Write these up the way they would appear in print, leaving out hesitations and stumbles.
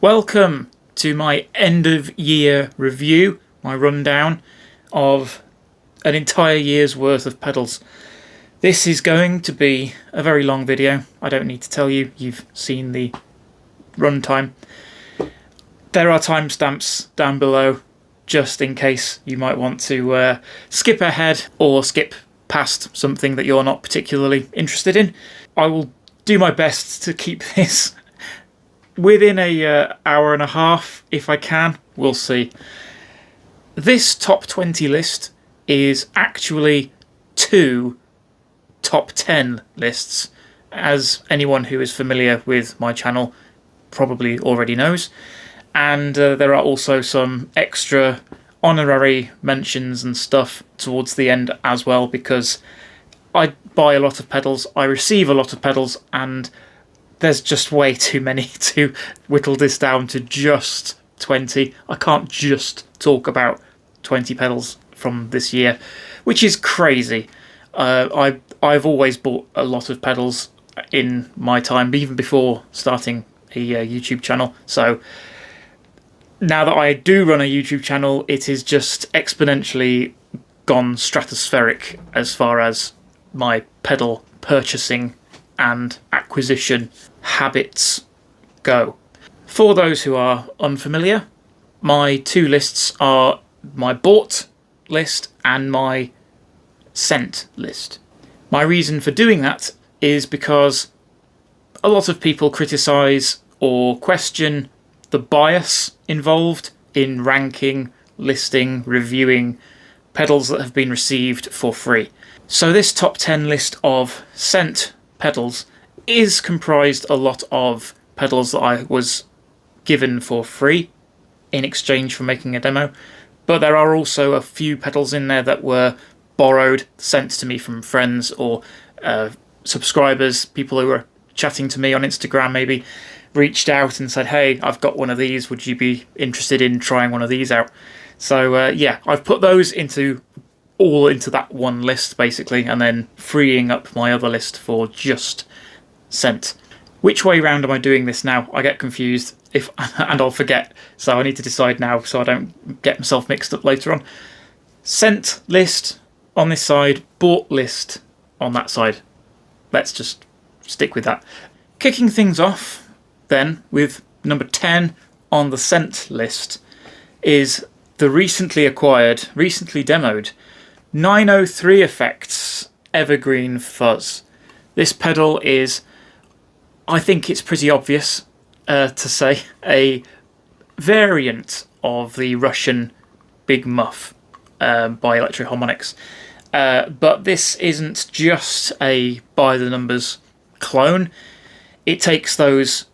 Welcome to my end of year review, my rundown of an entire year's worth of pedals. This is going to be a very long video. I don't need to tell you, you've seen the runtime. There are timestamps down below just in case you might want to skip ahead or skip past something that you're not particularly interested in. I will do my best to keep this within a hour and a half if I can. We'll see. This top 20 list is actually two top 10 lists, as anyone who is familiar with my channel probably already knows. And there are also some extra honorary mentions and stuff towards the end as well, because I buy a lot of pedals, I receive a lot of pedals, and there's just way too many to whittle this down to just 20. I can't just talk about 20 pedals from this year, which is crazy. I've always bought a lot of pedals in my time, even before starting a YouTube channel. So now that I do run a YouTube channel, it is just exponentially gone stratospheric as far as my pedal purchasing and acquisition habits go. For those who are unfamiliar, my two lists are my bought list and my sent list. My reason for doing that is because a lot of people criticise or question the bias involved in ranking, listing, reviewing pedals that have been received for free. So this top 10 list of sent pedals is comprised a lot of pedals that I was given for free in exchange for making a demo, but there are also a few pedals in there that were borrowed, sent to me from friends or subscribers, people who were chatting to me on Instagram maybe, reached out and said, hey, I've got one of these, would you be interested in trying one of these out? So yeah, I've put those all into that one list basically, and then freeing up my other list for just sent. Which way round am I doing this now? I get confused and I'll forget, so I need to decide now so I don't get myself mixed up later on. Sent list on this side, bought list on that side. Let's just stick with that. Kicking things off then with number 10 on the sent list is the recently acquired, recently demoed 903 Effects Evergreen Fuzz. This pedal is, I think it's pretty obvious to say, a variant of the Russian Big Muff by Electro Harmonix. But this isn't just a by-the-numbers clone. It takes those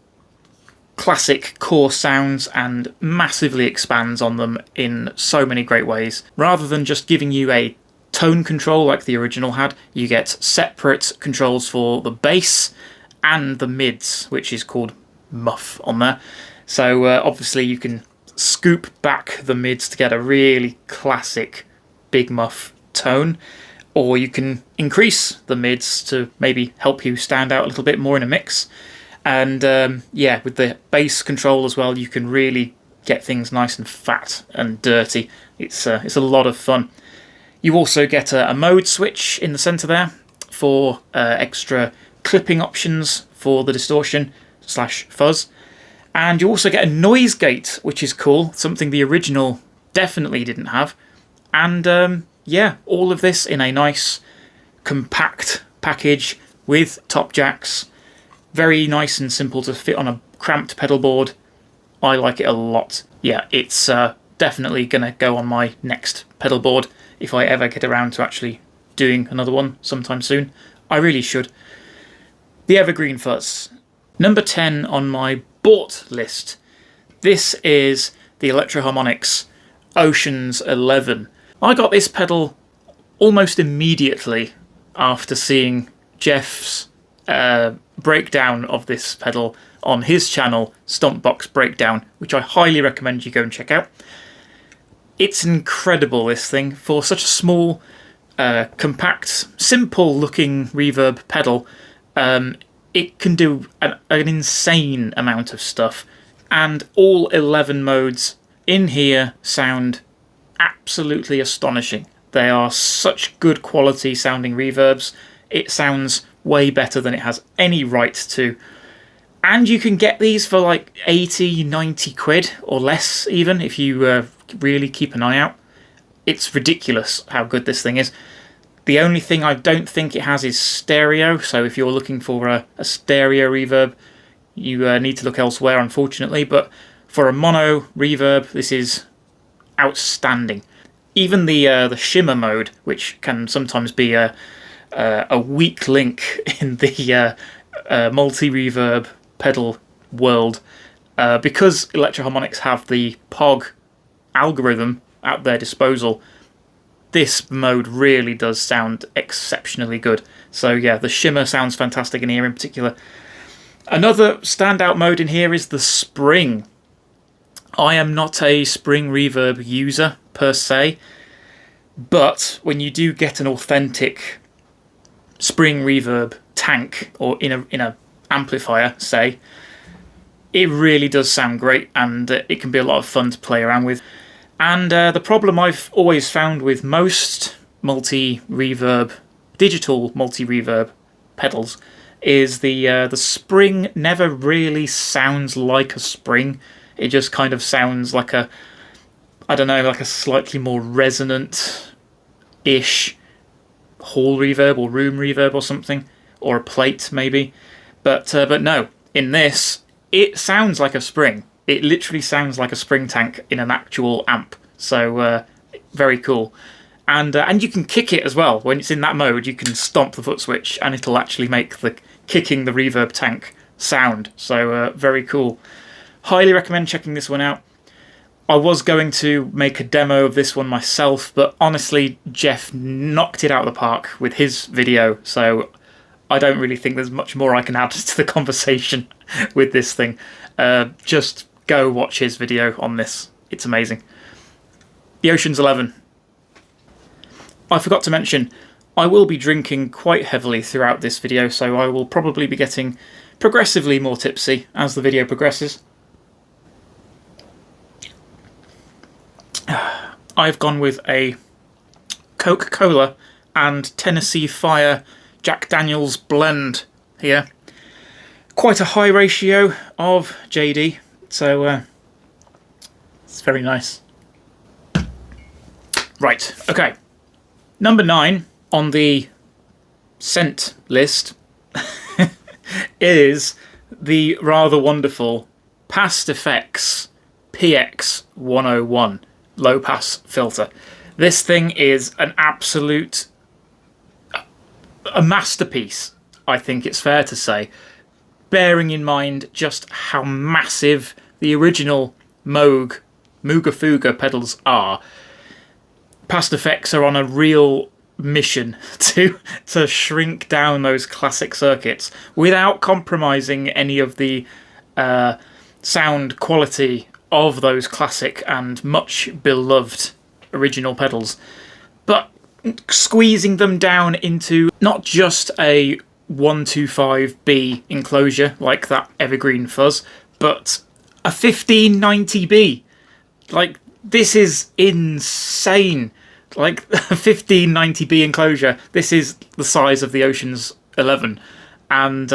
classic core sounds and massively expands on them in so many great ways. Rather than just giving you a tone control like the original had, you get separate controls for the bass and the mids, which is called muff on there. So obviously you can scoop back the mids to get a really classic Big Muff tone, or you can increase the mids to maybe help you stand out a little bit more in a mix. And yeah, with the bass control as well, you can really get things nice and fat and dirty. It's a lot of fun. You also get a mode switch in the centre there for extra clipping options for the distortion / fuzz. And you also get a noise gate, which is cool, something the original definitely didn't have. And yeah, all of this in a nice compact package with top jacks. Very nice and simple to fit on a cramped pedal board. I like it a lot. Yeah, it's definitely going to go on my next pedal board if I ever get around to actually doing another one sometime soon. I really should. The Evergreen Fuzz. Number 10 on my bought list. This is the Electro Harmonix Oceans 11. I got this pedal almost immediately after seeing Jeff's breakdown of this pedal on his channel, Stompbox Breakdown, which I highly recommend you go and check out. It's incredible, this thing, for such a small, compact, simple looking reverb pedal. It can do an insane amount of stuff, and all 11 modes in here sound absolutely astonishing. They are such good quality sounding reverbs. It sounds way better than it has any right to. And you can get these for like 80, 90 quid or less even if you really keep an eye out. It's ridiculous how good this thing is. The only thing I don't think it has is stereo, so if you're looking for a stereo reverb, you need to look elsewhere, unfortunately. But for a mono reverb, this is outstanding. Even the shimmer mode, which can sometimes be a weak link in the multi-reverb pedal world, because Electro-Harmonix have the POG algorithm at their disposal, this mode really does sound exceptionally good. So yeah, the shimmer sounds fantastic in here in particular. Another standout mode in here is the spring. I am not a spring reverb user per se, but when you do get an authentic spring reverb tank or in a amplifier, say, it really does sound great, and it can be a lot of fun to play around with. And the problem I've always found with most multi-reverb, digital multi-reverb pedals is the spring never really sounds like a spring. It just kind of sounds like a, I don't know, like a slightly more resonant-ish hall reverb or room reverb or something, or a plate maybe. But no, in this, it sounds like a spring. It literally sounds like a spring tank in an actual amp. So very cool. And you can kick it as well. When it's in that mode, you can stomp the foot switch and it'll actually make the kicking the reverb tank sound. So very cool. Highly recommend checking this one out. I was going to make a demo of this one myself, but honestly, Jeff knocked it out of the park with his video, so I don't really think there's much more I can add to the conversation with this thing. Just go watch his video on this. It's amazing. The Ocean's 11. I forgot to mention, I will be drinking quite heavily throughout this video, so I will probably be getting progressively more tipsy as the video progresses. I've gone with a Coca-Cola and Tennessee Fire Jack Daniels blend here. Quite a high ratio of JD, so it's very nice. Right, okay. Number 9 on the scent list is the rather wonderful Past Effects PX101 low pass filter. This thing is an absolute a masterpiece, I think it's fair to say, bearing in mind just how massive the original Moog Mooga Fooga pedals are. Past Effects are on a real mission to shrink down those classic circuits without compromising any of the sound quality of those classic and much beloved original pedals, but squeezing them down into not just a 125B enclosure like that Evergreen Fuzz, but a 1590B. Like, this is insane. Like, a 1590B enclosure. This is the size of the Ocean's 11. And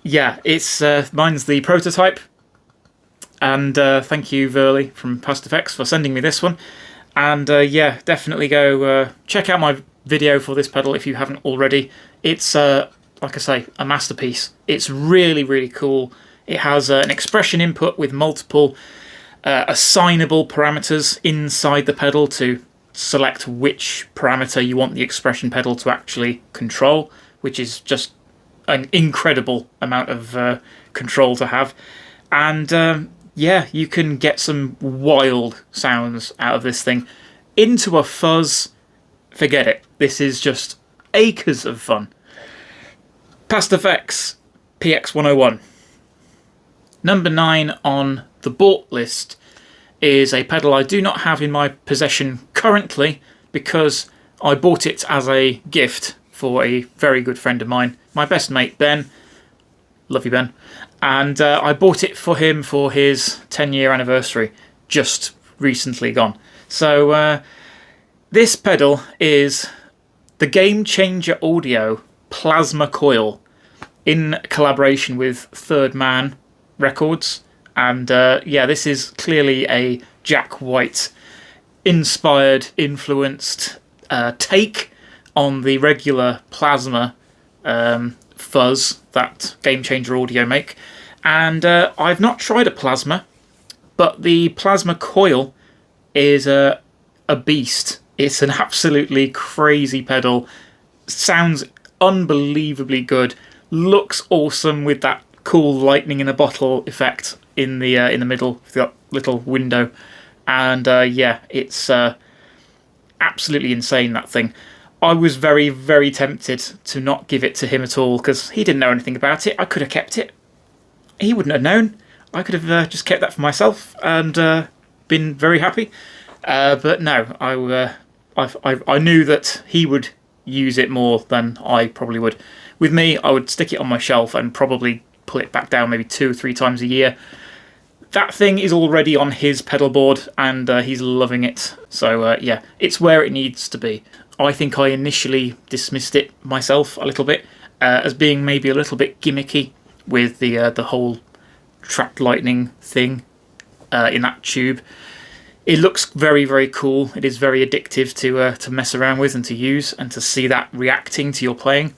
yeah, it's mine's the prototype. And thank you, Verley from Past Effects, for sending me this one. And yeah, definitely go check out my video for this pedal if you haven't already. It's, like I say, a masterpiece. It's really, really cool. It has an expression input with multiple assignable parameters inside the pedal to select which parameter you want the expression pedal to actually control, which is just an incredible amount of control to have. And yeah, you can get some wild sounds out of this thing. Into a fuzz, forget it. This is just acres of fun. Past Effects PX101. Number 9 on the bought list is a pedal I do not have in my possession currently because I bought it as a gift for a very good friend of mine, my best mate Ben. Love you, Ben. and I bought it for him for his 10-year anniversary, just recently gone. So this pedal is the Game Changer Audio Plasma Coil in collaboration with Third Man Records. And yeah, this is clearly a Jack White inspired, influenced take on the regular Plasma fuzz that Game Changer Audio make. And I've not tried a Plasma, but the Plasma Coil is a beast. It's an absolutely crazy pedal. Sounds unbelievably good. Looks awesome with that cool lightning in a bottle effect in the middle of that little window. And yeah, it's absolutely insane, that thing. I was very, very tempted to not give it to him at all because he didn't know anything about it. I could have kept it. He wouldn't have known. I could have just kept that for myself and been very happy. But no, I knew that he would use it more than I probably would. With me, I would stick it on my shelf and probably pull it back down maybe 2 or 3 times a year. That thing is already on his pedal board and he's loving it. So yeah, it's where it needs to be. I think I initially dismissed it myself a little bit as being maybe a little bit gimmicky with the whole trapped lightning thing in that tube. It looks very, very cool. It is very addictive to mess around with and to use and to see that reacting to your playing.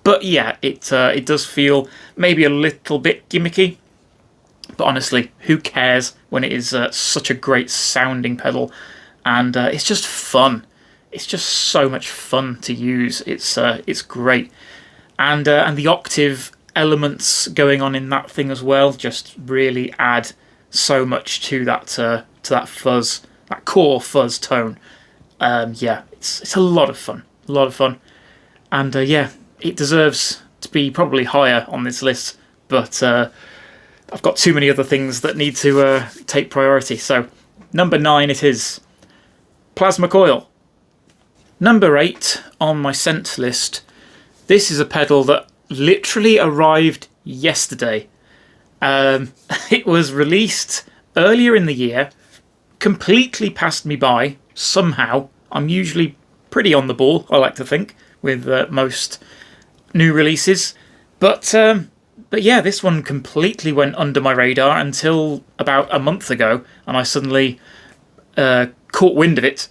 But yeah, it does feel maybe a little bit gimmicky. But honestly, who cares when it is such a great sounding pedal, and it's just fun. It's just so much fun to use. It's great, and the octave elements going on in that thing as well just really add so much to that fuzz, that core fuzz tone. Yeah, it's a lot of fun, and yeah, it deserves to be probably higher on this list, but I've got too many other things that need to take priority. So number 9 it is. Plasma Coil. Number 8 on my scent list. This is a pedal that literally arrived yesterday. It was released earlier in the year, completely passed me by somehow. I'm usually pretty on the ball, I like to think, with most new releases. But yeah, this one completely went under my radar until about a month ago, and I suddenly caught wind of it.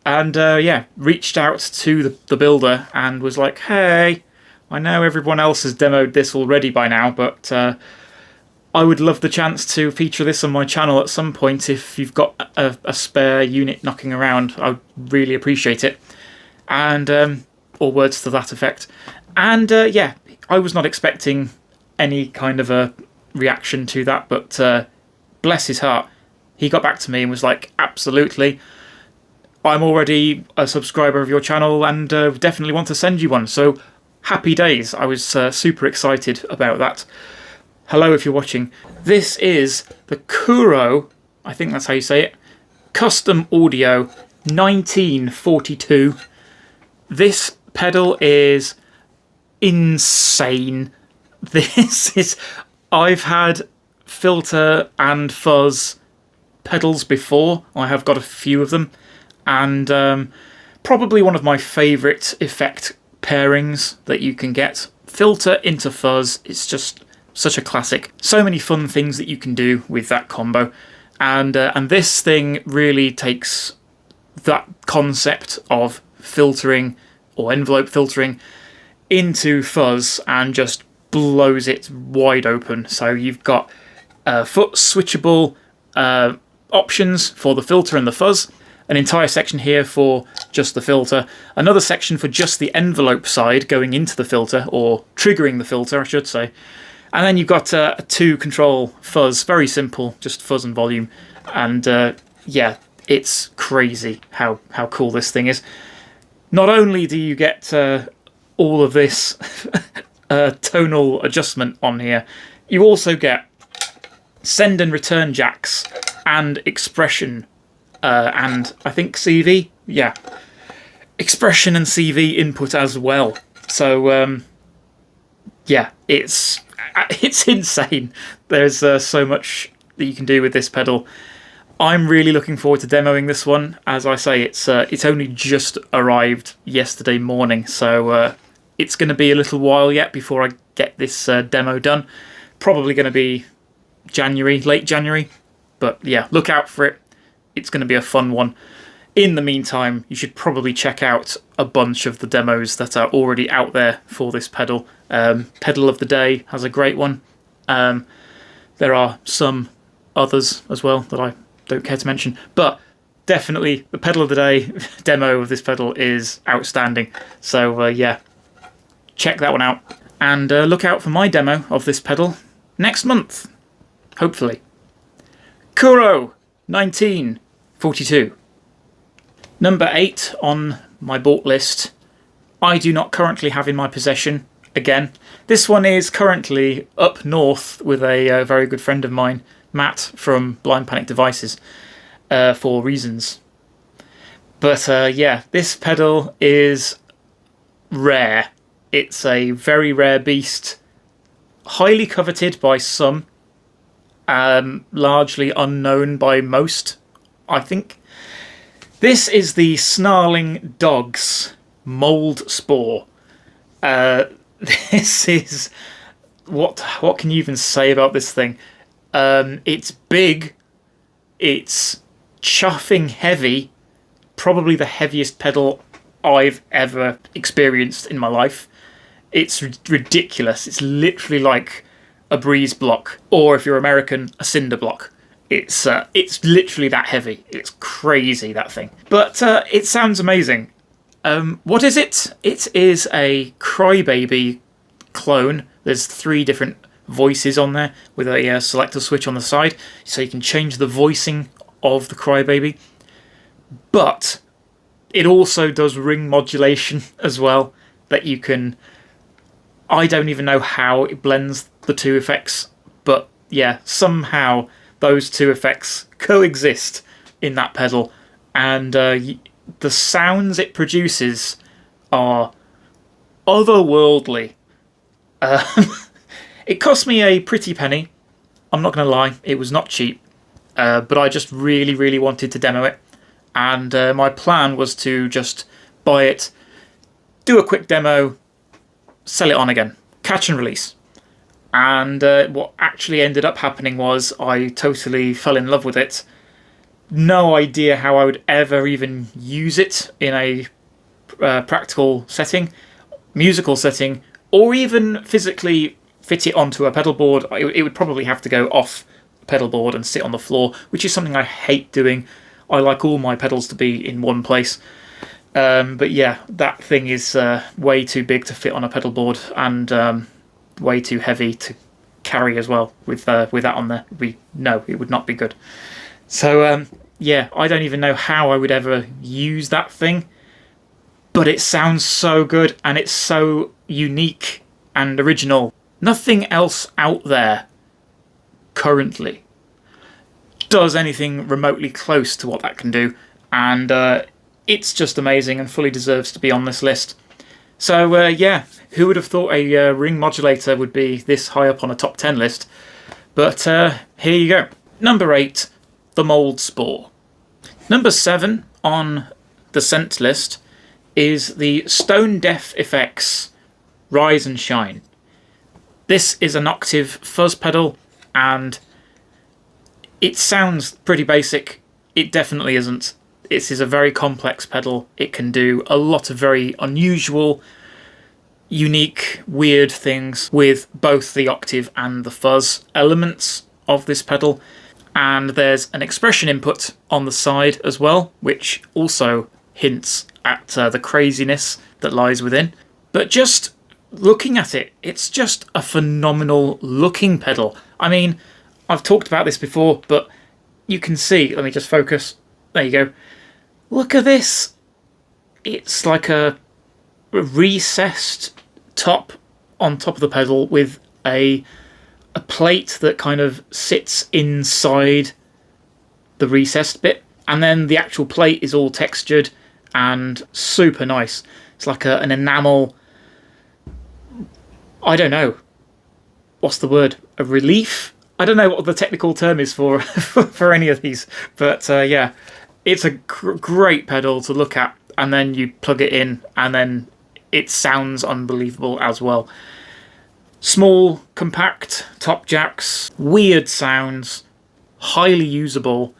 And yeah, reached out to the builder and was like, hey, I know everyone else has demoed this already by now, but I would love the chance to feature this on my channel at some point if you've got a spare unit knocking around. I would really appreciate it. And or words to that effect. And yeah, I was not expecting any kind of a reaction to that, but bless his heart, he got back to me and was like, absolutely, I'm already a subscriber of your channel and definitely want to send you one. So happy days. I was super excited about that. Hello if you're watching. This is the Kuro, I think that's how you say it, Custom Audio 1942. This pedal is insane. This is... I've had filter and fuzz pedals before. I have got a few of them. And probably one of my favourite effect pairings that you can get. Filter into fuzz. It's just such a classic. So many fun things that you can do with that combo. And this thing really takes that concept of filtering or envelope filtering into fuzz and just blows it wide open. So you've got foot switchable options for the filter and the fuzz, an entire section here for just the filter, another section for just the envelope side going into the filter, or triggering the filter I should say, and then you've got a 2-control fuzz, very simple, just fuzz and volume. And yeah, it's crazy how cool this thing is. Not only do you get all of this tonal adjustment on here, you also get send and return jacks and expression and I think CV, yeah, expression and CV input as well. So yeah, it's It's insane. There's so much that you can do with this pedal. I'm really looking forward to demoing this one. As I say, it's only just arrived yesterday morning, so it's going to be a little while yet before I get this demo done. Probably going to be January, late January. But yeah, look out for it. It's going to be a fun one. In the meantime, you should probably check out a bunch of the demos that are already out there for this pedal. Pedal of the Day has a great one. There are some others as well that I don't care to mention. But definitely the Pedal of the Day demo of this pedal is outstanding. So yeah, check that one out. And look out for my demo of this pedal next month, hopefully. Kuro 1942. Number 8 on my bought list, I do not currently have in my possession. Again, this one is currently up north with a very good friend of mine, Matt from Blind Panic Devices, for reasons. But yeah, this pedal is rare. It's a very rare beast, highly coveted by some, largely unknown by most, I think. This is the Snarling Dogs Mold Spore. This is... What can you even say about this thing? It's big. It's chuffing heavy. Probably the heaviest pedal I've ever experienced in my life. It's ridiculous. It's literally like a breeze block. Or if you're American, a cinder block. It's literally that heavy. It's crazy, that thing. But it sounds amazing. What is it? It is a Crybaby clone. There's 3 different voices on there with a selector switch on the side, so you can change the voicing of the Crybaby. But it also does ring modulation as well, that you can... I don't even know how it blends the 2 effects, but yeah, somehow those 2 effects coexist in that pedal, and the sounds it produces are otherworldly. It cost me a pretty penny. I'm not going to lie, it was not cheap, but I just really, really wanted to demo it, and my plan was to just buy it, do a quick demo, sell it on again, catch and release. And what actually ended up happening was I totally fell in love with it. No idea how I would ever even use it in a practical setting, musical setting, or even physically fit it onto a pedal board. It would probably have to go off a pedal board and sit on the floor, which is something I hate doing. I like all my pedals to be in one place. But yeah, that thing is way too big to fit on a pedal board, and way too heavy to carry as well with that on there. No, it would not be good. So yeah, I don't even know how I would ever use that thing, but it sounds so good and it's so unique and original. Nothing else out there currently does anything remotely close to what that can do, and it's just amazing and fully deserves to be on this list. So yeah, who would have thought a ring modulator would be this high up on a top 10 list? But here you go. Number 8, the Mold Spore. Number 7 on the scent list is the Stone Deaf Effects Rise and Shine. This is an octave fuzz pedal, and it sounds pretty basic. It definitely isn't. This is a very complex pedal. It can do a lot of very unusual, unique, weird things with both the octave and the fuzz elements of this pedal. And there's an expression input on the side as well, which also hints at the craziness that lies within. But just looking at it, it's just a phenomenal looking pedal. I mean, I've talked about this before, but you can see, let me just focus, there you go. Look at this. It's like a recessed top on top of the pedal with a plate that kind of sits inside the recessed bit, and then the actual plate is all textured and super nice. It's like an enamel, I don't know. what's the word? A relief? I don't know what the technical term is for for any of these, but yeah, it's a great pedal to look at, and then you plug it in, and then it sounds unbelievable as well. Small, compact top jacks, weird sounds, highly usable.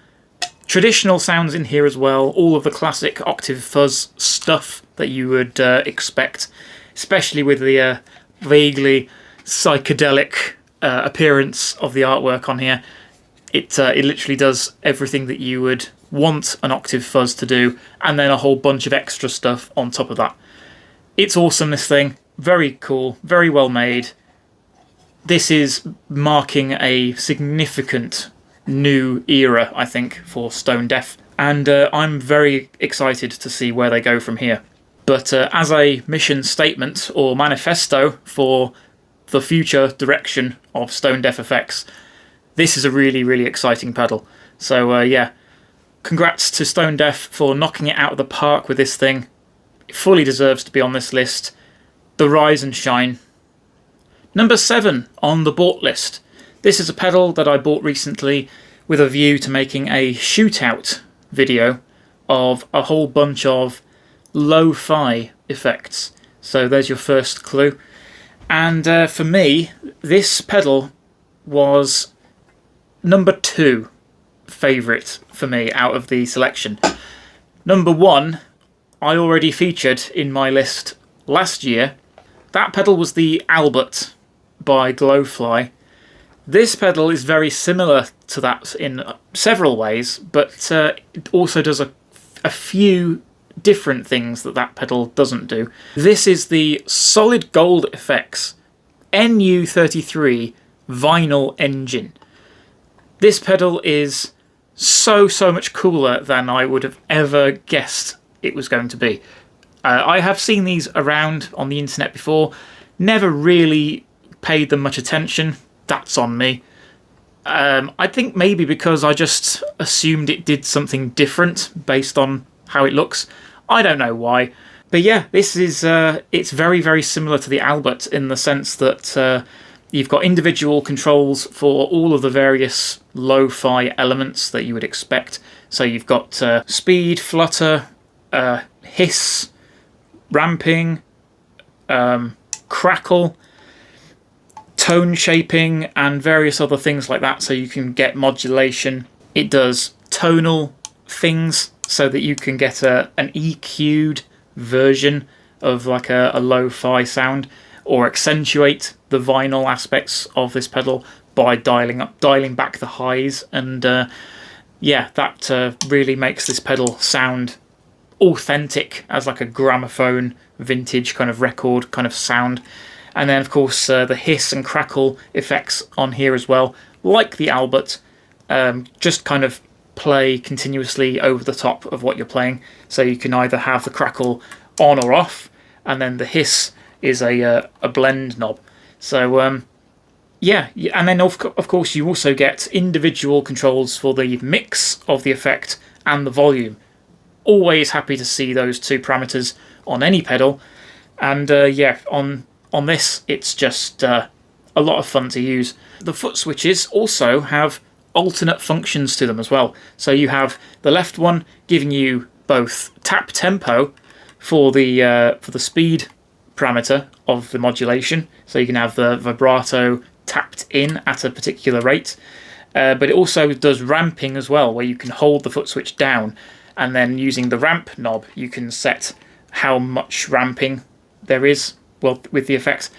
Traditional sounds in here as well, all of the classic octave fuzz stuff that you would expect, especially with the vaguely psychedelic appearance of the artwork on here. It literally does everything that you would want an octave fuzz to do, and then a whole bunch of extra stuff on top of that. It's awesome, this thing. Very cool, very well made. This is marking a significant new era, I think, for Stone Deaf, and I'm very excited to see where they go from here. But as a mission statement or manifesto for the future direction of Stone Deaf effects, this is a really, really exciting pedal. So yeah, congrats to Stone Deaf for knocking it out of the park with this thing. It fully deserves to be on this list. The rise and shine. Number 7 on the bought list. This is a pedal that I bought recently with a view to making a shootout video of a whole bunch of lo-fi effects. So there's your first clue. And for me, this pedal was number 2 favourite for me out of the selection. Number 1, I already featured in my list last year. That pedal was the Albert by Glowfly. This pedal is very similar to that in several ways, but it also does a few different things that that pedal doesn't do. This is the Solid Gold Effects NU33 vinyl engine. This pedal is so much cooler than I would have ever guessed it was going to be. I have seen these around on the internet before, never really paid them much attention. That's on me. I think maybe because I just assumed it did something different based on how it looks. I don't know why. But yeah, this is it's very similar to the Albert in the sense that you've got individual controls for all of the various lo-fi elements that you would expect. So you've got speed, flutter, hiss, ramping, crackle, tone shaping, and various other things like that, so you can get modulation. It does tonal things so that you can get an EQ'd version of like a lo-fi sound, or accentuate the vinyl aspects of this pedal by dialing back the highs, and yeah, that really makes this pedal sound authentic as like a gramophone vintage kind of record kind of sound. And then of course the hiss and crackle effects on here as well, like the Albert, just kind of play continuously over the top of what you're playing, so you can either have the crackle on or off, and then the hiss is a blend knob. So yeah, and then of course you also get individual controls for the mix of the effect and the volume. Always happy to see those 2 parameters on any pedal, and yeah, on this it's just a lot of fun to use. The foot switches also have alternate functions to them as well. So you have the left one giving you both tap tempo for the speed parameter of the modulation, so you can have the vibrato tapped in at a particular rate, but it also does ramping as well, where you can hold the foot switch down, and then using the ramp knob you can set how much ramping there is, well, with the effects.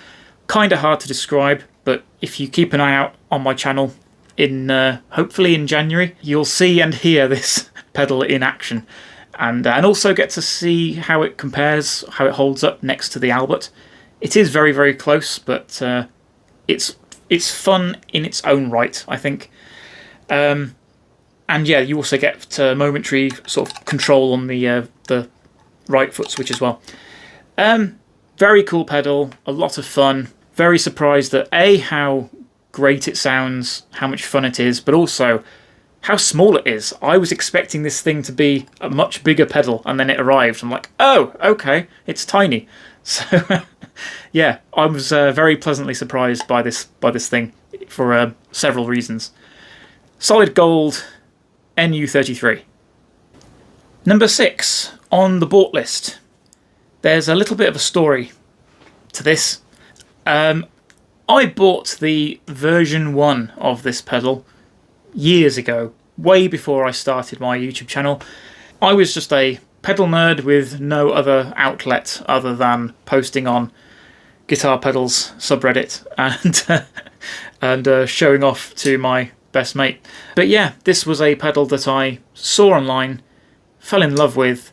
Kind of hard to describe, but if you keep an eye out on my channel in hopefully in January, you'll see and hear this pedal in action, and also get to see how it compares, how it holds up next to the Albert. It is very close, but it's fun in its own right, I think. And yeah, you also get momentary sort of control on the right foot switch as well. Very cool pedal, a lot of fun. Very surprised at how great it sounds, how much fun it is, but also how small it is. I was expecting this thing to be a much bigger pedal, and then it arrived. I'm like, oh, okay, it's tiny. So yeah, I was very pleasantly surprised by this thing for several reasons. Solid gold, NU33. Number 6 on the bought list. There's a little bit of a story to this. I bought the version 1 of this pedal years ago, way before I started my YouTube channel. I was just a pedal nerd with no other outlet other than posting on Guitar Pedals subreddit and showing off to my best mate. But yeah, this was a pedal that I saw online, fell in love with,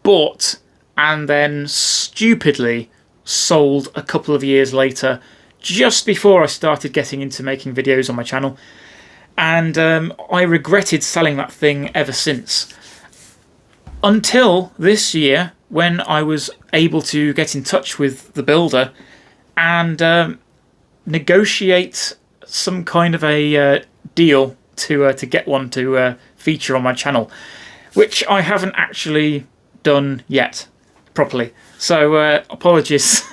bought, and then stupidly sold a couple of years later, just before I started getting into making videos on my channel. And I regretted selling that thing ever since. Until this year, when I was able to get in touch with the builder and negotiate some kind of a deal to get one to feature on my channel, which I haven't actually done yet properly. So apologies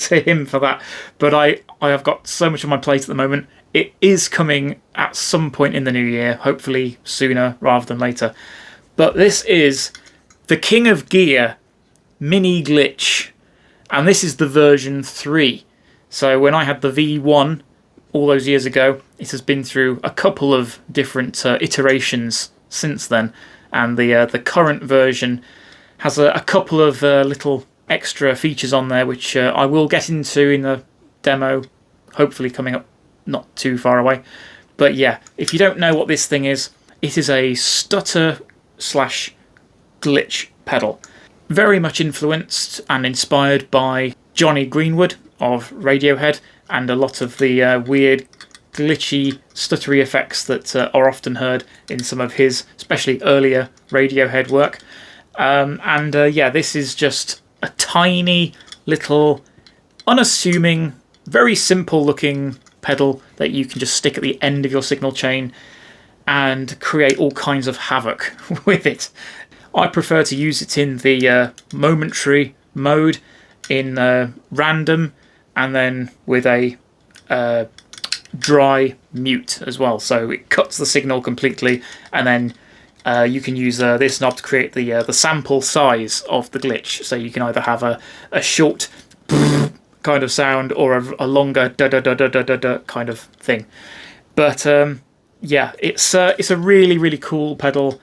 to him for that, but I have got so much on my plate at the moment. It is coming at some point in the new year, hopefully sooner rather than later. But this is the King of Gear Mini Glitch, and this is the version 3. So when I had the V1 all those years ago, it has been through a couple of different iterations since then, and the current version has a couple of little extra features on there, which I will get into in the demo, hopefully coming up not too far away. But yeah, if you don't know what this thing is, it is a stutter slash glitch pedal. Very much influenced and inspired by Johnny Greenwood of Radiohead and a lot of the weird glitchy stuttery effects that are often heard in some of his, especially earlier Radiohead work. Yeah, this is just a tiny little unassuming, very simple looking pedal that you can just stick at the end of your signal chain and create all kinds of havoc with it. I prefer to use it in the momentary mode, in random, and then with a dry mute as well. So it cuts the signal completely, and then you can use this knob to create the sample size of the glitch. So you can either have a short kind of sound or a longer da-da-da-da-da-da kind of thing. But yeah, it's a really, really cool pedal.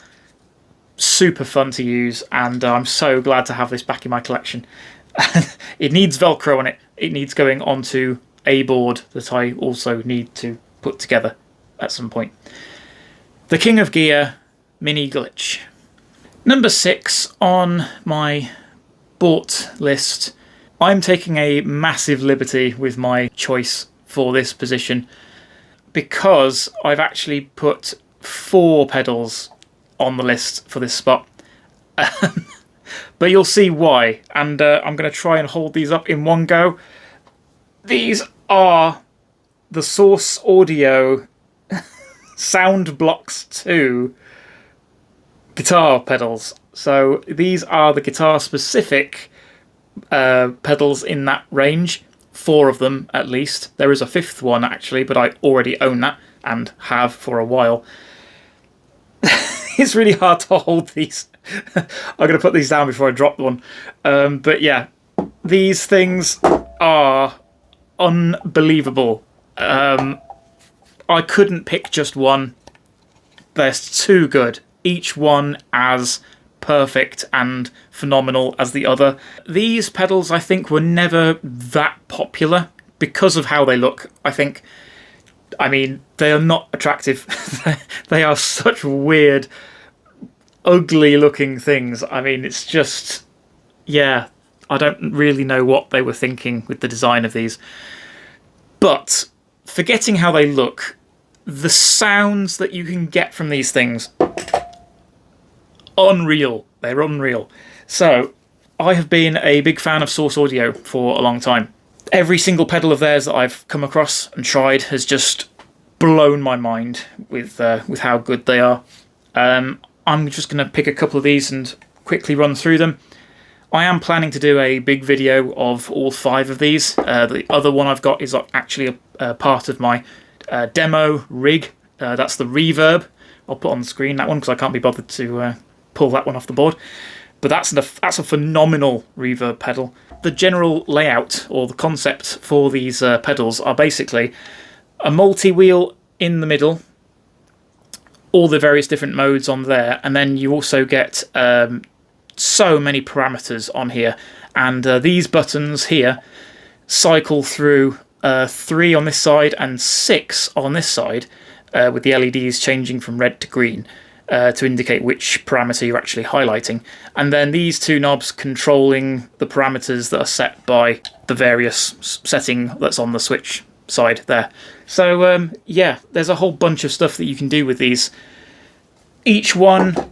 Super fun to use, and I'm so glad to have this back in my collection. It needs Velcro on it. It needs going onto a board that I also need to put together at some point. The King of Gear Mini Glitch. Number 6 on my bought list. I'm taking a massive liberty with my choice for this position because I've actually put 4 pedals on the list for this spot. But you'll see why, and I'm going to try and hold these up in one go. These are the Source Audio Sound Blocks 2 guitar pedals. So these are the guitar specific pedals in that range, 4 of them at least. There is a 5th one actually, but I already own that and have for a while. It's really hard to hold these. I'm going to put these down before I drop one. But yeah, these things are unbelievable. I couldn't pick just one. They're too good. Each one as perfect and phenomenal as the other. These pedals, I think, were never that popular because of how they look, I think. I mean, they are not attractive. They are such weird, ugly looking things. I mean, it's just, yeah, I don't really know what they were thinking with the design of these. But forgetting how they look, the sounds that you can get from these things, unreal. They're unreal. So I have been a big fan of Source Audio for a long time. Every single pedal of theirs that I've come across and tried has just blown my mind with how good they are. I'm just going to pick a couple of these and quickly run through them. I am planning to do a big video of all 5 of these. The other one I've got is actually a part of my demo rig. That's the reverb. I'll put on the screen that one because I can't be bothered to pull that one off the board. But that's a phenomenal reverb pedal. The general layout or the concept for these pedals are basically a multi-wheel in the middle, all the various different modes on there, and then you also get so many parameters on here. And these buttons here cycle through 3 on this side and 6 on this side, with the LEDs changing from red to green. To indicate which parameter you're actually highlighting. And then these 2 knobs controlling the parameters that are set by the various setting that's on the switch side there. So yeah, there's a whole bunch of stuff that you can do with these. Each one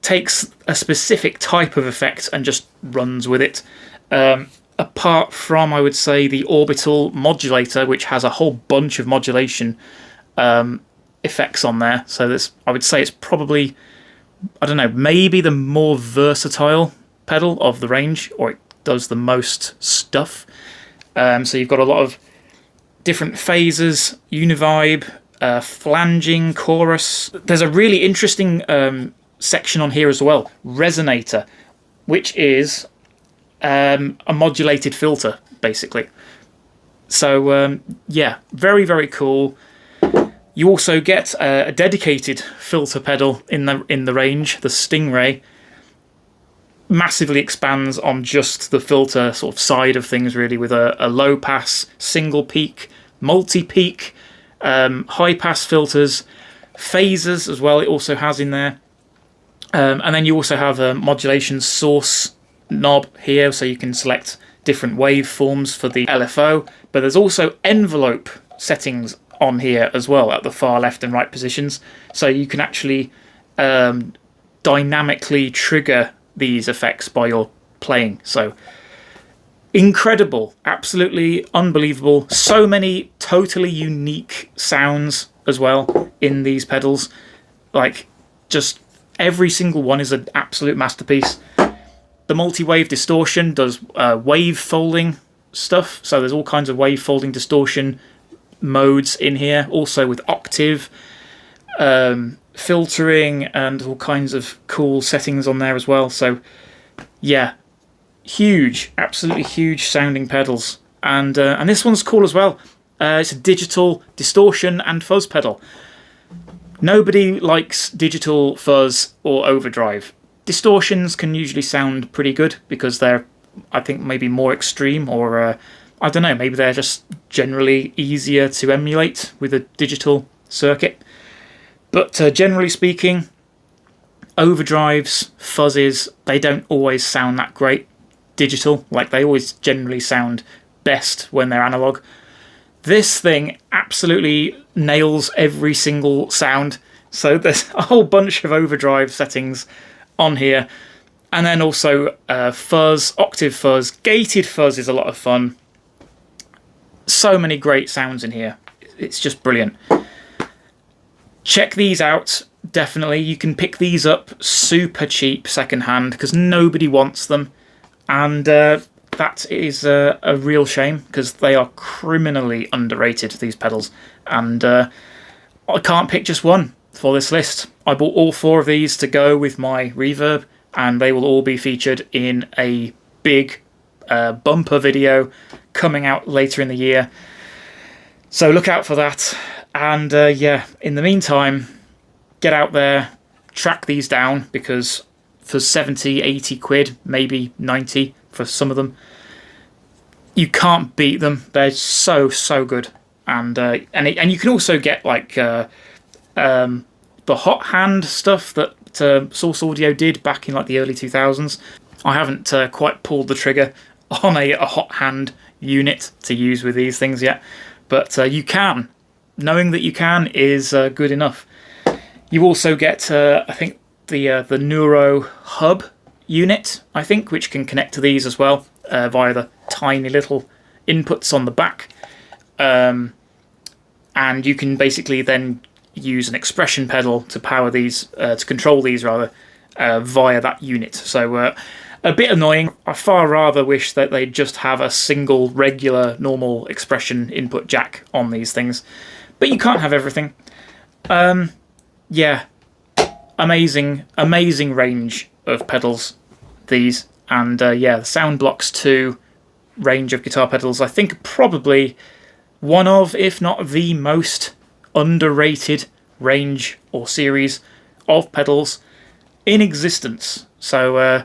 takes a specific type of effect and just runs with it. Apart from, I would say, the orbital modulator, which has a whole bunch of modulation effects on there. So this, I would say, it's probably, I don't know, maybe the more versatile pedal of the range, or it does the most stuff. So you've got a lot of different phases, univibe, flanging, chorus. There's a really interesting section on here as well, resonator, which is a modulated filter, basically. So yeah, very, very cool. You also get a dedicated filter pedal in the range, the Stingray. Massively expands on just the filter sort of side of things, really, with a low pass, single peak, multi peak, high pass filters, phasers as well. It also has in there, and then you also have a modulation source knob here, so you can select different waveforms for the LFO. But there's also envelope settings on here as well at the far left and right positions, so you can actually dynamically trigger these effects by your playing. So incredible, absolutely unbelievable. So many totally unique sounds as well in these pedals. Like, just every single one is an absolute masterpiece. The multi-wave distortion does wave folding stuff, so there's all kinds of wave folding distortion modes in here, also with octave, filtering, and all kinds of cool settings on there as well. So yeah, huge, absolutely huge sounding pedals. And this one's cool as well. It's a digital distortion and fuzz pedal. Nobody likes digital fuzz or overdrive. Distortions can usually sound pretty good because they're, I think, maybe more extreme, or I don't know, maybe they're just generally easier to emulate with a digital circuit. But generally speaking, overdrives, fuzzes, they don't always sound that great digital. Like, they always generally sound best when they're analog. This thing absolutely nails every single sound. So there's a whole bunch of overdrive settings on here. And then also fuzz, octave fuzz, gated fuzz is a lot of fun. So many great sounds in here. It's just brilliant. Check these out, definitely. You can pick these up super cheap secondhand because nobody wants them. And that is a real shame because they are criminally underrated, these pedals. And I can't pick just one for this list. I bought all 4 of these to go with my reverb, and they will all be featured in a big bumper video coming out later in the year. So look out for that. And yeah, in the meantime, get out there, track these down, because for 70, 80 quid, maybe 90 for some of them, you can't beat them. They're so, so good. And you can also get like the hot hand stuff that Source Audio did back in like the early 2000s. I haven't quite pulled the trigger on a hot hand unit to use with these things yet, but you can. Knowing that you can is good enough. You also get, I think, the Neuro Hub unit, I think, which can connect to these as well via the tiny little inputs on the back. And you can basically then use an expression pedal to power these, to control these rather, via that unit. So A bit annoying. I far rather wish that they'd just have a single regular normal expression input jack on these things. But you can't have everything. Yeah, amazing range of pedals, these. And yeah, the Soundblocks 2 range of guitar pedals, I think probably one of, if not the most underrated range or series of pedals in existence. So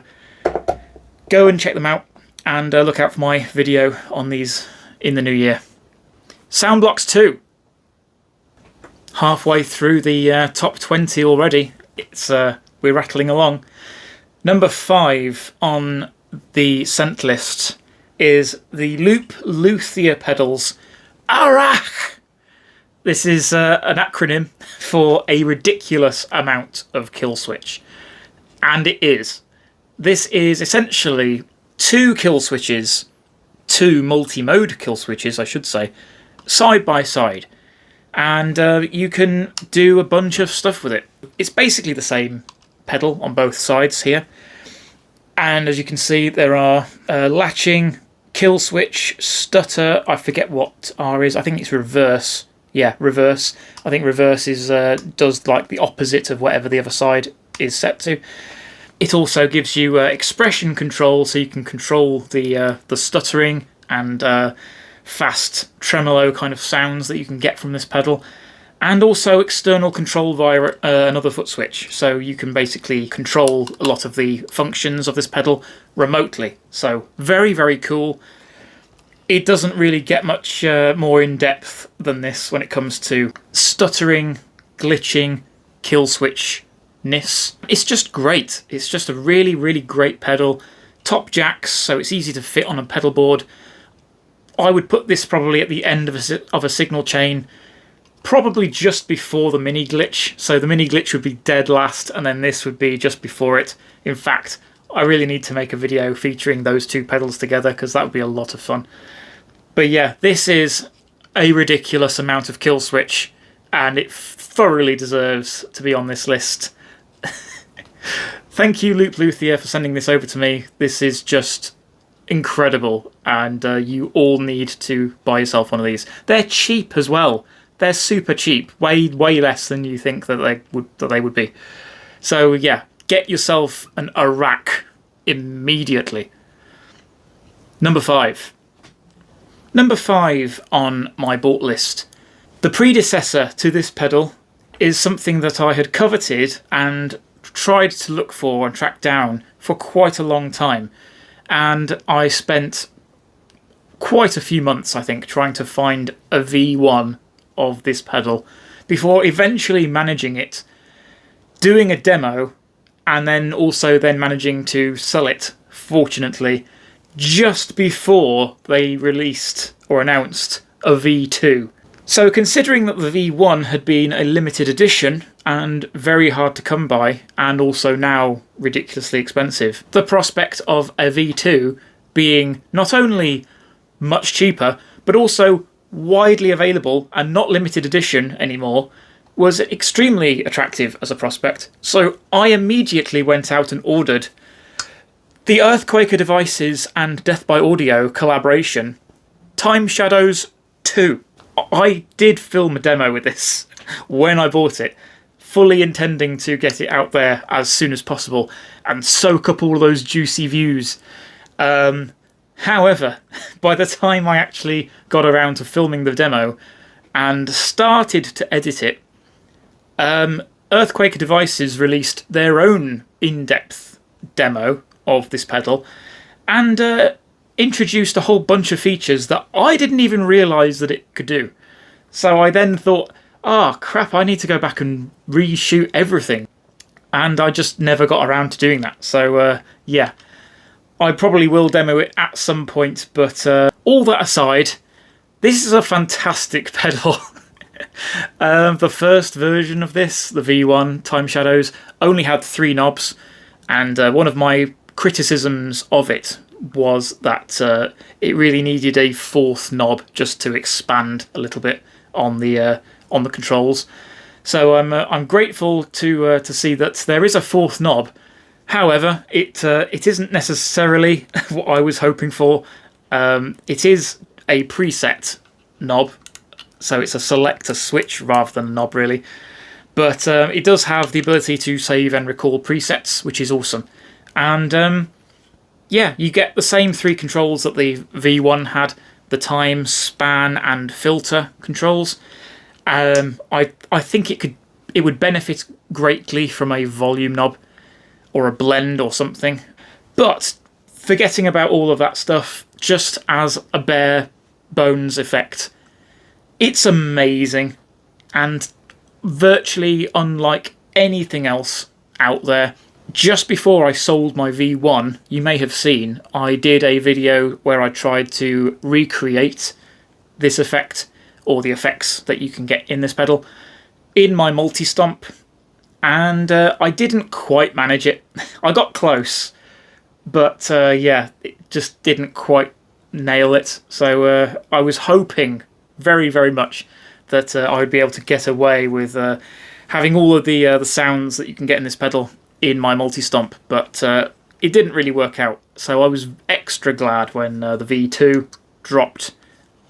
go and check them out, and look out for my video on these in the new year. Soundblocks 2. Halfway through the top 20 already. It's we're rattling along. Number 5 on the scent list is the Loop Luthier pedals. Arach! This is an acronym for a ridiculous amount of kill switch. And it is. This is essentially 2 kill switches, 2 multi-mode kill switches, I should say, side by side. And you can do a bunch of stuff with it. It's basically the same pedal on both sides here. And as you can see, there are latching, kill switch, stutter. I forget what R is. I think it's reverse. Yeah, reverse. I think reverse is does like the opposite of whatever the other side is set to. It also gives you expression control, so you can control the stuttering and fast tremolo kind of sounds that you can get from this pedal, and also external control via another foot switch. So you can basically control a lot of the functions of this pedal remotely. So very, very cool. It doesn't really get much more in depth than this when it comes to stuttering, glitching, kill switch. It's just great. It's just a really, really great pedal. Top jacks, so it's easy to fit on a pedal board. I would put this probably at the end of a signal chain, probably just before the mini glitch. So the mini glitch would be dead last, and then this would be just before it. In fact, I really need to make a video featuring those 2 pedals together, because that would be a lot of fun. But yeah, this is a ridiculous amount of kill switch, and it thoroughly deserves to be on this list. Thank you, Loop Luthier, for sending this over to me. This is just incredible, and you all need to buy yourself one of these. They're cheap as well. They're super cheap, way less than you think that they would be. So yeah, get yourself an Arach immediately. Number 5. Number 5 on my bought list. The predecessor to this pedal is something that I had coveted and tried to look for and track down for quite a long time. And I spent quite a few months, I think, trying to find a V1 of this pedal before eventually managing it, doing a demo, and then also then managing to sell it, fortunately, just before they released or announced a V2. So considering that the V1 had been a limited edition and very hard to come by, and also now ridiculously expensive, the prospect of a V2 being not only much cheaper, but also widely available and not limited edition anymore, was extremely attractive as a prospect. So I immediately went out and ordered the Earthquaker Devices and Death by Audio collaboration, Time Shadows 2. I did film a demo with this when I bought it, fully intending to get it out there as soon as possible and soak up all those juicy views. However, by the time I actually got around to filming the demo and started to edit it, Earthquaker Devices released their own in-depth demo of this pedal and introduced a whole bunch of features that I didn't even realise that it could do. So I then thought, crap, I need to go back and reshoot everything. And I just never got around to doing that. So yeah, I probably will demo it at some point, but all that aside, this is a fantastic pedal. The first version of this, the V1 Time Shadows, only had 3 knobs, and one of my criticisms of it was that it really needed a 4th knob just to expand a little bit on the controls. So I'm grateful to see that there is a 4th knob, However, it isn't necessarily what I was hoping for. It is a preset knob, so it's a selector switch rather than a knob really. But it does have the ability to save and recall presets, which is awesome. And yeah, you get the same 3 controls that the V1 had: the time, span, and filter controls. I think it would benefit greatly from a volume knob or a blend or something. But forgetting about all of that stuff, just as a bare bones effect, it's amazing and virtually unlike anything else out there. Just before I sold my V1, you may have seen, I did a video where I tried to recreate this effect, or the effects that you can get in this pedal, in my multi-stomp, and I didn't quite manage it. I got close, but yeah, it just didn't quite nail it. So I was hoping very, very much that I would be able to get away with having all of the sounds that you can get in this pedal in my multi-stomp, but it didn't really work out. So I was extra glad when the V2 dropped.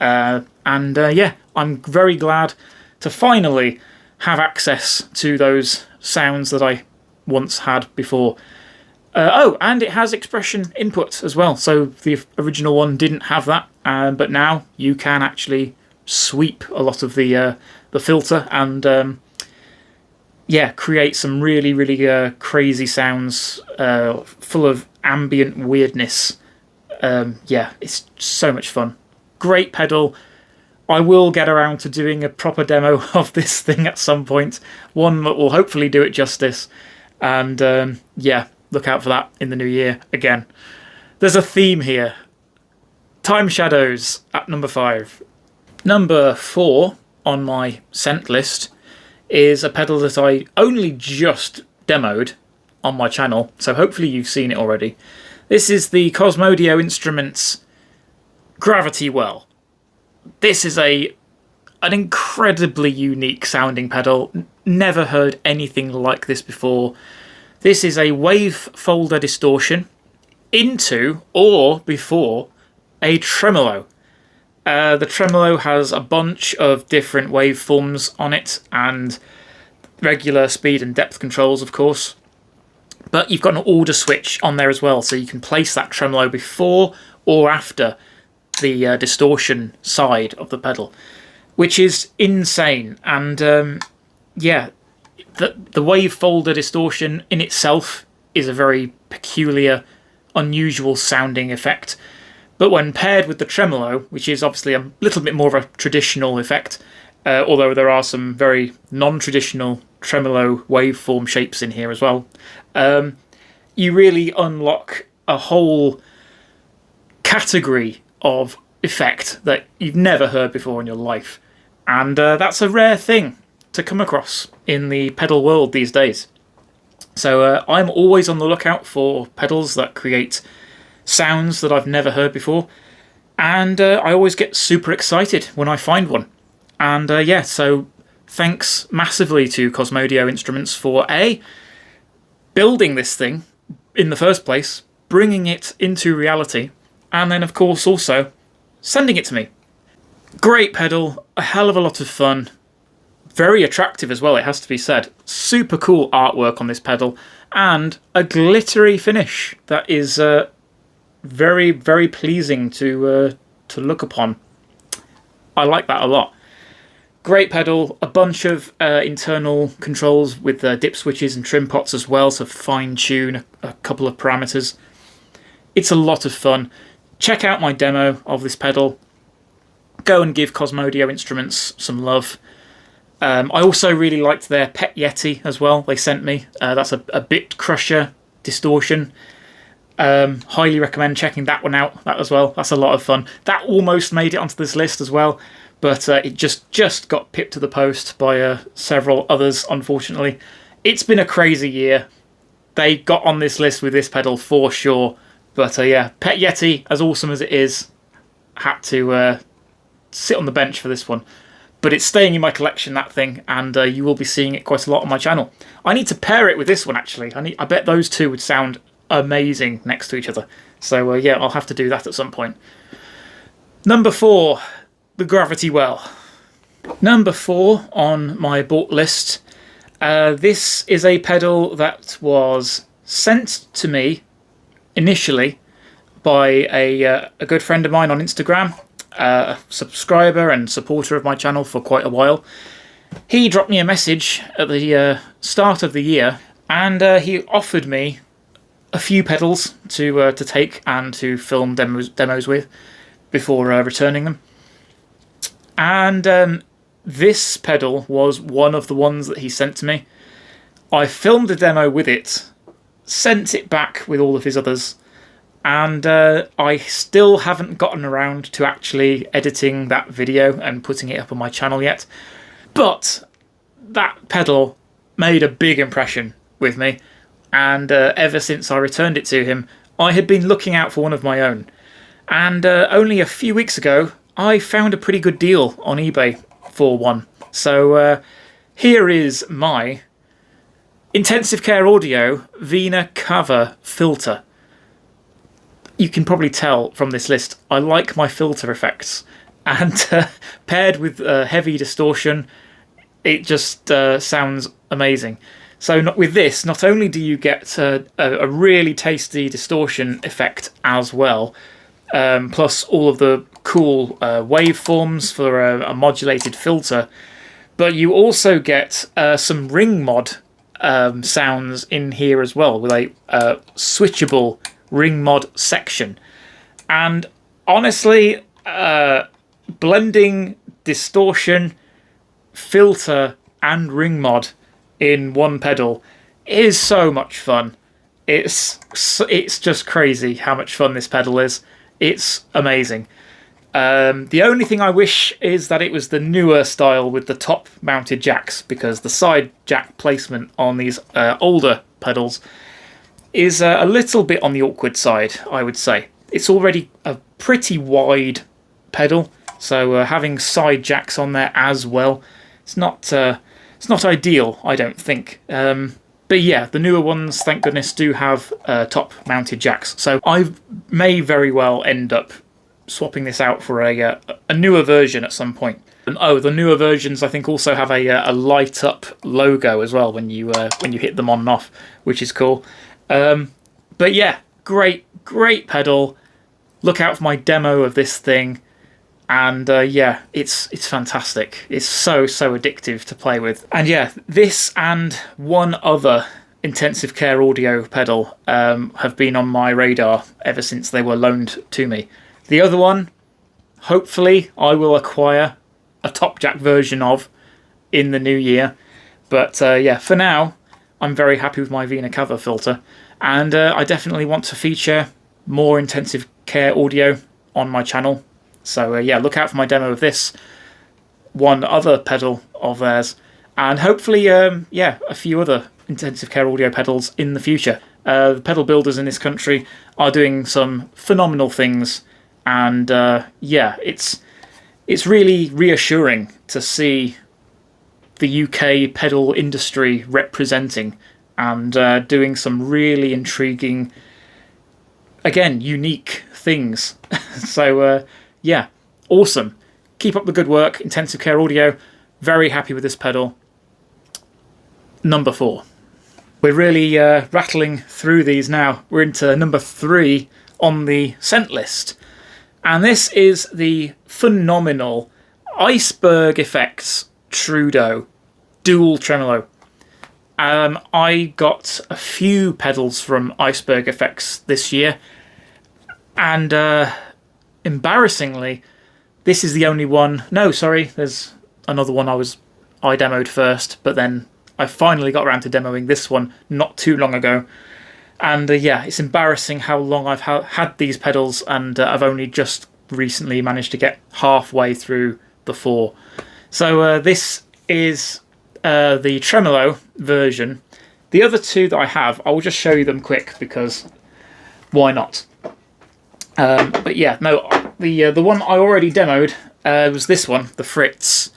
And yeah, I'm very glad to finally have access to those sounds that I once had before. Oh, and it has expression input as well. So the original one didn't have that, but now you can actually sweep a lot of the filter and yeah, create some really, really crazy sounds full of ambient weirdness. Yeah, it's so much fun. Great pedal. I will get around to doing a proper demo of this thing at some point. One that will hopefully do it justice. And yeah, look out for that in the new year again. There's a theme here. Time Shadows at number 5. Number 4 on my scent list is a pedal that I only just demoed on my channel, so hopefully you've seen it already. This is the Cosmodio Instruments Gravity Well. This is an incredibly unique sounding pedal. Never heard anything like this before. This is a wave folder distortion into or before a tremolo. The tremolo has a bunch of different waveforms on it and regular speed and depth controls, of course. But you've got an order switch on there as well, so you can place that tremolo before or after the distortion side of the pedal, which is insane. And yeah, the wave folder distortion in itself is a very peculiar, unusual sounding effect. But when paired with the tremolo, which is obviously a little bit more of a traditional effect, although there are some very non-traditional tremolo waveform shapes in here as well, you really unlock a whole category of effect that you've never heard before in your life. And that's a rare thing to come across in the pedal world these days. So I'm always on the lookout for pedals that create sounds that I've never heard before, and I always get super excited when I find one. And yeah, so thanks massively to Cosmodio Instruments for building this thing in the first place, bringing it into reality, and then of course also sending it to me. Great pedal, a hell of a lot of fun, very attractive as well, it has to be said. Super cool artwork on this pedal, and a glittery finish that is very, very pleasing to look upon. I like that a lot. Great pedal, a bunch of internal controls with dip switches and trim pots as well to fine tune a couple of parameters. It's a lot of fun. Check out my demo of this pedal. Go and give Cosmodio Instruments some love. I also really liked their Pet Yeti as well, they sent me. That's a bit crusher distortion. Highly recommend checking that one out, that as well. That's a lot of fun. That almost made it onto this list as well, but it just got pipped to the post by several others, unfortunately. It's been a crazy year. They got on this list with this pedal for sure, but yeah, Pet Yeti, as awesome as it is, had to sit on the bench for this one. but it's staying in my collection, that thing, and you will be seeing it quite a lot on my channel. I need to pair it with this one, actually. I bet those two would sound amazing next to each other. So yeah, I'll have to do that at some point. Number 4, the Gravity Well. Number 4 on my bought list. This is a pedal that was sent to me initially by a good friend of mine on Instagram, a subscriber and supporter of my channel for quite a while. He dropped me a message at the start of the year, and he offered me a few pedals to take and to film demos with before returning them. And this pedal was one of the ones that he sent to me. I filmed a demo with it, sent it back with all of his others, and I still haven't gotten around to actually editing that video and putting it up on my channel yet. But that pedal made a big impression with me, and ever since I returned it to him, I had been looking out for one of my own. And only a few weeks ago, I found a pretty good deal on eBay for one. So here is my Intensive Care Audio Vena cover filter. You can probably tell from this list, I like my filter effects, and paired with heavy distortion, it just sounds amazing. So with this, not only do you get a really tasty distortion effect as well, plus all of the cool waveforms for a modulated filter, but you also get some ring mod sounds in here as well, with a switchable ring mod section. And honestly, blending distortion, filter and ring mod in one pedal is so much fun. It's just crazy how much fun this pedal is. It's amazing. The only thing I wish is that it was the newer style with the top mounted jacks, because the side jack placement on these older pedals is a little bit on the awkward side, I would say. It's already a pretty wide pedal, so having side jacks on there as well, it's not ideal, I don't think. But yeah, the newer ones, thank goodness, do have top mounted jacks, so I may very well end up swapping this out for a newer version at some point. And oh, the newer versions I think also have a light up logo as well when you hit them on and off, which is cool. But yeah, great pedal. Look out for my demo of this thing, and yeah, it's fantastic. It's so addictive to play with. And yeah, this and one other Intensive Care Audio pedal have been on my radar ever since they were loaned to me. The other one, hopefully I will acquire a top jack version of in the new year. But yeah, for now, I'm very happy with my Vena cover filter. And I definitely want to feature more Intensive Care Audio on my channel. So yeah, look out for my demo of this, one other pedal of theirs, and hopefully yeah, a few other Intensive Care Audio pedals in the future. The pedal builders in this country are doing some phenomenal things. And yeah, it's really reassuring to see the UK pedal industry representing and doing some really intriguing, again, unique things. So yeah, awesome. Keep up the good work, Intensive Care Audio. Very happy with this pedal. Number 4. We're really rattling through these now. We're into number 3 on the scent list. And this is the phenomenal Iceberg Effects Trudeau dual tremolo. I got a few pedals from Iceberg Effects this year, and embarrassingly, this is the only one. No, sorry, there's another one I demoed first, but then I finally got around to demoing this one not too long ago. And yeah, it's embarrassing how long I've had these pedals, and I've only just recently managed to get halfway through the 4. So this is the tremolo version. The other two that I have, I will just show you them quick because why not? But yeah, no, the one I already demoed was this one, the Fritz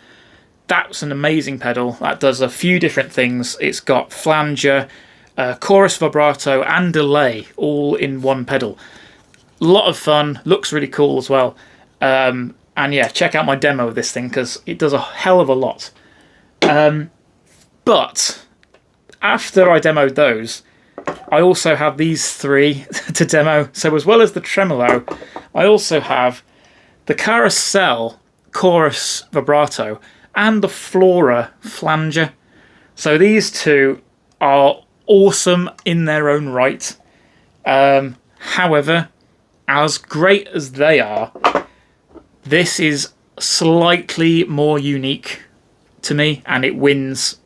that's an amazing pedal. That does a few different things. It's got flanger, chorus, vibrato, and delay all in one pedal. A lot of fun, looks really cool as well. And yeah, check out my demo of this thing because it does a hell of a lot. But after I demoed those, I also have these three to demo. So as well as the tremolo, I also have the carousel chorus vibrato and the flora flanger. So these two are awesome in their own right. However, as great as they are, this is slightly more unique to me, and it wins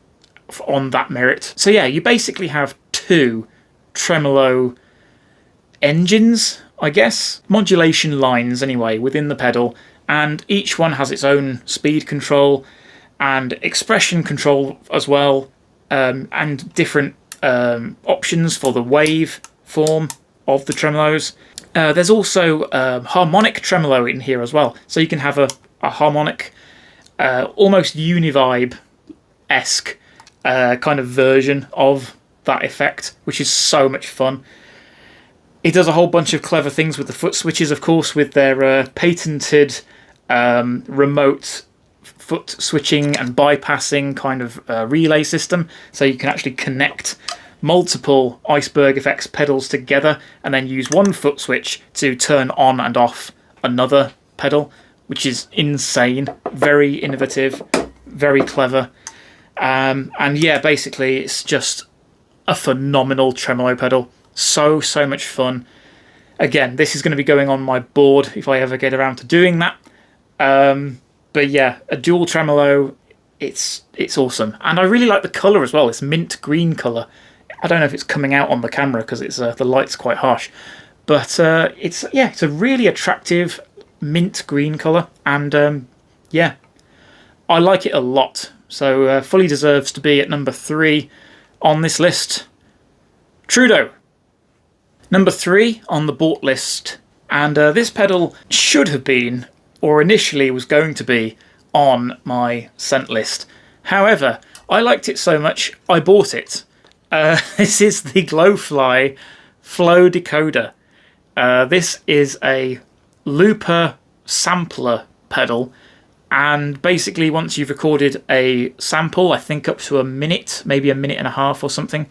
on that merit. So yeah, you basically have two tremolo engines, I guess, modulation lines anyway, within the pedal, and each one has its own speed control and expression control as well, and different options for the wave form of the tremolos. There's also harmonic tremolo in here as well, so you can have a harmonic, almost univibe-esque kind of version of that effect, which is so much fun. It does a whole bunch of clever things with the foot switches, of course, with their patented remote foot switching and bypassing kind of relay system, so you can actually connect multiple Iceberg Effects pedals together and then use one foot switch to turn on and off another pedal, which is insane. Very innovative, very clever. And yeah, basically it's just a phenomenal tremolo pedal. So much fun. Again, this is going to be going on my board if I ever get around to doing that. But yeah, a dual tremolo, it's awesome. And I really like the colour as well. It's mint green colour. I don't know if it's coming out on the camera because it's the light's quite harsh, but it's a really attractive mint green colour, and yeah, I like it a lot. So fully deserves to be at number 3 on this list. Trudeau. Number 3 on the bought list, and this pedal should have been, or initially was going to be, on my sent list. However, I liked it so much I bought it. This is the Glowfly Flow Decoder. This is a looper sampler pedal, and basically once you've recorded a sample, I think up to a minute, maybe a minute and a half or something,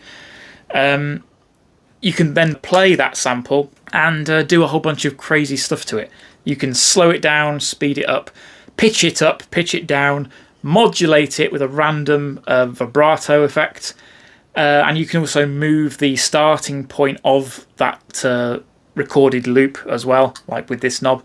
you can then play that sample and do a whole bunch of crazy stuff to it. You can slow it down, speed it up, pitch it down, modulate it with a random vibrato effect. And you can also move the starting point of that recorded loop as well, like with this knob.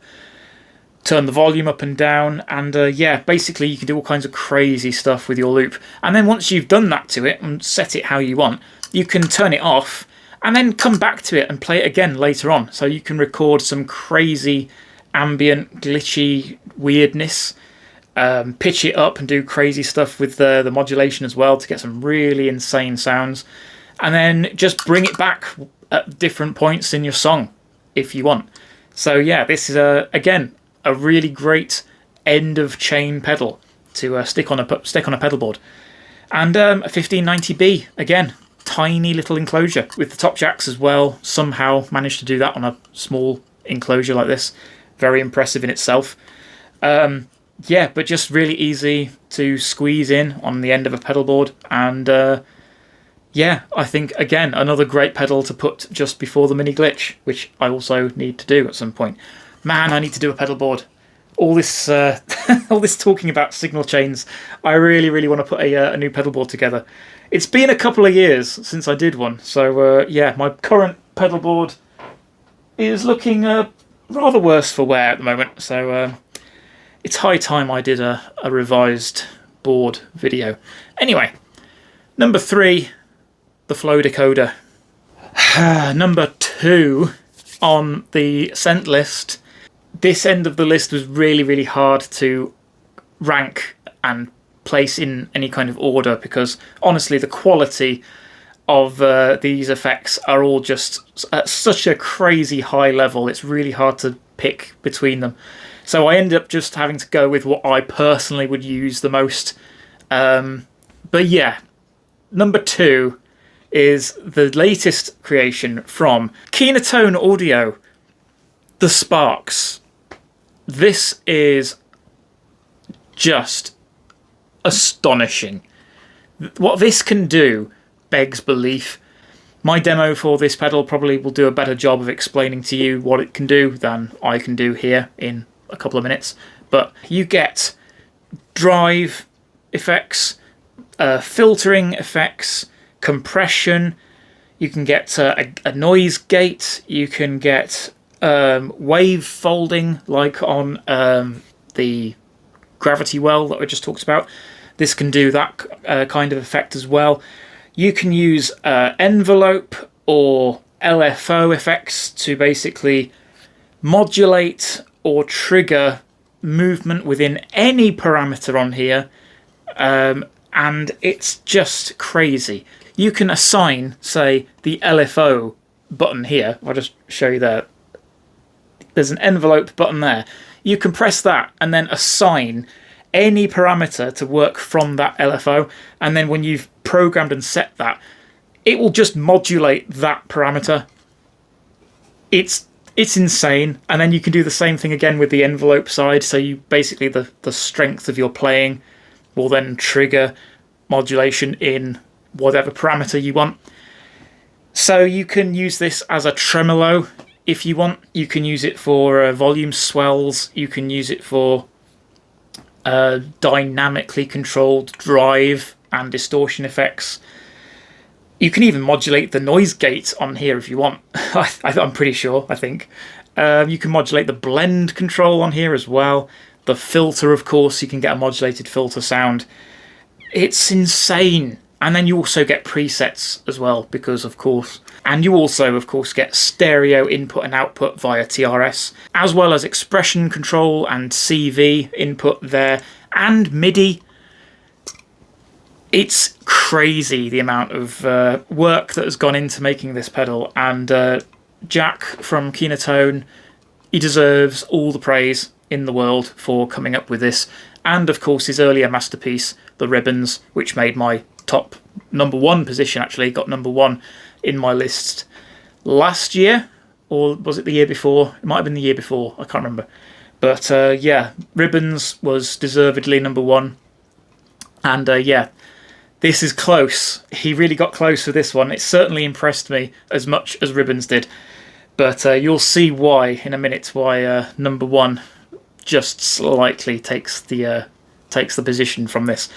Turn the volume up and down, and yeah, basically you can do all kinds of crazy stuff with your loop. And then once you've done that to it and set it how you want, you can turn it off and then come back to it and play it again later on. So you can record some crazy ambient, glitchy weirdness. Pitch it up and do crazy stuff with the modulation as well to get some really insane sounds, and then just bring it back at different points in your song if you want. So yeah, this is again a really great end of chain pedal to stick on a pedal board. And a 1590B, again, tiny little enclosure with the top jacks as well. Somehow managed to do that on a small enclosure like this. Very impressive in itself. Yeah, but just really easy to squeeze in on the end of a pedal board. And yeah, I think, again, another great pedal to put just before the mini glitch, which I also need to do at some point. Man, I need to do a pedal board. All this all this talking about signal chains, I really want to put a new pedal board together. It's been a couple of years since I did one, so yeah, my current pedal board is looking rather worse for wear at the moment, so it's high time I did a revised board video. Anyway, number 3, the Flow Decoder. Number 2 on the sent list. This end of the list was really hard to rank and place in any kind of order because honestly the quality of these effects are all just at such a crazy high level, it's really hard to pick between them. So I ended up just having to go with what I personally would use the most But yeah, number 2 is the latest creation from Tone Audio, the Sparks. This is just astonishing. What this can do begs belief. My demo for this pedal probably will do a better job of explaining to you what it can do than I can do here in a couple of minutes. But you get drive effects, filtering effects, compression. You can get a noise gate. You can get wave folding, like on the Gravity Well that I just talked about. This can do that kind of effect as well. You can use envelope or LFO effects to basically modulate or trigger movement within any parameter on here, and it's just crazy. You can assign, say, the LFO button here. I'll just show you there. There's an envelope button there. You can press that and then assign any parameter to work from that LFO, and then when you've programmed and set that, it will just modulate that parameter. It's insane. And then you can do the same thing again with the envelope side. So you basically, the strength of your playing will then trigger modulation in whatever parameter you want. So you can use this as a tremolo if you want. You can use it for volume swells. You can use it for dynamically controlled drive and distortion effects. You can even modulate the noise gate on here if you want. I'm pretty sure, I think. You can modulate the blend control on here as well. The filter, of course, you can get a modulated filter sound. It's insane. And then you also get presets as well, because of course. And you also, of course, get stereo input and output via TRS, as well as expression control and CV input there, and MIDI. It's crazy the amount of work that has gone into making this pedal, and Jack from Tone, he deserves all the praise in the world for coming up with this, and of course his earlier masterpiece, the Ribbons, which made my top #1 position, actually got #1 in my list last year, or was it the year before? It might have been the year before, I can't remember. But yeah, Ribbons was deservedly #1, and yeah, this is close. He really got close with this one. It certainly impressed me as much as Ribbons did, but you'll see why in a minute, why #1 just slightly takes the position from this.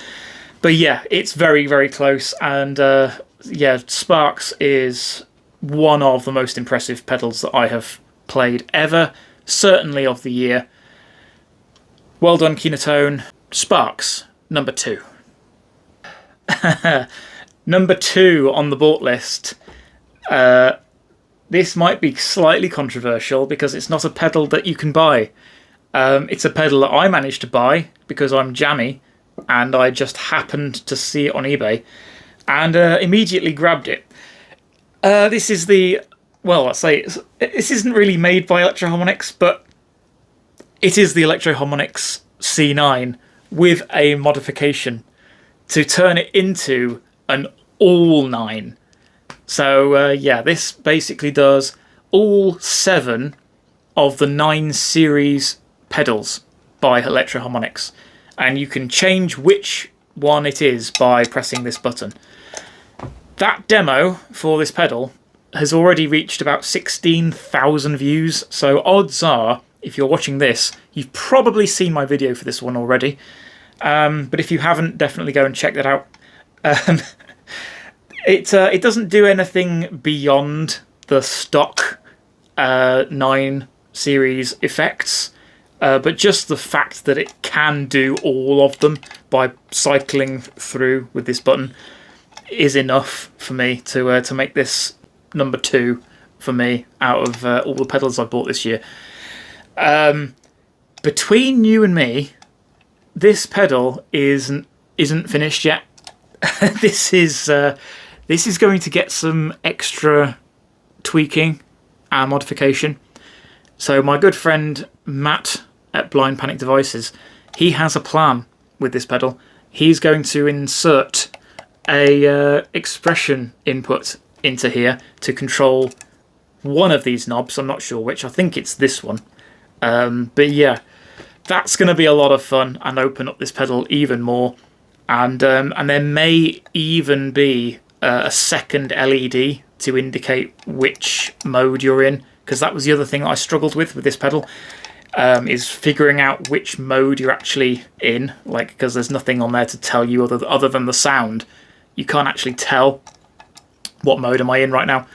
But yeah, it's very, very close, and yeah, Sparks is one of the most impressive pedals that I have played ever, certainly of the year. Well done, Tone. Sparks, #2. #2 on the bought list. This might be slightly controversial because it's not a pedal that you can buy. It's a pedal that I managed to buy because I'm jammy, and I just happened to see it on eBay and immediately grabbed it. This is the, well, let's say this isn't really made by Electro Harmonix, but it is the Electro Harmonix C9 with a modification to turn it into an all 9. So yeah, this basically does all 7 of the 9 series pedals by Electro Harmonix, and you can change which one it is by pressing this button. That demo for this pedal has already reached about 16,000 views, so odds are, if you're watching this, you've probably seen my video for this one already. But if you haven't, definitely go and check that out. It doesn't do anything beyond the stock 9 series effects, but just the fact that it can do all of them by cycling through with this button is enough for me to make this #2 for me out of all the pedals I've bought this year. Between you and me, this pedal isn't finished yet. This is going to get some extra tweaking and modification. So my good friend Matt at Blind Panic Devices, he has a plan with this pedal, he's going to insert a expression input into here to control one of these knobs. I'm not sure which. I think it's this one. But yeah, that's going to be a lot of fun and open up this pedal even more. And there may even be a second LED to indicate which mode you're in, because that was the other thing that I struggled with this pedal, is figuring out which mode you're actually in. Like, because there's nothing on there to tell you other than the sound. You can't actually tell what mode am I in right now.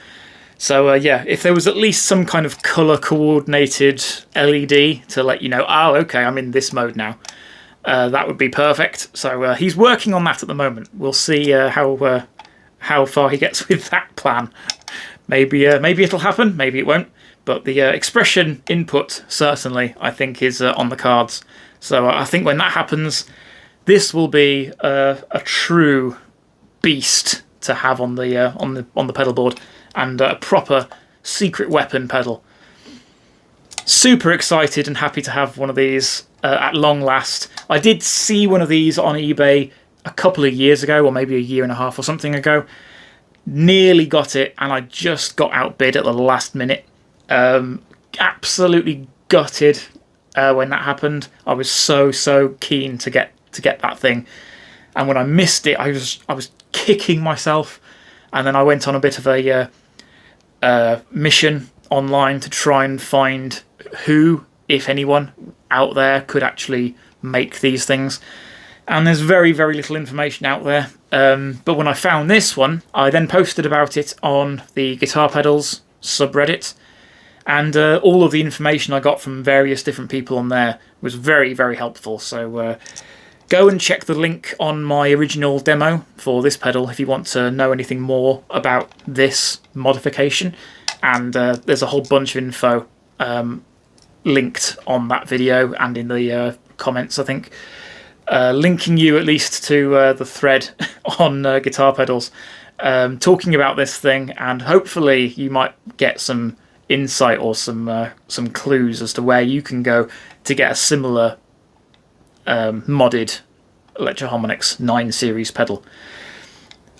So yeah, if there was at least some kind of color coordinated LED to let you know, oh, okay, I'm in this mode now, that would be perfect. So he's working on that at the moment. We'll see how far he gets with that plan. Maybe it'll happen, maybe it won't. But the expression input certainly, I think, is on the cards. So I think when that happens, this will be a true beast to have on the pedal board, and a proper secret weapon pedal. Super excited and happy to have one of these at long last. I did see one of these on eBay a couple of years ago, or maybe a year and a half or something ago. Nearly got it, and I just got outbid at the last minute. Absolutely gutted when that happened. I was so keen to get that thing, and when I missed it, I was kicking myself. And then I went on a bit of a mission online to try and find who, if anyone, out there could actually make these things. And there's very little information out there. But when I found this one, I then posted about it on the Guitar Pedals subreddit. And all of the information I got from various different people on there was very helpful. So go and check the link on my original demo for this pedal if you want to know anything more about this modification. And there's a whole bunch of info linked on that video and in the comments, I think. Linking you at least to the thread on Guitar Pedals, talking about this thing, and hopefully you might get some insight or some clues as to where you can go to get a similar modded Electro-Harmonix 9 series pedal.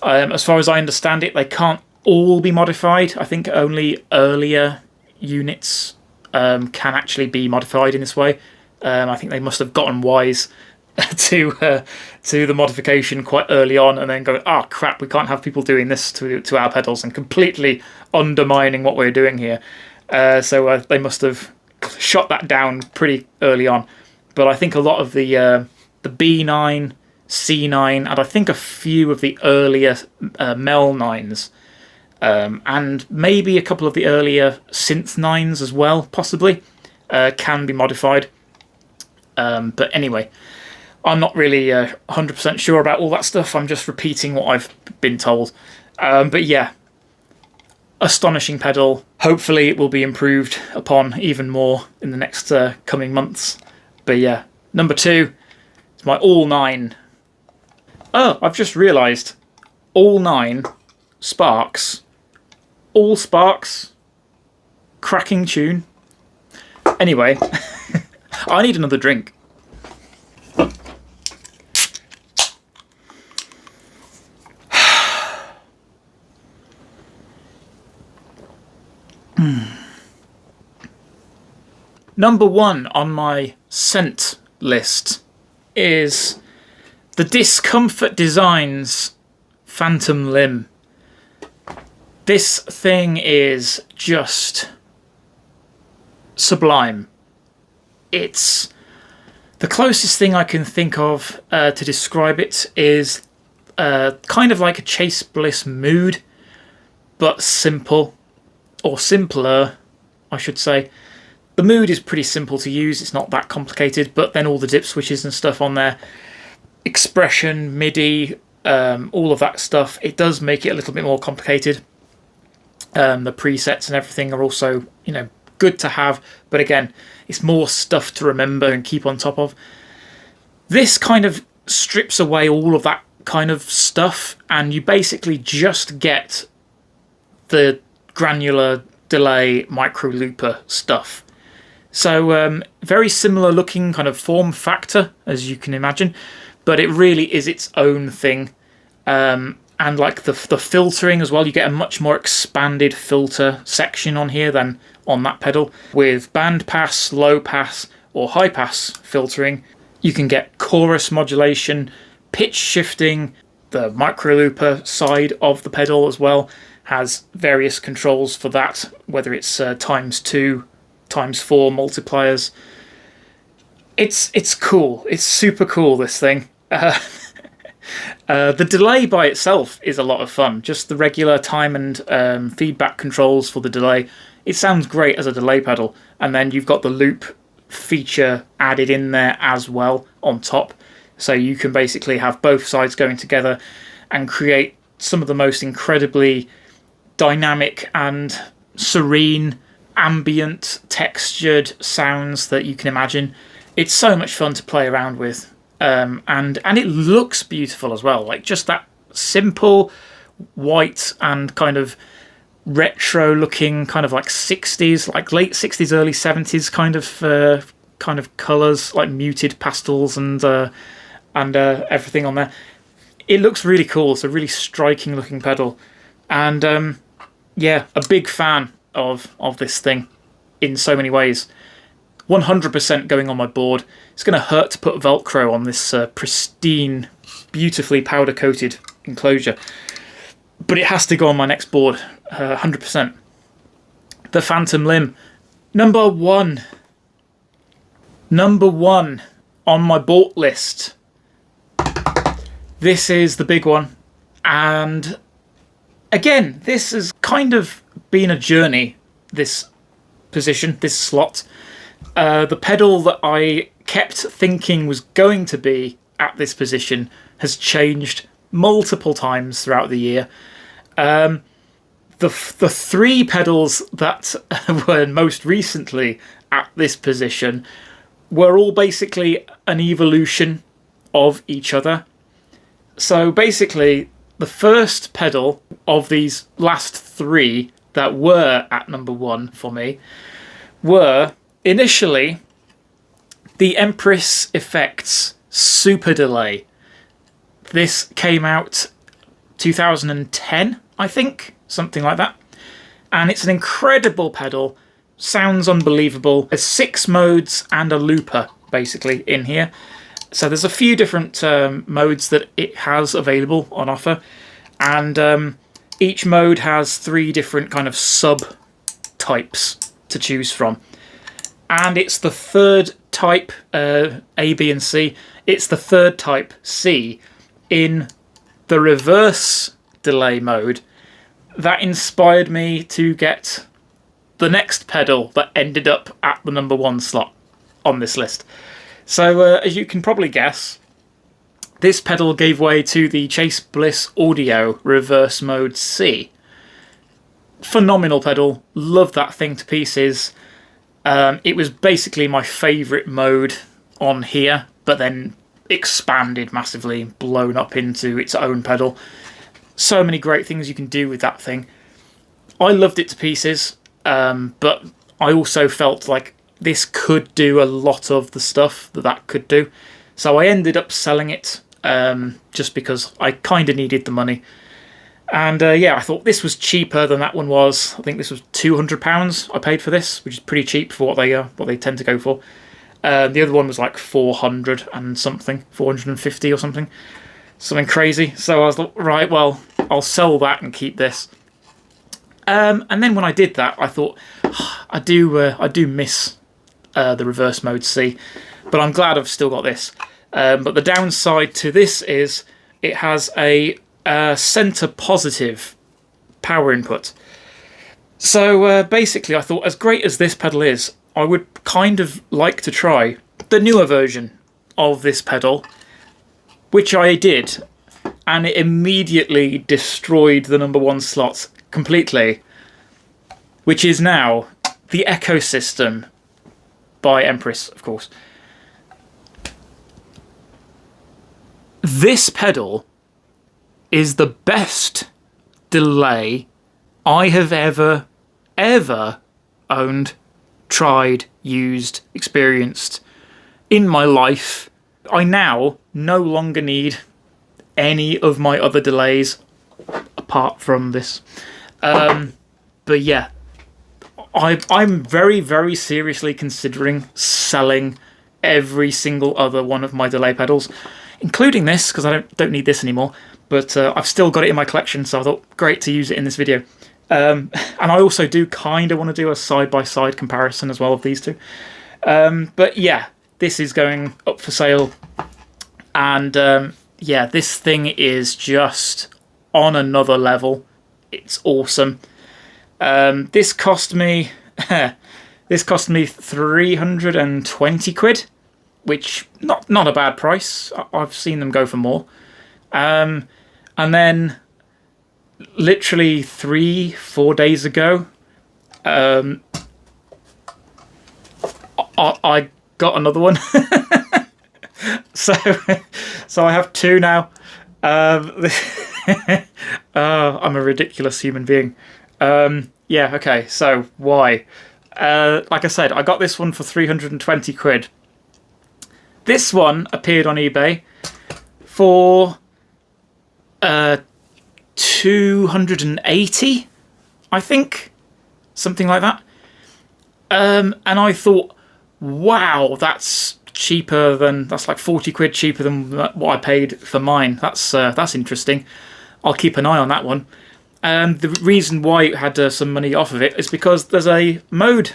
As far as I understand it, they can't all be modified. I think only earlier units can actually be modified in this way. I think they must have gotten wise to the modification quite early on, and then going, oh crap, we can't have people doing this to our pedals and completely undermining what we're doing here. So they must have shot that down pretty early on. But I think a lot of the B9, C9, and I think a few of the earlier Mel 9s, and maybe a couple of the earlier Synth 9s as well, possibly, can be modified. But anyway, I'm not really 100% sure about all that stuff. I'm just repeating what I've been told. But yeah, astonishing pedal. Hopefully it will be improved upon even more in the next coming months. But yeah, number 2 is my all 9. Oh, I've just realised. All 9 Sparks. All Sparks. Cracking tune. Anyway, I need another drink. Number 1 on my scent list is the Discomfort Designs Phantom Limb. This thing is just sublime. It's the closest thing I can think of to describe it is kind of like a Chase Bliss Mood, but simple, or simpler, I should say. The Mood is pretty simple to use, it's not that complicated, but then all the dip switches and stuff on there, expression, MIDI, all of that stuff, it does make it a little bit more complicated. The presets and everything are also, good to have, but again, it's more stuff to remember and keep on top of. This kind of strips away all of that kind of stuff, and you basically just get the granular delay micro looper stuff. So very similar looking kind of form factor, as you can imagine, but it really is its own thing. And like the filtering as well, you get a much more expanded filter section on here than on that pedal. With band pass, low pass, or high pass filtering, you can get chorus modulation, pitch shifting. The micro looper side of the pedal as well has various controls for that, whether it's ×2, ×4 multipliers. It's cool. It's super cool, this thing. The delay by itself is a lot of fun. Just the regular time and feedback controls for the delay. It sounds great as a delay pedal. And then you've got the loop feature added in there as well on top. So you can basically have both sides going together and create some of the most incredibly dynamic and serene, ambient, textured sounds that you can imagine. It's so much fun to play around with. And it looks beautiful as well. Like just that simple white and kind of retro looking, kind of like 60s, like late 60s, early 70s kind of colours, like muted pastels and everything on there. It looks really cool. It's a really striking looking pedal. And yeah, a big fan of this thing in so many ways. 100% going on my board. It's going to hurt to put Velcro on this pristine, beautifully powder-coated enclosure. But it has to go on my next board, 100%. The Phantom Limb. Number one. Number one on my bought list. This is the big one. And again, this has kind of been a journey, this position, this slot. The pedal that I kept thinking was going to be at this position has changed multiple times throughout the year. The three pedals that were most recently at this position were all basically an evolution of each other. So basically, the first pedal of these last three that were at number one for me were initially the Empress Effects Super Delay. This came out 2010, I think, something like that. And it's an incredible pedal, sounds unbelievable. There's 6 modes and a looper, basically, in here. So there's a few different modes that it has available on offer. And each mode has 3 different kind of sub-types to choose from. And it's the third type, A, B, and C. It's the third type, C, in the reverse delay mode that inspired me to get the next pedal that ended up at the number one slot on this list. So, as you can probably guess, this pedal gave way to the Chase Bliss Audio Reverse Mode C. Phenomenal pedal. Love that thing to pieces. It was basically my favourite mode on here, but then expanded massively, blown up into its own pedal. So many great things you can do with that thing. I loved it to pieces, but I also felt like this could do a lot of the stuff that could do. So I ended up selling it just because I kind of needed the money. And yeah, I thought this was cheaper than that one was. I think this was £200 I paid for this, which is pretty cheap for what they tend to go for. The other one was like 400 and something, 450 or something crazy. So I was like, right, well, I'll sell that and keep this. And then when I did that, I thought, I do miss the reverse mode C, but I'm glad I've still got this. But the downside to this is it has a center positive power input. So basically I thought, as great as this pedal is, I would kind of like to try the newer version of this pedal, which I did, and it immediately destroyed the number one slot completely, which is now the Ecosystem by Empress, of course. This pedal is the best delay I have ever owned, tried, used, experienced in my life. I now no longer need any of my other delays apart from this. But yeah, I'm very, very seriously considering selling every single other one of my delay pedals, including this, because I don't need this anymore. But I've still got it in my collection, so I thought great to use it in this video. And I also do kind of want to do a side-by-side comparison as well of these two. But yeah, this is going up for sale. And yeah, this thing is just on another level. It's awesome. This cost me 320 quid, which not a bad price. I've seen them go for more. And then literally 3-4 days ago, I got another one. so I have two now. I'm a ridiculous human being. Yeah, okay, so why? Like I said, I got this one for 320 quid. This one appeared on eBay for 280, I think, something like that. And I thought, wow, that's like 40 quid cheaper than what I paid for mine. That's interesting. I'll keep an eye on that one. The reason why it had some money off of it is because there's a mode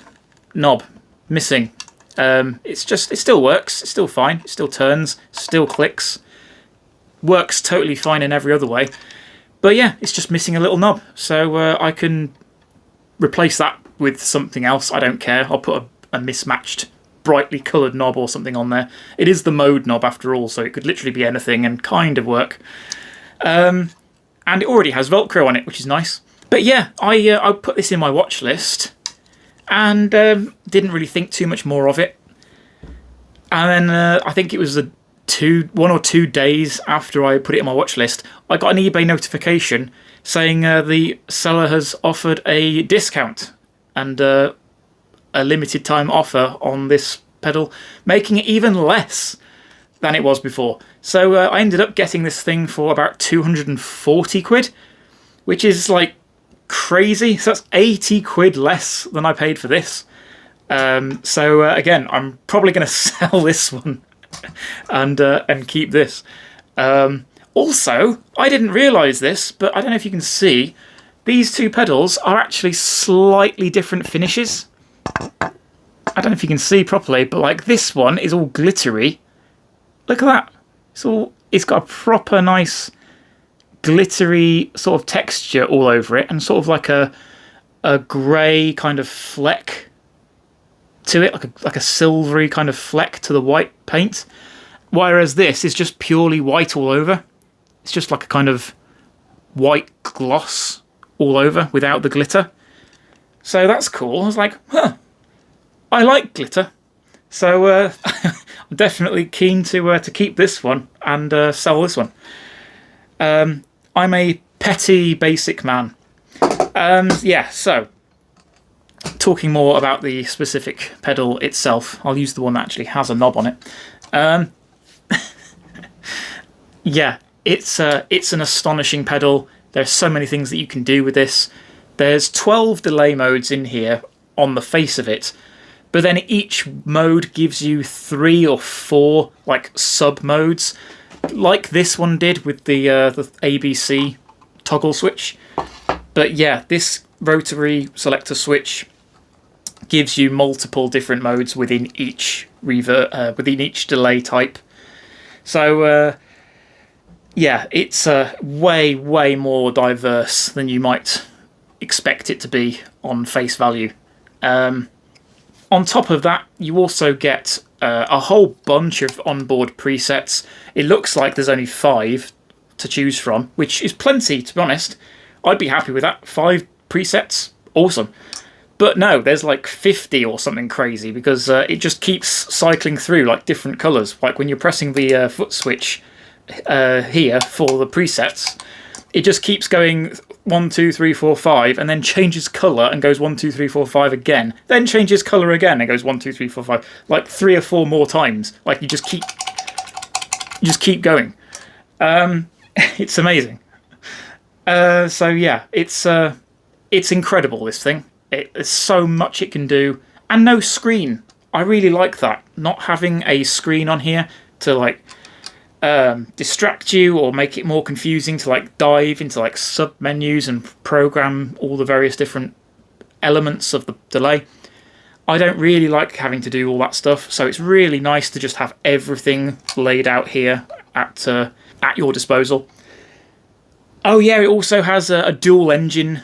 knob missing. It still works. It's still fine. It still turns. Still clicks. Works totally fine in every other way. But yeah, it's just missing a little knob. So I can replace that with something else. I don't care. I'll put a mismatched, brightly coloured knob or something on there. It is the mode knob after all, so it could literally be anything and kind of work. And it already has Velcro on it, which is nice. But yeah, I put this in my watch list and didn't really think too much more of it. And then I think it was 1 or 2 days after I put it in my watch list, I got an eBay notification saying the seller has offered a discount and a limited time offer on this pedal, making it even less than it was before. So I ended up getting this thing for about 240 quid, which is like crazy. So that's 80 quid less than I paid for this. So again, I'm probably going to sell this one and keep this. Also, I didn't realise this, but I don't know if you can see, these two pedals are actually slightly different finishes. I don't know if you can see properly, but like this one is all glittery. Look at that. It's got a proper nice glittery sort of texture all over it, and sort of like a grey kind of fleck to it, like a silvery kind of fleck to the white paint. Whereas this is just purely white all over. It's just like a kind of white gloss all over without the glitter. So that's cool. I was like, huh, I like glitter. So I'm definitely keen to keep this one and sell this one. I'm a petty basic man. Yeah, so talking more about the specific pedal itself, I'll use the one that actually has a knob on it. Yeah, it's an astonishing pedal. There's so many things that you can do with this. There's 12 delay modes in here on the face of it, but then each mode gives you 3 or 4 like sub modes, like this one did with the ABC toggle switch. But yeah, this rotary selector switch gives you multiple different modes within each delay type. So yeah, it's way more diverse than you might expect it to be on face value. On top of that, you also get a whole bunch of onboard presets. It looks like there's only 5 to choose from, which is plenty, to be honest. I'd be happy with that. 5 presets, awesome. But no, there's like 50 or something crazy, because it just keeps cycling through like different colours. Like when you're pressing the foot switch here for the presets, it just keeps going 1, 2, 3, 4, 5, and then changes colour and goes 1, 2, 3, 4, 5 again. Then changes colour again and goes 1, 2, 3, 4, 5, like 3 or 4 more times. Like you just keep just keep going. It's amazing. So yeah, it's incredible, this thing. There's so much it can do, and no screen. I really like that, not having a screen on here to like distract you or make it more confusing to like dive into like sub menus and program all the various different elements of the delay. I don't really like having to do all that stuff, so it's really nice to just have everything laid out here at your disposal. Oh yeah, it also has a dual engine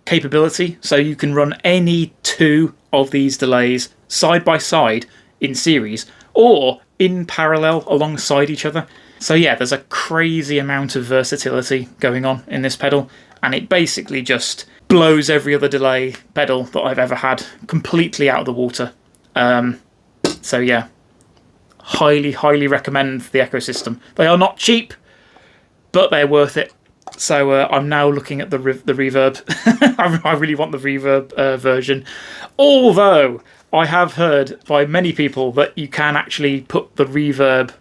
capability, so you can run any two of these delays side by side in series or in parallel alongside each other. So yeah, there's a crazy amount of versatility going on in this pedal, and it basically just blows every other delay pedal that I've ever had completely out of the water. So yeah, highly recommend the ecosystem. They are not cheap, but they're worth it. So I'm now looking at the reverb. I really want the reverb version. Although I have heard by many people that you can actually put the reverb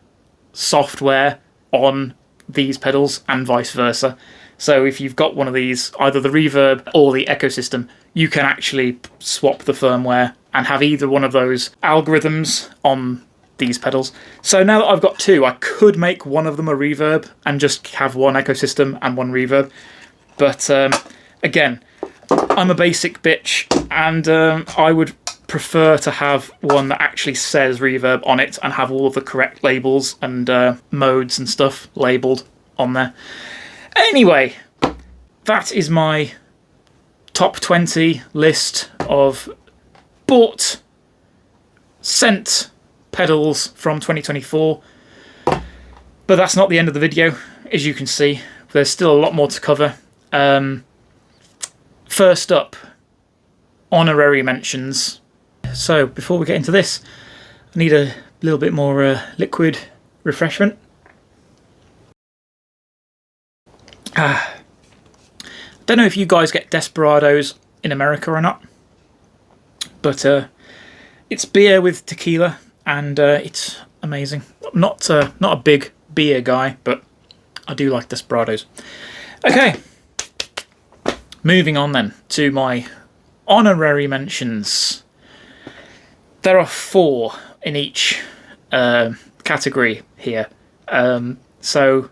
software on these pedals and vice versa. So if you've got one of these, either the reverb or the ecosystem, you can actually swap the firmware and have either one of those algorithms on these pedals. So now that I've got two, I could make one of them a reverb and just have one ecosystem and one reverb. But again, I'm a basic bitch, and I would prefer to have one that actually says reverb on it and have all of the correct labels and modes and stuff labelled on there. Anyway, that is my top 20 list of bought, sent pedals from 2024. But that's not the end of the video, as you can see. There's still a lot more to cover. First up, honorary mentions. So before we get into this, I need a little bit more liquid refreshment. Don't know if you guys get Desperados in America or not, but it's beer with tequila, and it's amazing. Not a big beer guy, but I do like Desperados. Okay, moving on then to my honorary mentions. There are 4 in each category here. So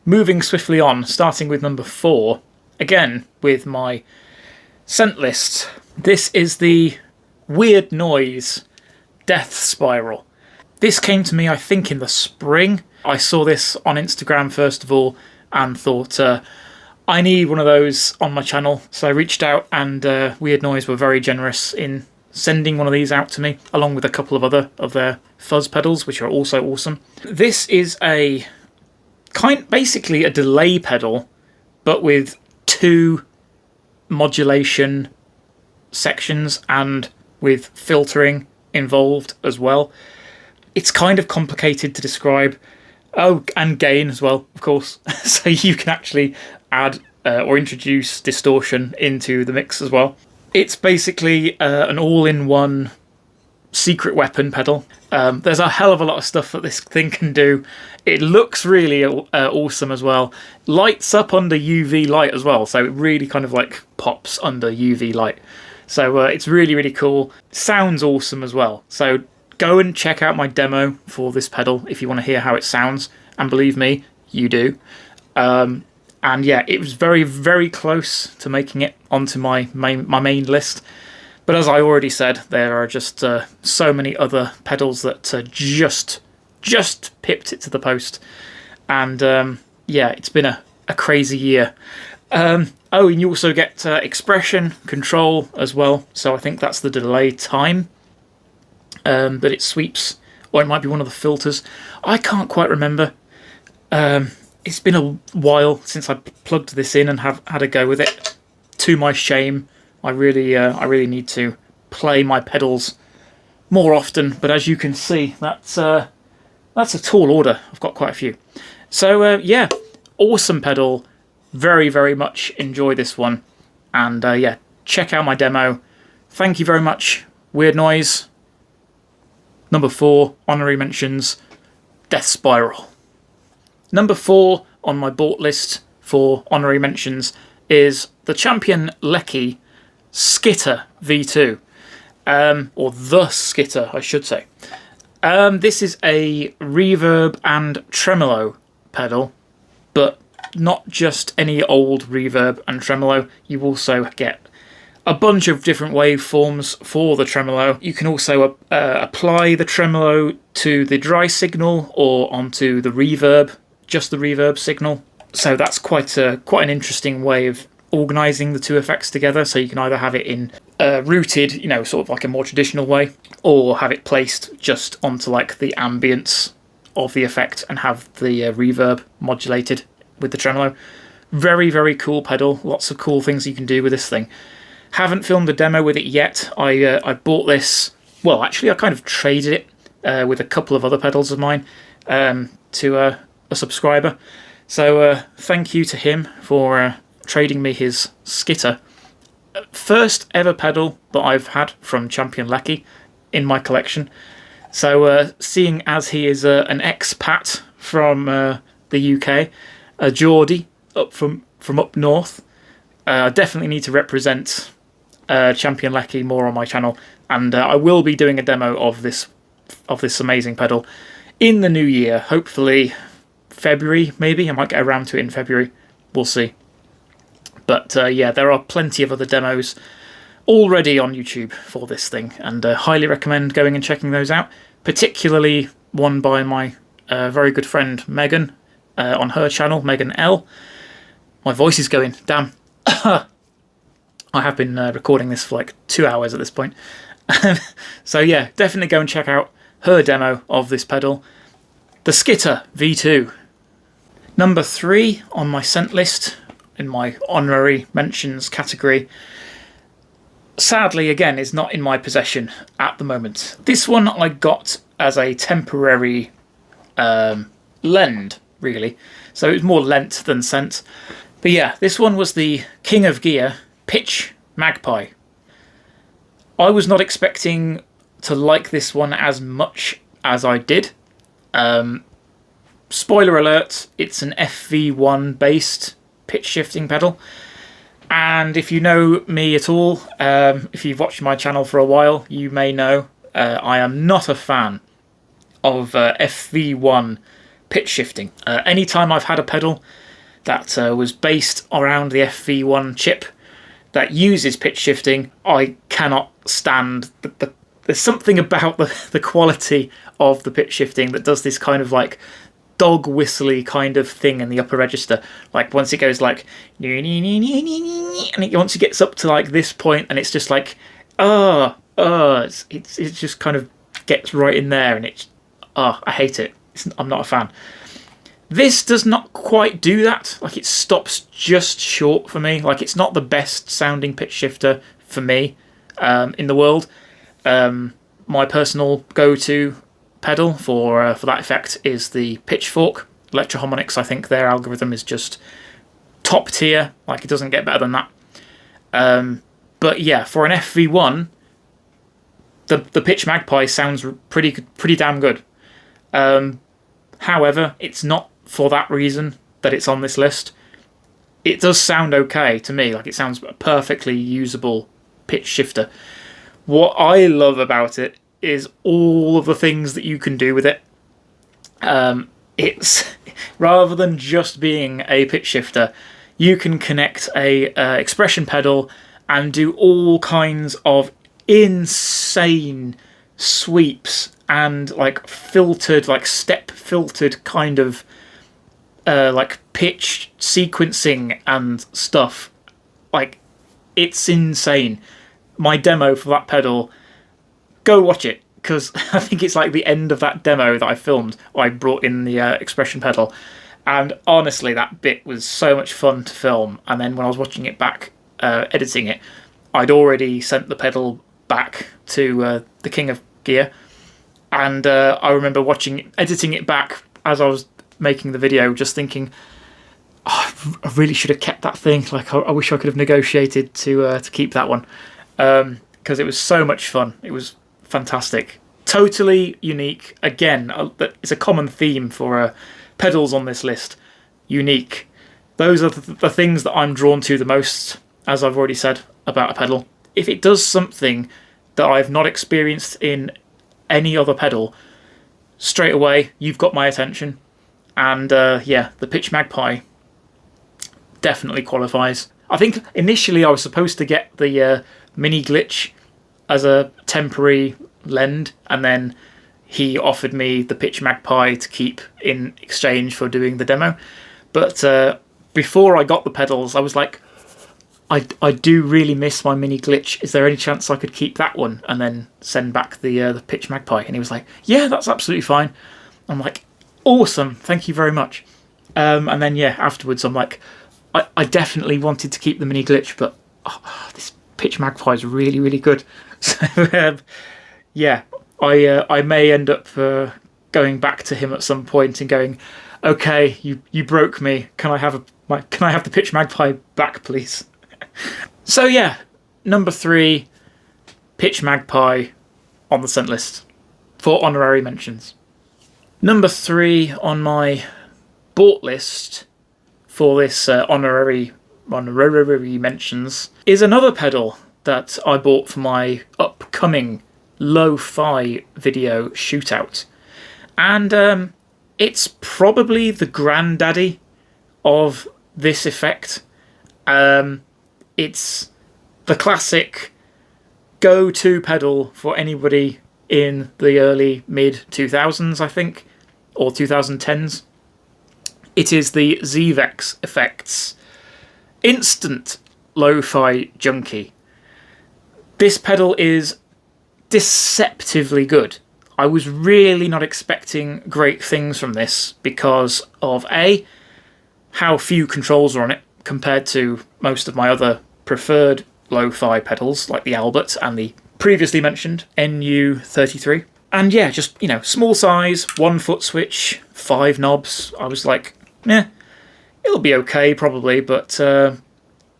moving swiftly on, starting with number 4, again with my scent list. This is the Weird Noise Death Spiral. This came to me, I think, in the spring. I saw this on Instagram first of all and thought, I need one of those on my channel. So I reached out, and Weird Noise were very generous in sending one of these out to me, along with a couple of other of their fuzz pedals, which are also awesome. This is basically a delay pedal, but with 2 modulation sections and with filtering involved as well. It's kind of complicated to describe. Oh, and gain as well, of course. So you can actually add or introduce distortion into the mix as well. It's basically an all-in-one secret weapon pedal. There's a hell of a lot of stuff that this thing can do. It looks really awesome as well. Lights up under UV light as well, so it really kind of like pops under UV light. So it's really cool. Sounds awesome as well. So go and check out my demo for this pedal if you want to hear how it sounds, and believe me, you do. And yeah, it was very close to making it onto my main list. But as I already said, there are just so many other pedals that just pipped it to the post. And yeah, it's been a crazy year. Oh, and you also get expression control as well. So I think that's the delay time that it sweeps. Or it might be one of the filters. I can't quite remember. It's been a while since I plugged this in and have had a go with it. To my shame, I really need to play my pedals more often. But as you can see, that's a tall order. I've got quite a few. So yeah, awesome pedal. Very much enjoy this one. And yeah, check out my demo. Thank you very much, Weird Noise. Number 4, honorary mentions. Death Spiral. Number 4 on my bought list for honorary mentions is the Champion Lecky Skitter V2. Or the Skitter, I should say. This is a reverb and tremolo pedal, but not just any old reverb and tremolo. You also get a bunch of different waveforms for the tremolo. You can also apply the tremolo to the dry signal or onto the reverb, just the reverb signal. So that's quite an interesting way of organising the two effects together. So you can either have it in rooted, sort of like a more traditional way, or have it placed just onto like the ambience of the effect and have the reverb modulated with the tremolo. Very, very cool pedal. Lots of cool things you can do with this thing. Haven't filmed a demo with it yet. I bought this, well, actually I kind of traded it with a couple of other pedals of mine to a subscriber. So thank you to him for trading me his Skitter. First ever pedal that I've had from Champion Lecky in my collection. So seeing as he is an expat from the UK, a Geordie up from up north, I definitely need to represent Champion Lecky more on my channel, and I will be doing a demo of this amazing pedal in the new year. Hopefully February, maybe. I might get around to it in February. We'll see. But yeah, there are plenty of other demos already on YouTube for this thing, and highly recommend going and checking those out. Particularly one by my very good friend Megan on her channel, Megan L. My voice is going, damn. I have been recording this for like 2 hours at this point. So yeah, definitely go and check out her demo of this pedal, the Skitter V2. Number 3 on my scent list in my honorary mentions category, sadly again, is not in my possession at the moment. This one I got as a temporary lend, really. So it was more lent than sent. But yeah, this one was the King of Gear Pitch Magpie. I was not expecting to like this one as much as I did. Spoiler alert, it's an FV1 based pitch shifting pedal. And if you know me at all, if you've watched my channel for a while, you may know I am not a fan of FV1 pitch shifting. Anytime I've had a pedal that was based around the FV1 chip that uses pitch shifting, I cannot stand there's something about the quality of the pitch shifting that does this kind of like dog whistly kind of thing in the upper register. Like once it goes like, and once it gets up to like this point, and it's just like, it just kind of gets right in there, and I hate it. I'm not a fan. This does not quite do that. Like it stops just short for me. Like it's not the best sounding pitch shifter for me in the world. My personal go-to pedal for that effect is the Pitchfork. Electro-Harmonix, I think their algorithm is just top tier. Like it doesn't get better than that. But yeah, for an FV1, the Pitch Magpie sounds pretty damn good. However, it's not for that reason that it's on this list. It does sound okay to me. Like it sounds a perfectly usable pitch shifter. What I love about it is all of the things that you can do with it. It's rather than just being a pitch shifter, you can connect a expression pedal and do all kinds of insane sweeps and like filtered, like step filtered kind of like pitch sequencing and stuff. Like it's insane. My demo for that pedal, go watch it, because I think it's like the end of that demo that I filmed. I brought in the expression pedal, and honestly that bit was so much fun to film. And then when I was watching it back, editing it, I'd already sent the pedal back to the King of Gear, and I remember editing it back as I was making the video, just thinking, I really should have kept that thing. Like I wish I could have negotiated to keep that one, because it was so much fun. It was fantastic Totally unique. Again, it's a common theme for pedals on this list. Unique. Those are the things that I'm drawn to the most, as I've already said about a pedal. If it does something that I've not experienced in any other pedal, straight away you've got my attention. And yeah, the Pitch Magpie definitely qualifies. I think initially I was supposed to get the mini glitch as a temporary lend, and then he offered me the Pitch Magpie to keep in exchange for doing the demo. But before I got the pedals, I was like, I do really miss my mini glitch. Is there any chance I could keep that one and then send back the Pitch Magpie? And he was like, yeah, that's absolutely fine. I'm like, awesome, thank you very much. And then yeah, afterwards I'm like, I definitely wanted to keep the mini glitch, but this Pitch Magpie is really, really good. So yeah, I may end up going back to him at some point and going, okay, you broke me. Can I have the Pitch Magpie back, please? So yeah, number 3, Pitch Magpie on the scent list for honorary mentions. Number 3 on my bought list for this honorary mentions is another pedal that I bought for my upcoming lo-fi video shootout. And it's probably the granddaddy of this effect. It's the classic go-to pedal for anybody in the early mid-2000s, I think, or 2010s. It is the Zvex Effects Instant Lo-Fi Junkie. This pedal is deceptively good. I was really not expecting great things from this because of A, how few controls are on it compared to most of my other preferred lo-fi pedals like the Albert and the previously mentioned NU33. And yeah, just, you know, small size, 1 foot switch, 5 knobs. I was like, it'll be okay probably, but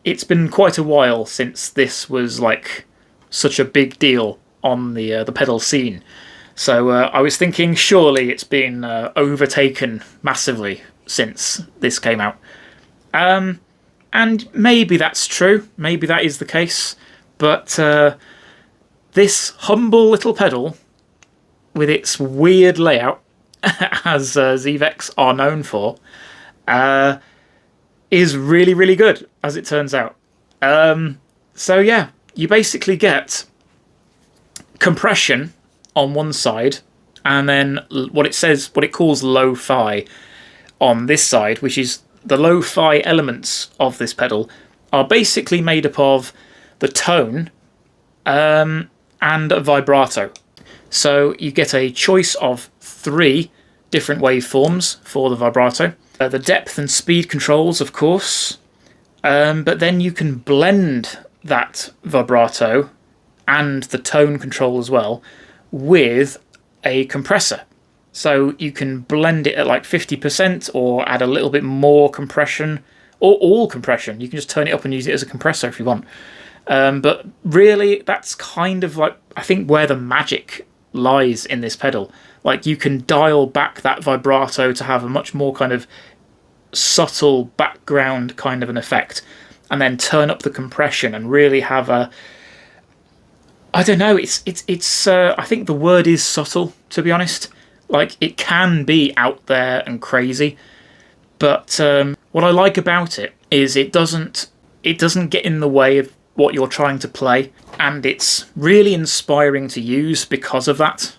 it's been quite a while since this was like such a big deal on the pedal scene. So I was thinking surely it's been overtaken massively since this came out. And maybe that's true, maybe that is the case, but this humble little pedal, with its weird layout, as Zvex are known for, is really, really good, as it turns out. So yeah, you basically get compression on one side, and then what it calls lo-fi on this side, which is the lo-fi elements of this pedal are basically made up of the tone and a vibrato. So you get a choice of 3 different waveforms for the vibrato. The depth and speed controls, of course, but then you can blend that vibrato and the tone control as well with a compressor. So you can blend it at like 50% or add a little bit more compression, or all compression. You can just turn it up and use it as a compressor if you want. But really, that's kind of like, I think, where the magic lies in this pedal. Like, you can dial back that vibrato to have a much more kind of subtle background kind of an effect, and then turn up the compression and really have a, I don't know, it's I think the word is subtle, to be honest. Like, it can be out there and crazy, but what I like about it is it doesn't get in the way of what you're trying to play, and it's really inspiring to use because of that.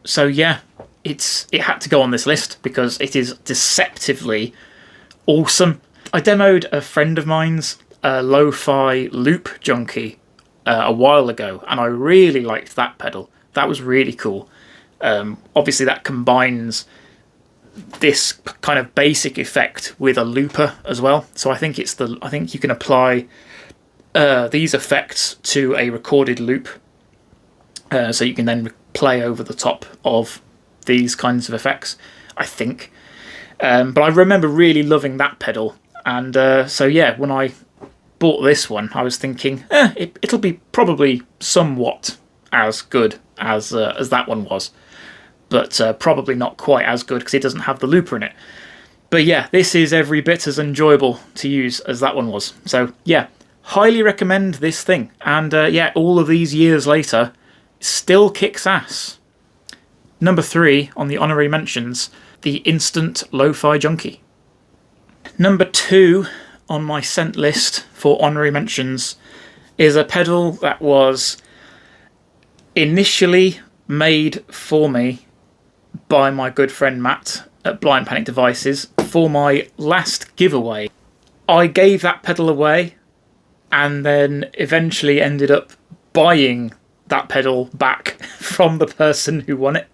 So yeah, it had to go on this list because it is deceptively awesome. I demoed a friend of mine's lo-fi loop junkie a while ago, and I really liked that pedal. That was really cool. Obviously that combines this kind of basic effect with a looper as well. So I think you can apply these effects to a recorded loop, so you can then play over the top of these kinds of effects, I think. But I remember really loving that pedal, and so yeah, when I bought this one, I was thinking, it'll be probably somewhat as good as that one was, but probably not quite as good because it doesn't have the looper in it. But yeah, this is every bit as enjoyable to use as that one was. So yeah, highly recommend this thing. And yeah, all of these years later, still kicks ass. Number 3 on the honorary mentions, the Instant Lo-Fi Junkie. Number 2 on my scent list for honorary mentions is a pedal that was initially made for me by my good friend Matt at Blind Panic Devices for my last giveaway. I gave that pedal away and then eventually ended up buying that pedal back from the person who won it,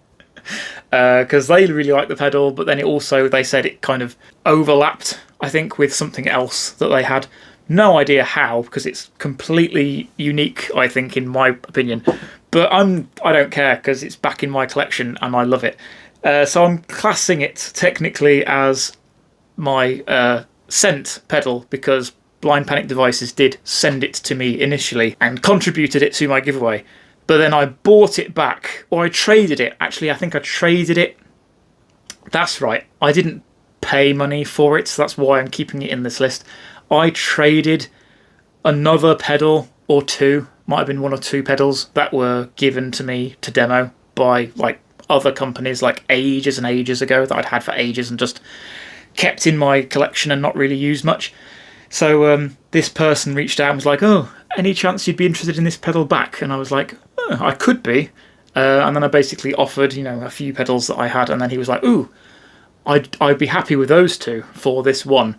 because they really liked the pedal, but then they said it kind of overlapped, I think, with something else that they had. No idea how, because it's completely unique, I think, in my opinion. But I don't care, because it's back in my collection and I love it. So I'm classing it technically as my scent pedal, because Blind Panic Devices did send it to me initially and contributed it to my giveaway. But then I bought it back, or I traded it. Actually, I think I traded it. That's right. I didn't pay money for it, so that's why I'm keeping it in this list. I traded another pedal or two, might have been 1 or 2 pedals that were given to me to demo by like other companies like ages and ages ago that I'd had for ages and just kept in my collection and not really used much. So this person reached out and was like, "Oh, any chance you'd be interested in this pedal back?" And I was like, "Oh, I could be." And then I basically offered, a few pedals that I had, and then he was like, "Ooh, I'd be happy with those 2 for this one."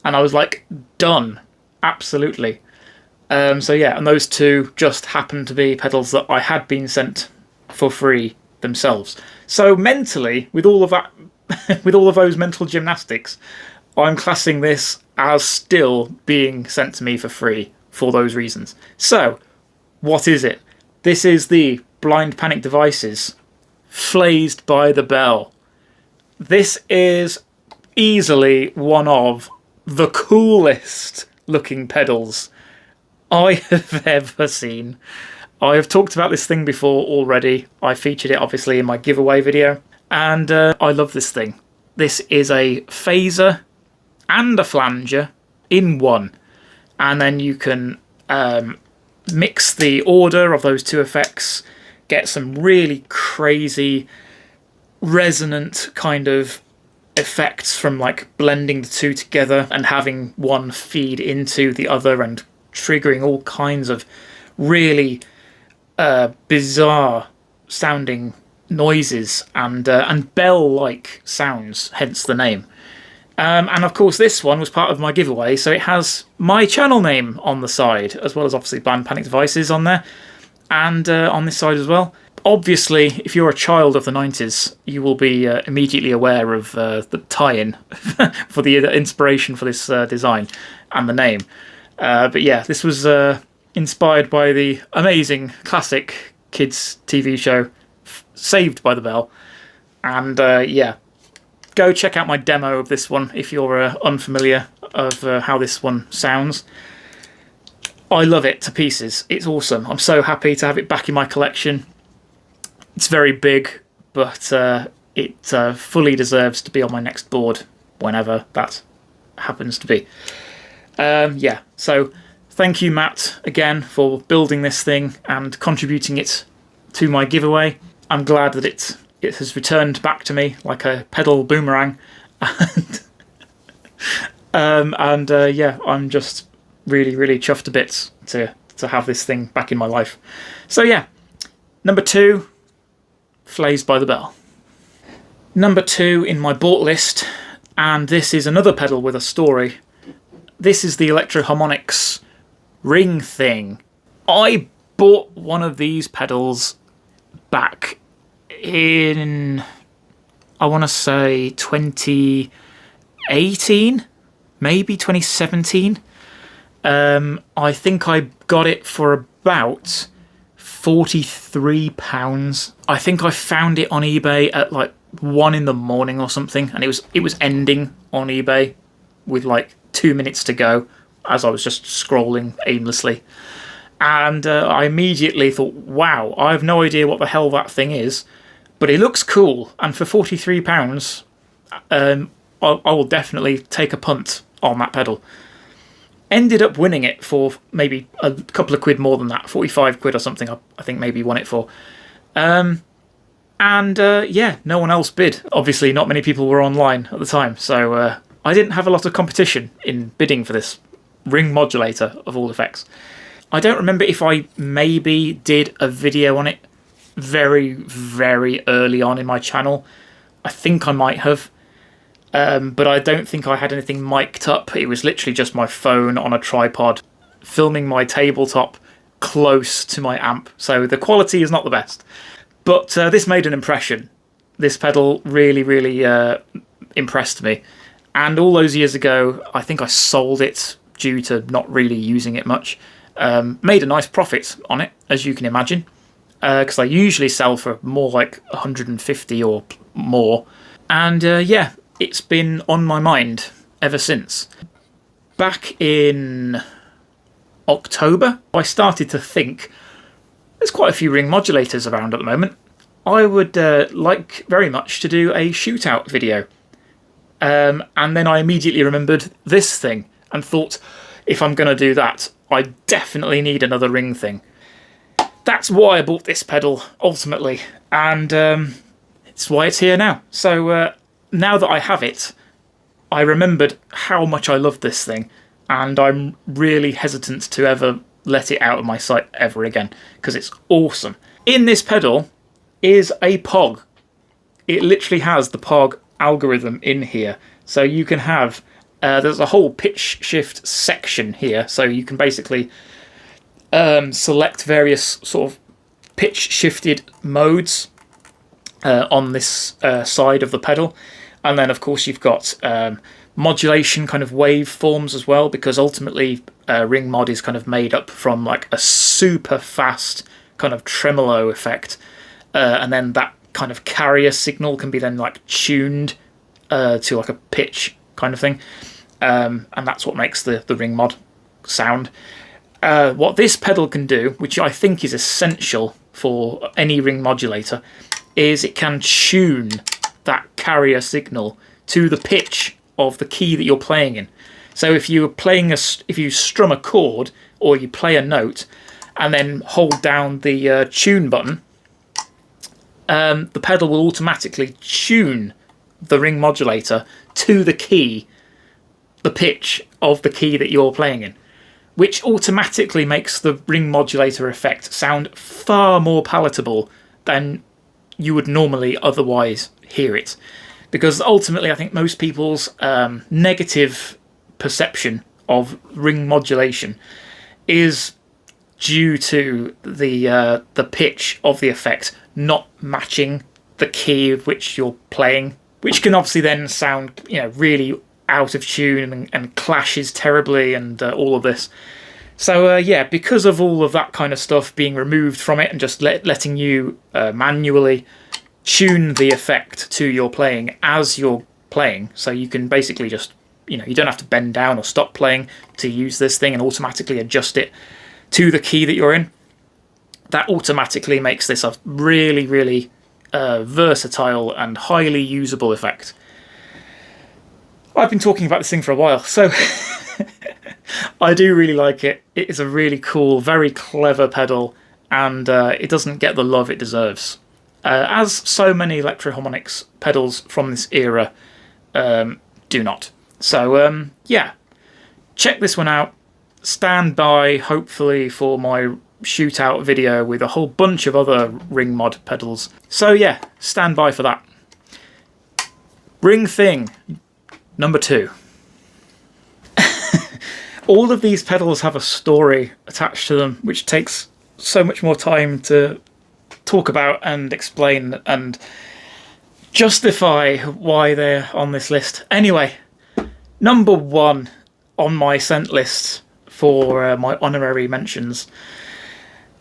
And I was like, "Done, absolutely." So yeah, and those 2 just happened to be pedals that I had been sent for free themselves. So mentally, with all of that, with all of those mental gymnastics, I'm classing this as still being sent to me for free for those reasons. So, what is it? This is the Blind Panic Devices Flazed by the Bell. This is easily one of the coolest looking pedals I have ever seen. I have talked about this thing before already. I featured it obviously in my giveaway video, and I love this thing. This is a phaser and a flanger in one, and then you can mix the order of those 2 effects, get some really crazy resonant kind of effects from like blending the 2 together and having one feed into the other and triggering all kinds of really bizarre sounding noises and bell-like sounds, hence the name. And of course this one was part of my giveaway, so it has my channel name on the side, as well as obviously Blind Panic Devices on there, and on this side as well. Obviously, if you're a child of the 90s, you will be immediately aware of the tie-in for the inspiration for this design and the name. But yeah, this was inspired by the amazing classic kids TV show Saved by the Bell. And yeah, go check out my demo of this one if you're unfamiliar of how this one sounds. I love it to pieces. It's awesome. I'm so happy to have it back in my collection. It's very big, but it fully deserves to be on my next board whenever that happens to be. Yeah, so thank you, Matt, again for building this thing and contributing it to my giveaway. I'm glad that it has returned back to me like a pedal boomerang. And yeah, I'm just really, really chuffed to bits to have this thing back in my life. So yeah, number 2, Flazed by the Bell. Number 2 in my bought list, and this is another pedal with a story. This is the Electro Harmonix ring thing. I bought one of these pedals back in, I want to say 2018, maybe 2017. I think I got it for about £43. I think I found it on eBay at like 1 in the morning or something, and it was ending on eBay with like 2 minutes to go as I was just scrolling aimlessly. And I immediately thought, wow, I have no idea what the hell that thing is, but it looks cool. And for £43, I will definitely take a punt on that pedal. Ended up winning it for maybe a couple of quid more than that, 45 quid or something, I think maybe won it for. Yeah, no one else bid. Obviously, not many people were online at the time, so I didn't have a lot of competition in bidding for this ring modulator of all effects. I don't remember if I maybe did a video on it very, very early on in my channel. I think I might have. But I don't think I had anything mic'd up. It was literally just my phone on a tripod, filming my tabletop close to my amp. So the quality is not the best. But this made an impression. This pedal really, really impressed me. And all those years ago, I think I sold it due to not really using it much. Made a nice profit on it, as you can imagine. Because I usually sell for more like 150 or more. And yeah, it's been on my mind ever since. Back in October, I started to think there's quite a few ring modulators around at the moment. I would like very much to do a shootout video. And then I immediately remembered this thing and thought, if I'm going to do that, I definitely need another ring thing. That's why I bought this pedal, ultimately. And it's why it's here now. So now that I have it, I remembered how much I loved this thing, and I'm really hesitant to ever let it out of my sight ever again, because it's awesome. In this pedal is a POG. It literally has the POG algorithm in here, so you can have, there's a whole pitch shift section here, so you can basically select various sort of pitch shifted modes on this side of the pedal. And then, of course, you've got modulation kind of waveforms as well, because ultimately ring mod is kind of made up from like a super fast kind of tremolo effect. And then that kind of carrier signal can be then like tuned to like a pitch kind of thing. And that's what makes the ring mod sound. What this pedal can do, which I think is essential for any ring modulator, is it can tune that carrier signal to the pitch of the key that you're playing in. So if you're playing if you strum a chord or you play a note and then hold down the tune button, the pedal will automatically tune the ring modulator to the key, the pitch of the key that you're playing in, which automatically makes the ring modulator effect sound far more palatable than you would normally otherwise hear it. Because ultimately I think most people's negative perception of ring modulation is due to the pitch of the effect not matching the key of which you're playing, which can obviously then sound, you know, really out of tune and clashes terribly and all of this. So yeah, because of all of that kind of stuff being removed from it and just letting you manually tune the effect to your playing as you're playing, so you can basically just, you know, you don't have to bend down or stop playing to use this thing and automatically adjust it to the key that you're in. That automatically makes this a really, really versatile and highly usable effect. I've been talking about this thing for a while, so I do really like it. It is a really cool, very clever pedal, and it doesn't get the love it deserves. As so many Electro-Harmonix pedals from this era do not. So yeah, check this one out. Stand by, hopefully, for my shootout video with a whole bunch of other ring mod pedals. So yeah, stand by for that. Ring thing number 2. All of these pedals have a story attached to them, which takes so much more time to talk about and explain and justify why they're on this list. Anyway, number 1 on my sent list for my honorary mentions.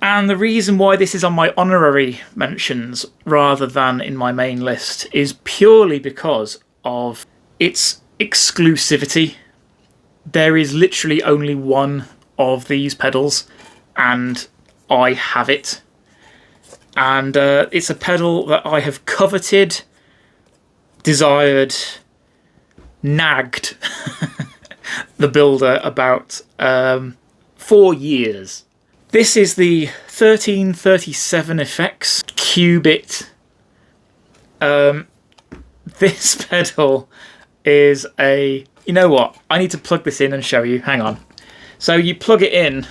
And the reason why this is on my honorary mentions rather than in my main list is purely because of its exclusivity. There is literally only one of these pedals, and I have it. And it's a pedal that I have coveted, desired, nagged the builder about 4 years. This is the 1337 Effects Qubit. This pedal is a... You know what? I need to plug this in and show you. Hang on. So you plug it in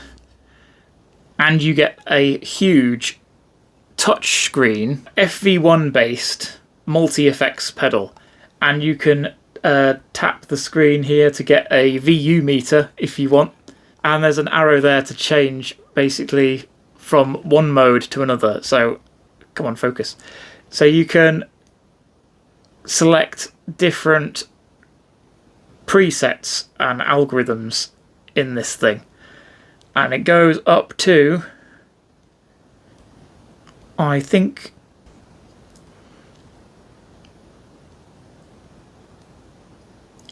and you get a huge touchscreen FV1 based multi-effects pedal, and you can tap the screen here to get a VU meter if you want, and there's an arrow there to change basically from one mode to another. So come on, focus. So you can select different presets and algorithms in this thing, and it goes up to, I think,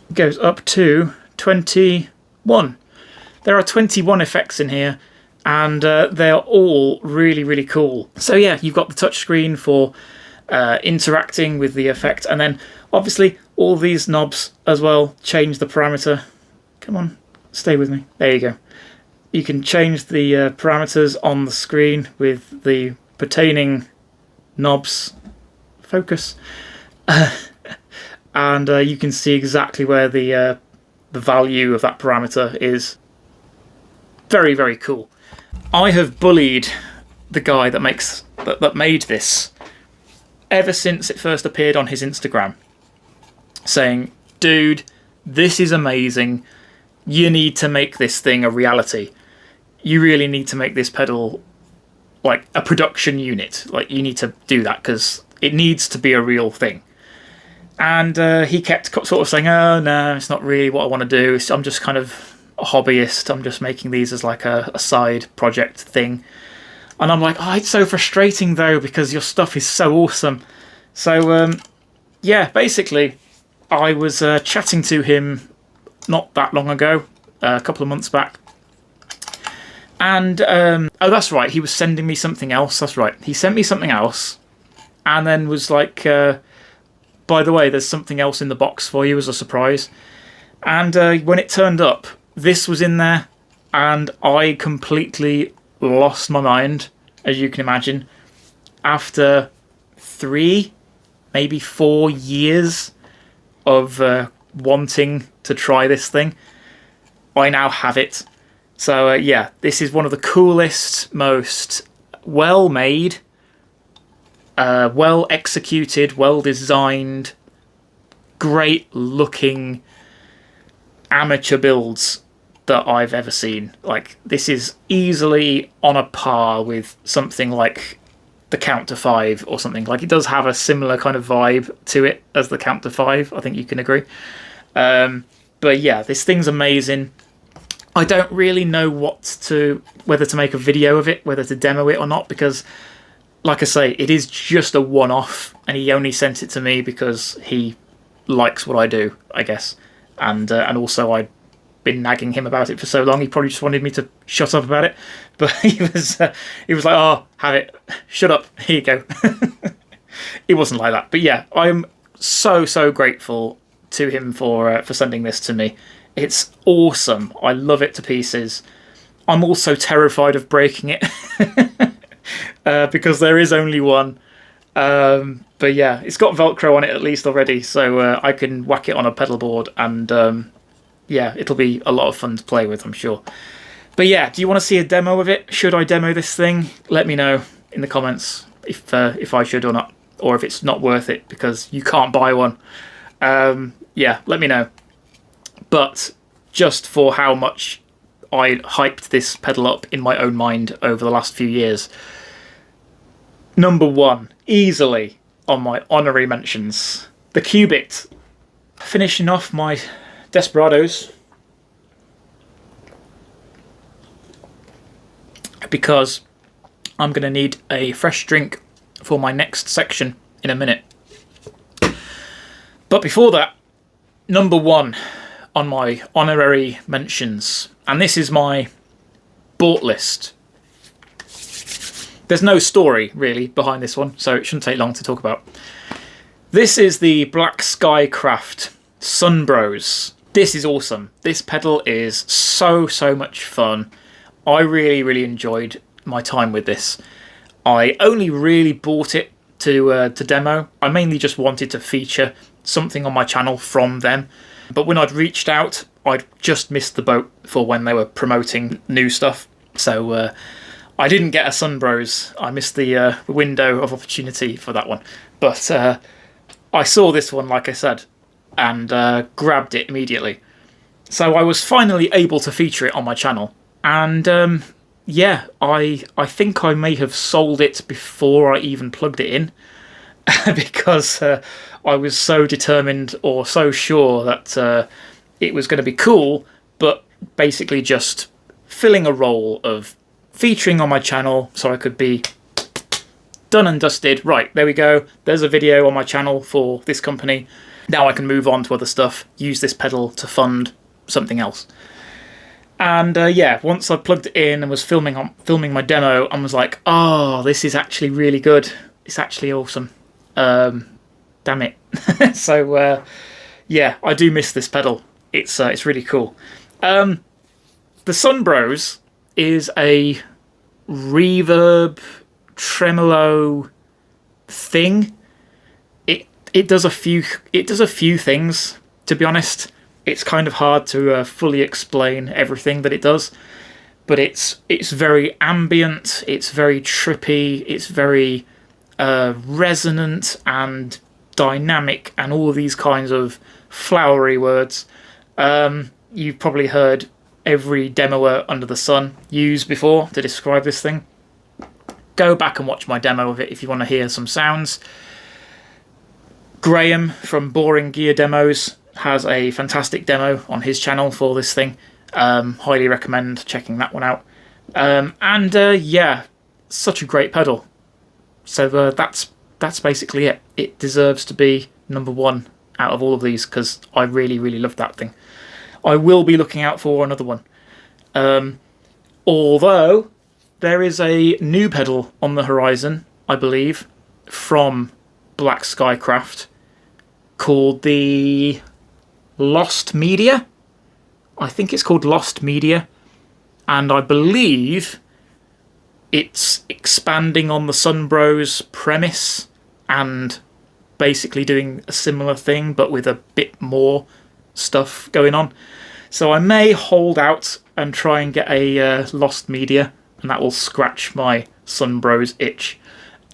it goes up to 21. There are 21 effects in here, and they're all really cool. So yeah, you've got the touchscreen for interacting with the effect, and then obviously all these knobs as well change the parameter. Come on, stay with me. There you go. You can change the parameters on the screen with the pertaining knobs. Focus. And you can see exactly where the value of that parameter is. Very cool. I have bullied the guy that made this ever since it first appeared on his Instagram, saying, dude, this is amazing. You need to make this thing a reality. You really need to make this pedal like a production unit. Like, you need to do that because it needs to be a real thing. And he kept sort of saying, oh no, it's not really what I want to do. I'm just kind of a hobbyist. I'm just making these as like a side project thing. And I'm like, oh, it's so frustrating though, because your stuff is so awesome. So yeah, basically I was chatting to him not that long ago, a couple of months back. And oh, that's right, he was sending me something else. That's right, he sent me something else, and then was like, by the way, there's something else in the box for you as a surprise. And when it turned up, this was in there, and I completely lost my mind, as you can imagine. After 3, maybe 4 years of wanting to try this thing, I now have it. So yeah, this is one of the coolest, most well-made, well-executed, well-designed, great-looking amateur builds that I've ever seen. Like, this is easily on a par with something like the Count to 5 or something. Like, it does have a similar kind of vibe to it as the Count to 5. I think you can agree. But yeah, this thing's amazing. I don't really know whether to make a video of it, whether to demo it or not, because, like I say, it is just a one-off, and he only sent it to me because he likes what I do, I guess. And also I'd been nagging him about it for so long, he probably just wanted me to shut up about it. But he was like, oh, have it, shut up, here you go. It wasn't like that. But yeah, I'm so grateful to him for sending this to me. It's awesome. I love it to pieces. I'm also terrified of breaking it because there is only one. But yeah, it's got Velcro on it at least already, so I can whack it on a pedal board, and yeah, it'll be a lot of fun to play with, I'm sure. But yeah, do you want to see a demo of it? Should I demo this thing? Let me know in the comments if I should or not, or if it's not worth it because you can't buy one. Yeah, let me know. But just for how much I hyped this pedal up in my own mind over the last few years, number 1, easily on my honorary mentions, the Qubit. Finishing off my Desperados, because I'm going to need a fresh drink for my next section in a minute. But before that, number 1 on my honorary mentions, and this is my bought list. There's no story really behind this one, so it shouldn't take long to talk about. This is the Black Sky Craft Sunbros. This is awesome. This pedal is so much fun. I really enjoyed my time with this. I only really bought it to demo. I mainly just wanted to feature something on my channel from them. But when I'd reached out, I'd just missed the boat for when they were promoting new stuff. So I didn't get a Sunbros. I missed the window of opportunity for that one. But I saw this one, like I said, and grabbed it immediately. So I was finally able to feature it on my channel. And yeah, I think I may have sold it before I even plugged it in. Because I was so determined or so sure that it was going to be cool, but basically just filling a role of featuring on my channel so I could be done and dusted. Right, there we go. There's a video on my channel for this company. Now I can move on to other stuff, use this pedal to fund something else. And yeah, once I plugged it in and was filming my demo, I was like, oh, this is actually really good. It's actually awesome. Damn it. So yeah, I do miss this pedal. It's really cool. The Sunbros is a reverb tremolo thing. It does a few things, to be honest. It's kind of hard to fully explain everything that it does, but it's very ambient, it's very trippy, it's very resonant and dynamic, and all of these kinds of flowery words. You've probably heard every demoer under the sun use before to describe this thing. Go back and watch my demo of it if you want to hear some sounds. Graham from Boring Gear Demos has a fantastic demo on his channel for this thing. Highly recommend checking that one out. And yeah, such a great pedal. So that's basically it. It deserves to be #1 out of all of these because I really love that thing. I will be looking out for another one. Although there is a new pedal on the horizon, I believe, from Black Sky Craft called the Lost Media. I think it's called Lost Media, and I believe it's expanding on the Sunbros premise and basically doing a similar thing but with a bit more stuff going on. So I may hold out and try and get a Lost Media, and that will scratch my Sunbros itch.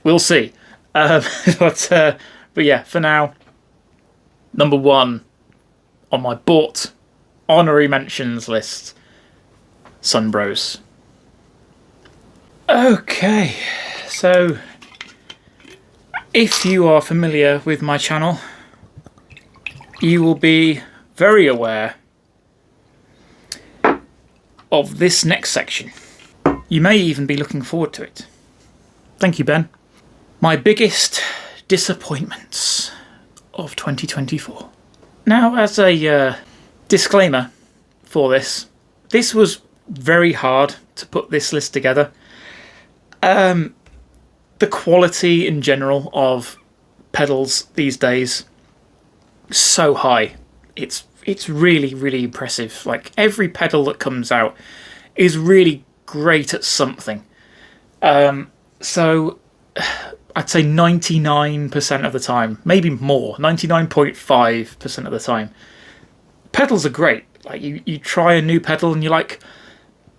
We'll see. But yeah, for now, #1 on my bought honorary mentions list, Sunbros. Okay, so if you are familiar with my channel, you will be very aware of this next section. You may even be looking forward to it. Thank you, Ben. My biggest disappointments of 2024. Now, as a disclaimer for this was very hard to put this list together. The quality in general of pedals these days, so high. It's really impressive. Like, every pedal that comes out is really great at something. So I'd say 99% of the time, maybe more, 99.5% of the time, pedals are great. Like, you try a new pedal and you're like,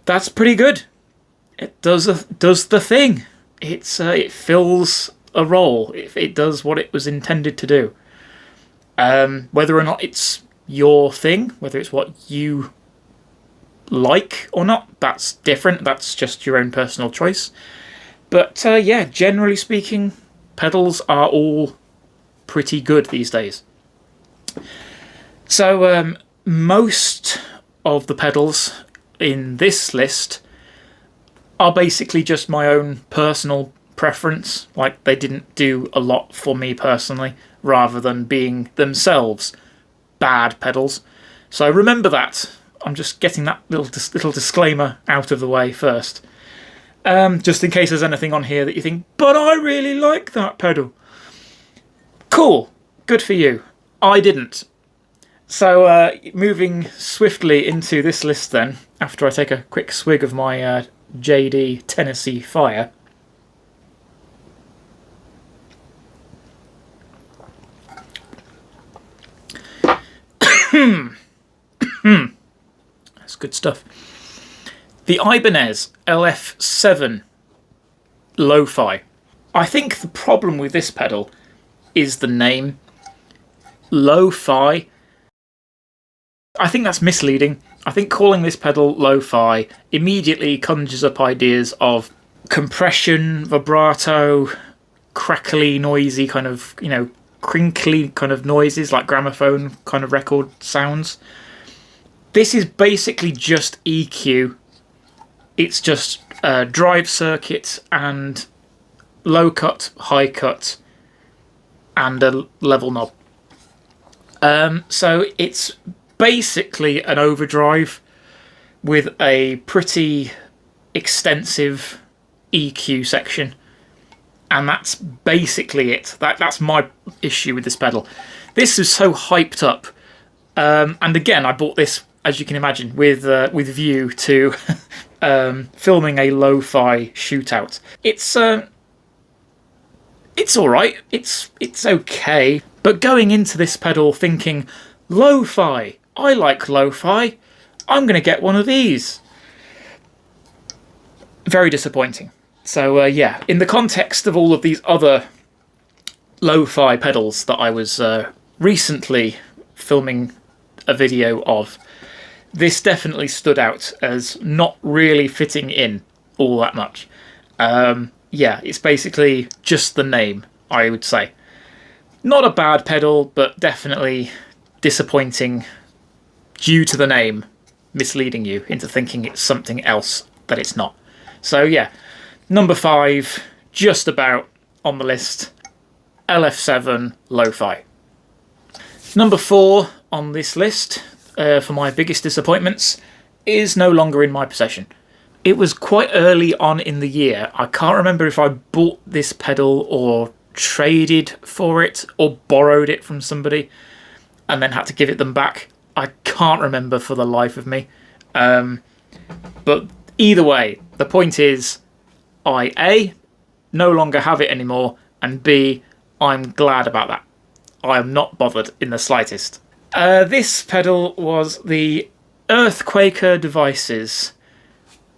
that's pretty good. It does the thing. It fills a role. It does what it was intended to do. Whether or not it's your thing, whether it's what you like or not, that's different. That's just your own personal choice. But yeah, generally speaking, pedals are all pretty good these days. So most of the pedals in this list are basically just my own personal preference. Like, they didn't do a lot for me personally, rather than being themselves bad pedals. So remember that. I'm just getting that little disclaimer out of the way first. Just in case there's anything on here that you think, but I really like that pedal. Cool. Good for you. I didn't. So moving swiftly into this list then, after I take a quick swig of my JD Tennessee Fire. That's good stuff. The Ibanez LF7 Lo-Fi. I think the problem with this pedal is the name. Lo-Fi. I think that's misleading. I think calling this pedal Lo-Fi immediately conjures up ideas of compression, vibrato, crackly, noisy kind of, crinkly kind of noises like gramophone kind of record sounds. This is basically just EQ. It's just drive circuit and low cut, high cut, and a level knob. So it's basically an overdrive with a pretty extensive EQ section. And that's basically it. That's my issue with this pedal. This is so hyped up. And again, I bought this, as you can imagine, with view to filming a lo-fi shootout. It's all right. It's okay. But going into this pedal thinking, lo-fi, I like lo-fi, I'm going to get one of these. Very disappointing. So yeah, in the context of all of these other lo-fi pedals that I was recently filming a video of, this definitely stood out as not really fitting in all that much. Yeah, it's basically just the name, I would say. Not a bad pedal, but definitely disappointing due to the name misleading you into thinking it's something else that it's not. So yeah, number 5, just about on the list, LF7 Lo-Fi. Number 4 on this list, for my biggest disappointments, is no longer in my possession. It was quite early on in the year. I can't remember if I bought this pedal or traded for it or borrowed it from somebody and then had to give it them back. I can't remember for the life of me. But either way, the point is, I A, no longer have it anymore, and B, I'm glad about that. I am not bothered in the slightest. This pedal was the Earthquaker Devices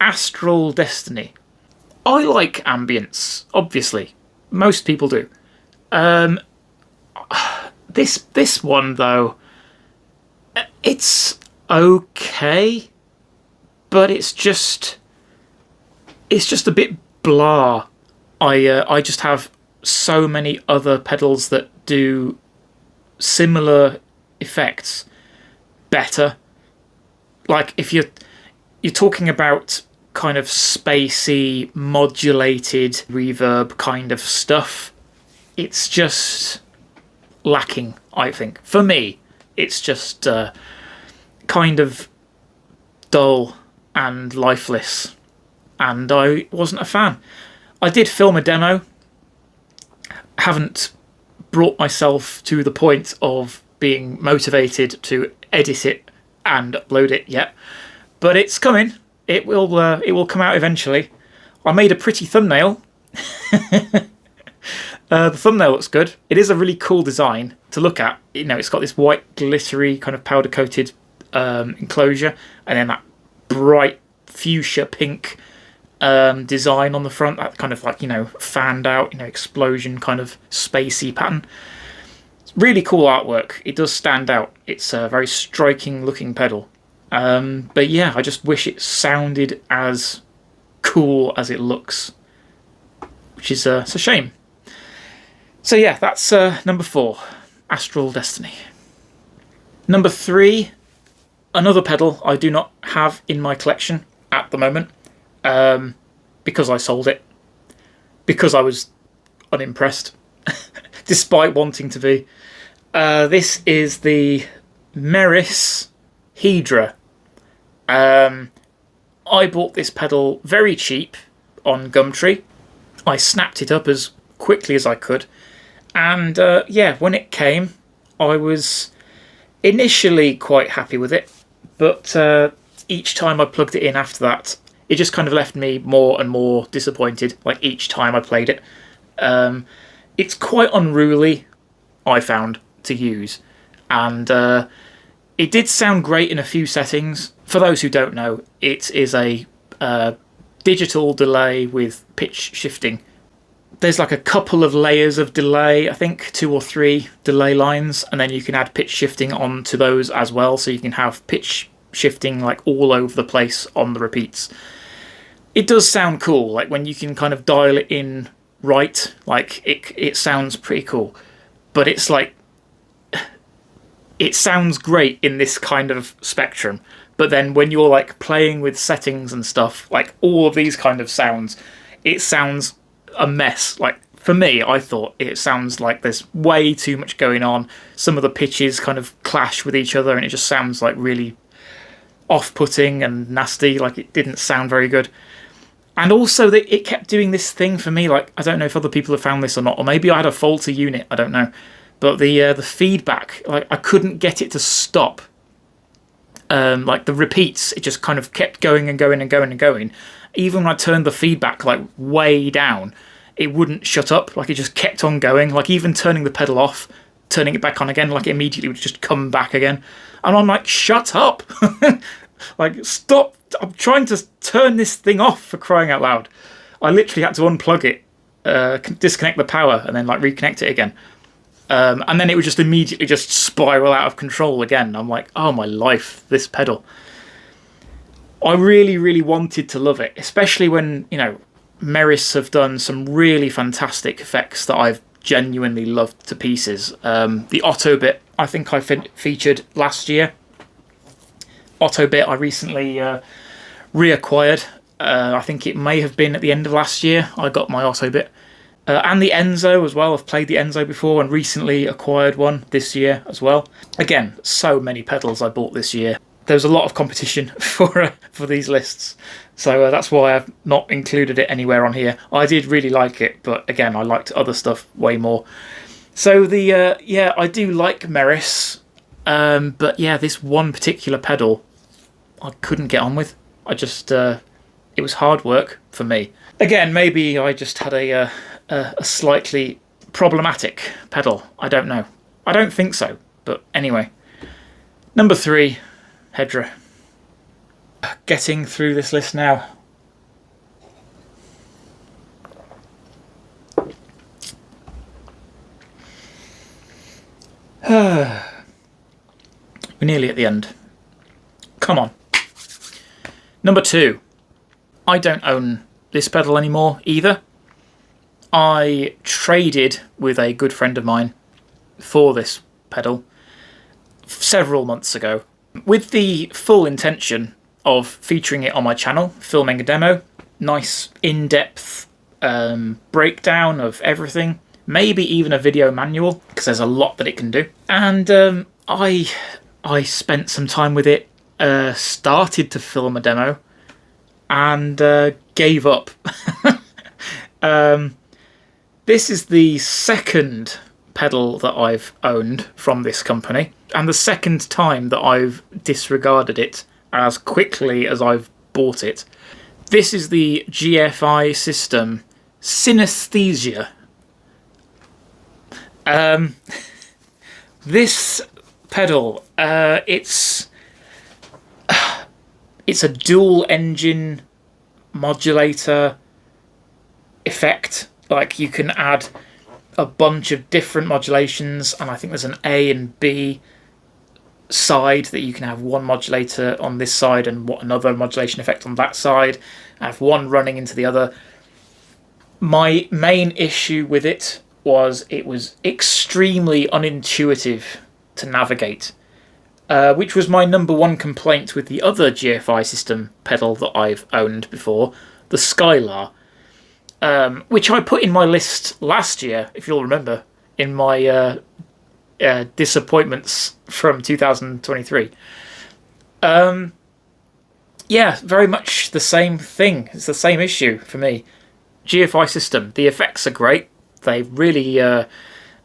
Astral Destiny. I like ambience, obviously. Most people do. This one, though, it's okay, but it's just a bit blah. I just have so many other pedals that do similar effects better. Like if you're talking about kind of spacey, modulated reverb kind of stuff, it's just lacking, I think. For me, it's just kind of dull and lifeless, and I wasn't a fan. I did film a demo. Haven't brought myself to the point of being motivated to edit it and upload it yet, but it's coming. It will come out eventually. I made a pretty thumbnail. The thumbnail looks good. It is a really cool design to look at. It's got this white glittery kind of powder coated enclosure, and then that bright fuchsia pink design on the front, that kind of like fanned out explosion kind of spacey pattern. It's really cool artwork. It does stand out. It's a very striking looking pedal. But yeah, I just wish it sounded as cool as it looks, which is it's a shame. So yeah, that's number 4, Astral Destiny. Number 3, another pedal I do not have in my collection at the moment, because I sold it, because I was unimpressed, despite wanting to be. This is the Meris Hydra. I bought this pedal very cheap on Gumtree. I snapped it up as quickly as I could, and yeah, when it came, I was initially quite happy with it, but each time I plugged it in after that, it just kind of left me more and more disappointed, like each time I played it. It's quite unruly, I found, to use, and it did sound great in a few settings. For those who don't know, it is a digital delay with pitch shifting. There's like a couple of layers of delay, I think 2 or 3 delay lines, and then you can add pitch shifting onto those as well, so you can have pitch shifting like all over the place on the repeats. It does sound cool, like when you can kind of dial it in right, like it sounds pretty cool. But it's like, it sounds great in this kind of spectrum, but then when you're like playing with settings and stuff, like all of these kind of sounds, it sounds a mess. Like for me, I thought it sounds like there's way too much going on. Some of the pitches kind of clash with each other, and it just sounds like really off-putting and nasty. Like it didn't sound very good. And also that it kept doing this thing for me, like I don't know if other people have found this or not, or maybe I had a faulty unit, I don't know. But the feedback, like I couldn't get it to stop. Like the repeats, it just kind of kept going and going and going and going. Even when I turned the feedback like way down, it wouldn't shut up. Like it just kept on going. Like even turning the pedal off, turning it back on again, like it immediately would just come back again. And I'm like, shut up! Like stop! I'm trying to turn this thing off, for crying out loud. I literally had to unplug it, disconnect the power, and then like reconnect it again. And then it would just immediately just spiral out of control again. I'm like, oh my life, this pedal. I really, really wanted to love it, especially when, you know, Meris have done some really fantastic effects that I've genuinely loved to pieces. The Otto bit, I think I featured last year. Otto bit I recently reacquired. I think it may have been at the end of last year I got my Otto bit. And the Enzo as well. I've played the Enzo before and recently acquired one this year as well. Again, so many pedals I bought this year. There's a lot of competition for these lists, so that's why I've not included it anywhere on here. I did really like it, but again, I liked other stuff way more. So the yeah, I do like Meris, but yeah, this one particular pedal I couldn't get on with. I just it was hard work for me. Again, maybe I just had a slightly problematic pedal. I don't know. I don't think so, but anyway. Number 3. Hedra. Getting through this list now. We're nearly at the end. Come on. Number 2. I don't own this pedal anymore either. I traded with a good friend of mine for this pedal several months ago, with the full intention of featuring it on my channel, filming a demo, nice in-depth breakdown of everything, maybe even a video manual, because there's a lot that it can do. And I spent some time with it, started to film a demo, and gave up. This is the second pedal that I've owned from this company, and the second time that I've disregarded it as quickly as I've bought it. This is the GFI system Synesthesia. This pedal, it's a dual engine modulator effect. Like you can add a bunch of different modulations, and I think there's an A and B side that you can have one modulator on this side and another modulation effect on that side. I have one running into the other. My main issue with it was extremely unintuitive to navigate, which was my number one complaint with the other GFI system pedal that I've owned before, the Skylar. Which I put in my list last year, if you'll remember, in my disappointments from 2023. Yeah, very much the same thing. It's the same issue for me. GFI system, the effects are great. They really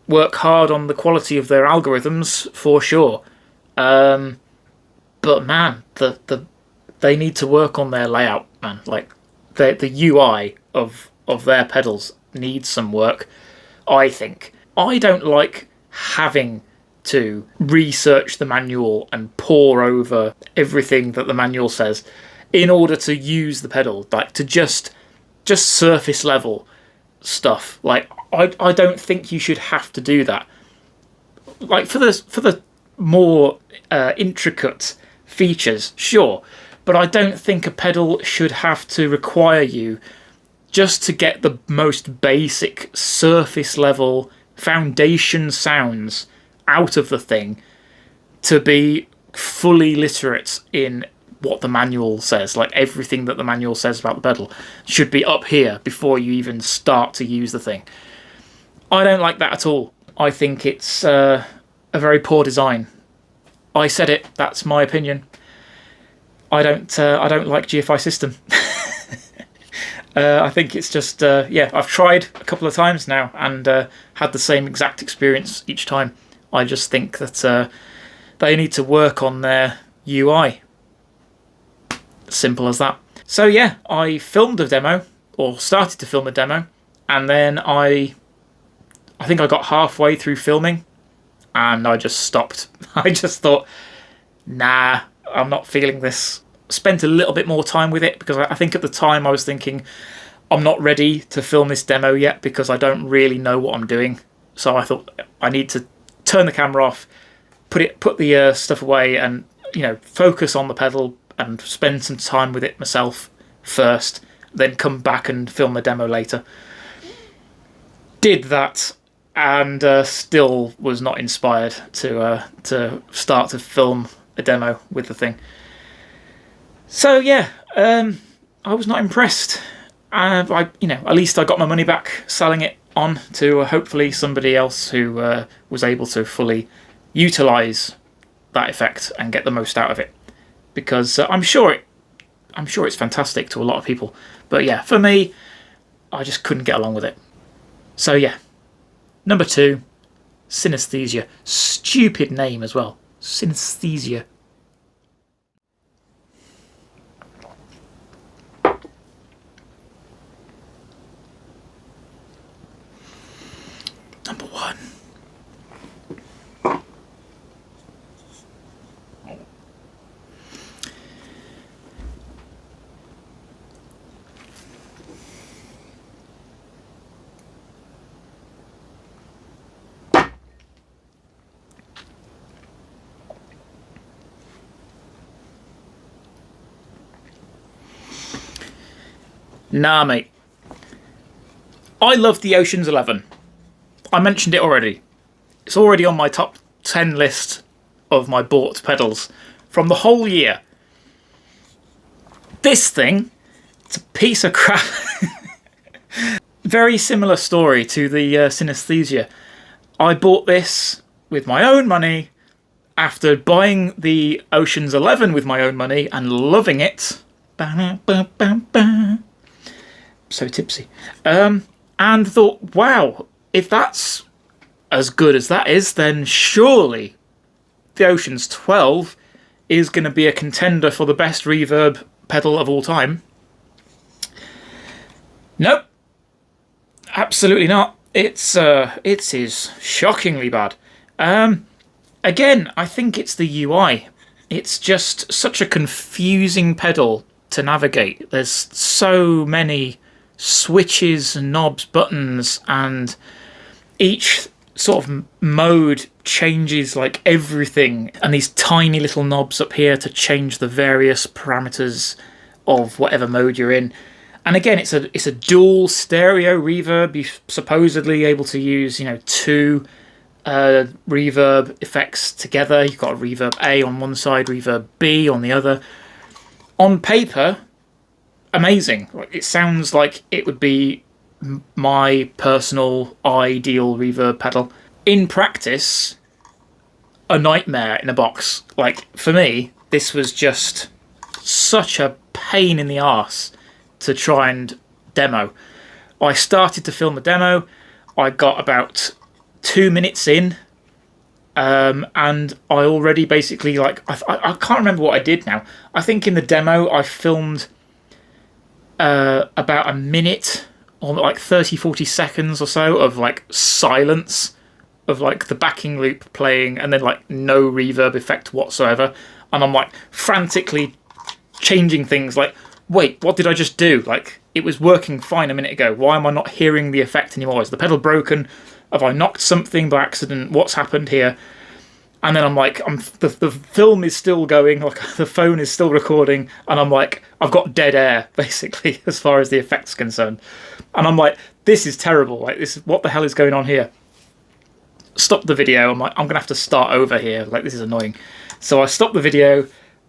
work hard on the quality of their algorithms for sure. But man, they need to work on their layout, man. Like the UI of their pedals needs some work, I think. I don't like having to research the manual and pore over everything that the manual says in order to use the pedal, like to just surface level stuff. Like I don't think you should have to do that. Like for the more intricate features, sure, but I don't think a pedal should have to require you just to get the most basic surface level foundation sounds out of the thing to be fully literate in what the manual says. Like everything that the manual says about the pedal should be up here before you even start to use the thing. I don't like that at all. I think it's a very poor design. I said it. That's my opinion. I don't like GFI system. I think it's just yeah. I've tried a couple of times now and had the same exact experience each time. I just think that they need to work on their UI. Simple as that. So yeah, I filmed a demo, or started to film a demo, and then I think I got halfway through filming and I just stopped. I just thought, nah, I'm not feeling this. Spent a little bit more time with it because I think at the time I was thinking I'm not ready to film this demo yet because I don't really know what I'm doing. So I thought I need to turn the camera off, put the stuff away, and focus on the pedal and spend some time with it myself first, then come back and film the demo later. Did that, and still was not inspired to start to film a demo with the thing. So yeah, I was not impressed. At least I got my money back selling it on to hopefully somebody else who was able to fully utilise that effect and get the most out of it. Because I'm sure it's fantastic to a lot of people. But yeah, for me, I just couldn't get along with it. So yeah, number 2, synesthesia. Stupid name as well. Synesthesia. Number 1. Nah, mate. I love the Ocean's 11. I mentioned it already. It's already on my top 10 list of my bought pedals from the whole year. This thing, it's a piece of crap. Very similar story to the synesthesia. I bought this with my own money after buying the Ocean's 11 with my own money and loving it. So tipsy. And thought, wow, if that's as good as that is, then surely the Ocean's 12 is going to be a contender for the best reverb pedal of all time. Nope. Absolutely not. It is shockingly bad. Again, I think it's the UI. It's just such a confusing pedal to navigate. There's so many switches, knobs, buttons, and each sort of mode changes like everything, and these tiny little knobs up here to change the various parameters of whatever mode you're in. And again, it's a dual stereo reverb. You're supposedly able to use 2 reverb effects together. You've got a reverb A on one side, reverb B on the other. On paper, amazing. It sounds like it would be my personal ideal reverb pedal. In practice, a nightmare in a box. Like, for me, this was just such a pain in the arse to try and demo. I started to film the demo. I got about 2 minutes in, and I already basically, like, I can't remember what I did now. I think in the demo I filmed about a minute or like 30-40 seconds or so of like silence, of like the backing loop playing and then like no reverb effect whatsoever. And I'm like frantically changing things, like, wait, what did I just do? Like, it was working fine a minute ago. Why am I not hearing the effect anymore? Is the pedal broken? Have I knocked something by accident? What's happened here? And then I'm like, the film is still going, like the phone is still recording, and I'm like, I've got dead air, basically, as far as the effect's concerned. And I'm like, this is terrible. Like, what the hell is going on here? Stop the video. I'm like, I'm going to have to start over here. Like, this is annoying. So I stopped the video,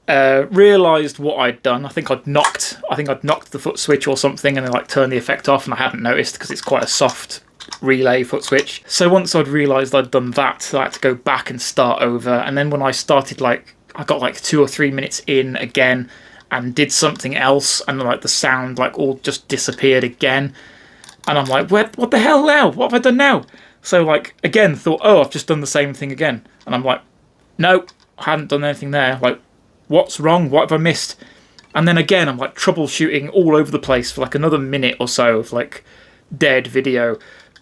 realised what I'd done. I think I'd knocked the foot switch or something, and then like turned the effect off, and I hadn't noticed because it's quite a soft relay foot switch. So once I'd realised I'd done that, I had to go back and start over. And then when I started, like, I got like 2 or 3 minutes in again and did something else, and like the sound like all just disappeared again. And I'm like, what the hell now? What have I done now? So like again thought, oh, I've just done the same thing again. And I'm like, no, I hadn't done anything there. Like, what's wrong? What have I missed? And then again, I'm like troubleshooting all over the place for like another minute or so of like dead video,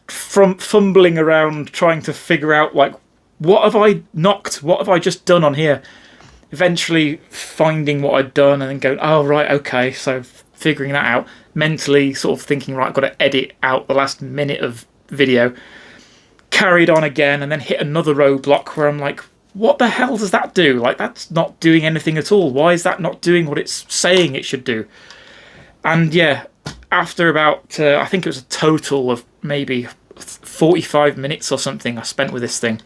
from fumbling around trying to figure out like, what have I knocked? What have I just done on here? Eventually finding what I'd done and then going, oh, right, okay. So figuring that out, mentally sort of thinking, right, I've got to edit out the last minute of video. Carried on again and then hit another roadblock where I'm like, what the hell does that do? Like, that's not doing anything at all. Why is that not doing what it's saying it should do? And yeah, after about, I think it was a total of maybe 45 minutes or something I spent with this thing,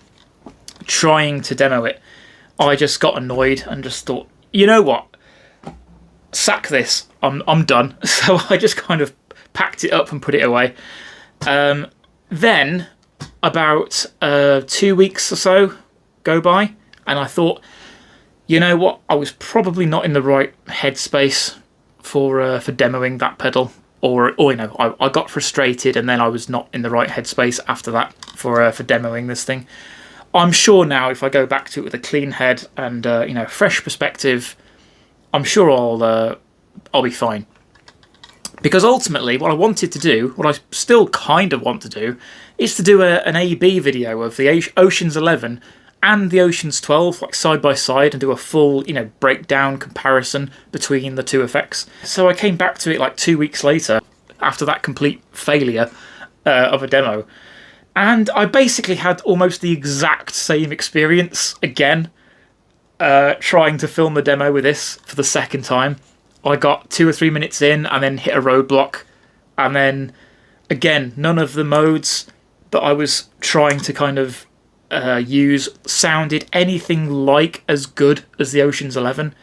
trying to demo it, I just got annoyed and just thought, you know what? Sack this. I'm done. So I just kind of packed it up and put it away. Then about 2 weeks or so go by, and I thought, you know what? I was probably not in the right headspace for demoing that pedal. Or you know, I got frustrated, and then I was not in the right headspace after that for demoing this thing. I'm sure now, if I go back to it with a clean head and you know, fresh perspective, I'm sure I'll be fine. Because ultimately, what I wanted to do, what I still kind of want to do, is to do an A/B video of the Oceans 11 and the Oceans 12, like side by side, and do a full, you know, breakdown comparison between the two effects. So I came back to it like 2 weeks later, after that complete failure of a demo, and I basically had almost the exact same experience again, trying to film the demo with this for the second time. I got 2 or 3 minutes in and then hit a roadblock, and then again, none of the modes that I was trying to kind of use sounded anything like as good as the Oceans 11.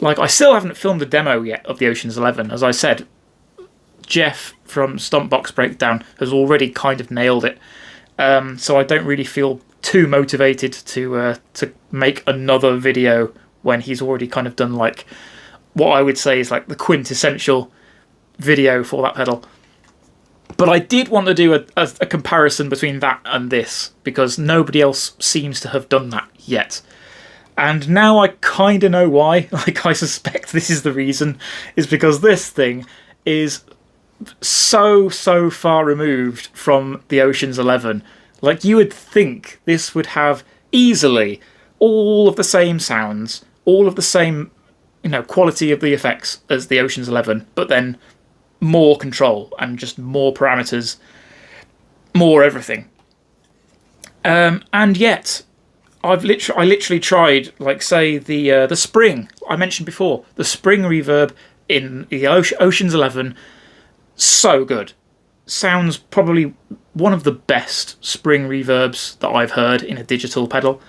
Like, I still haven't filmed a demo yet of the Oceans 11. As I said, Jeff from Stompbox Breakdown has already kind of nailed it. So I don't really feel too motivated to make another video when he's already kind of done like what I would say is like the quintessential video for that pedal. But I did want to do a comparison between that and this, because nobody else seems to have done that yet. And now I kind of know why. Like, I suspect this is the reason, is because this thing is so far removed from the Oceans 11. Like, you would think this would have easily all of the same sounds, all of the same, you know, quality of the effects as the Oceans 11, but then more control and just more parameters, more everything. And yet, I literally tried, like, say, the spring I mentioned before, the spring reverb in the Oceans 11. So good. Sounds probably one of the best spring reverbs that I've heard in a digital pedal.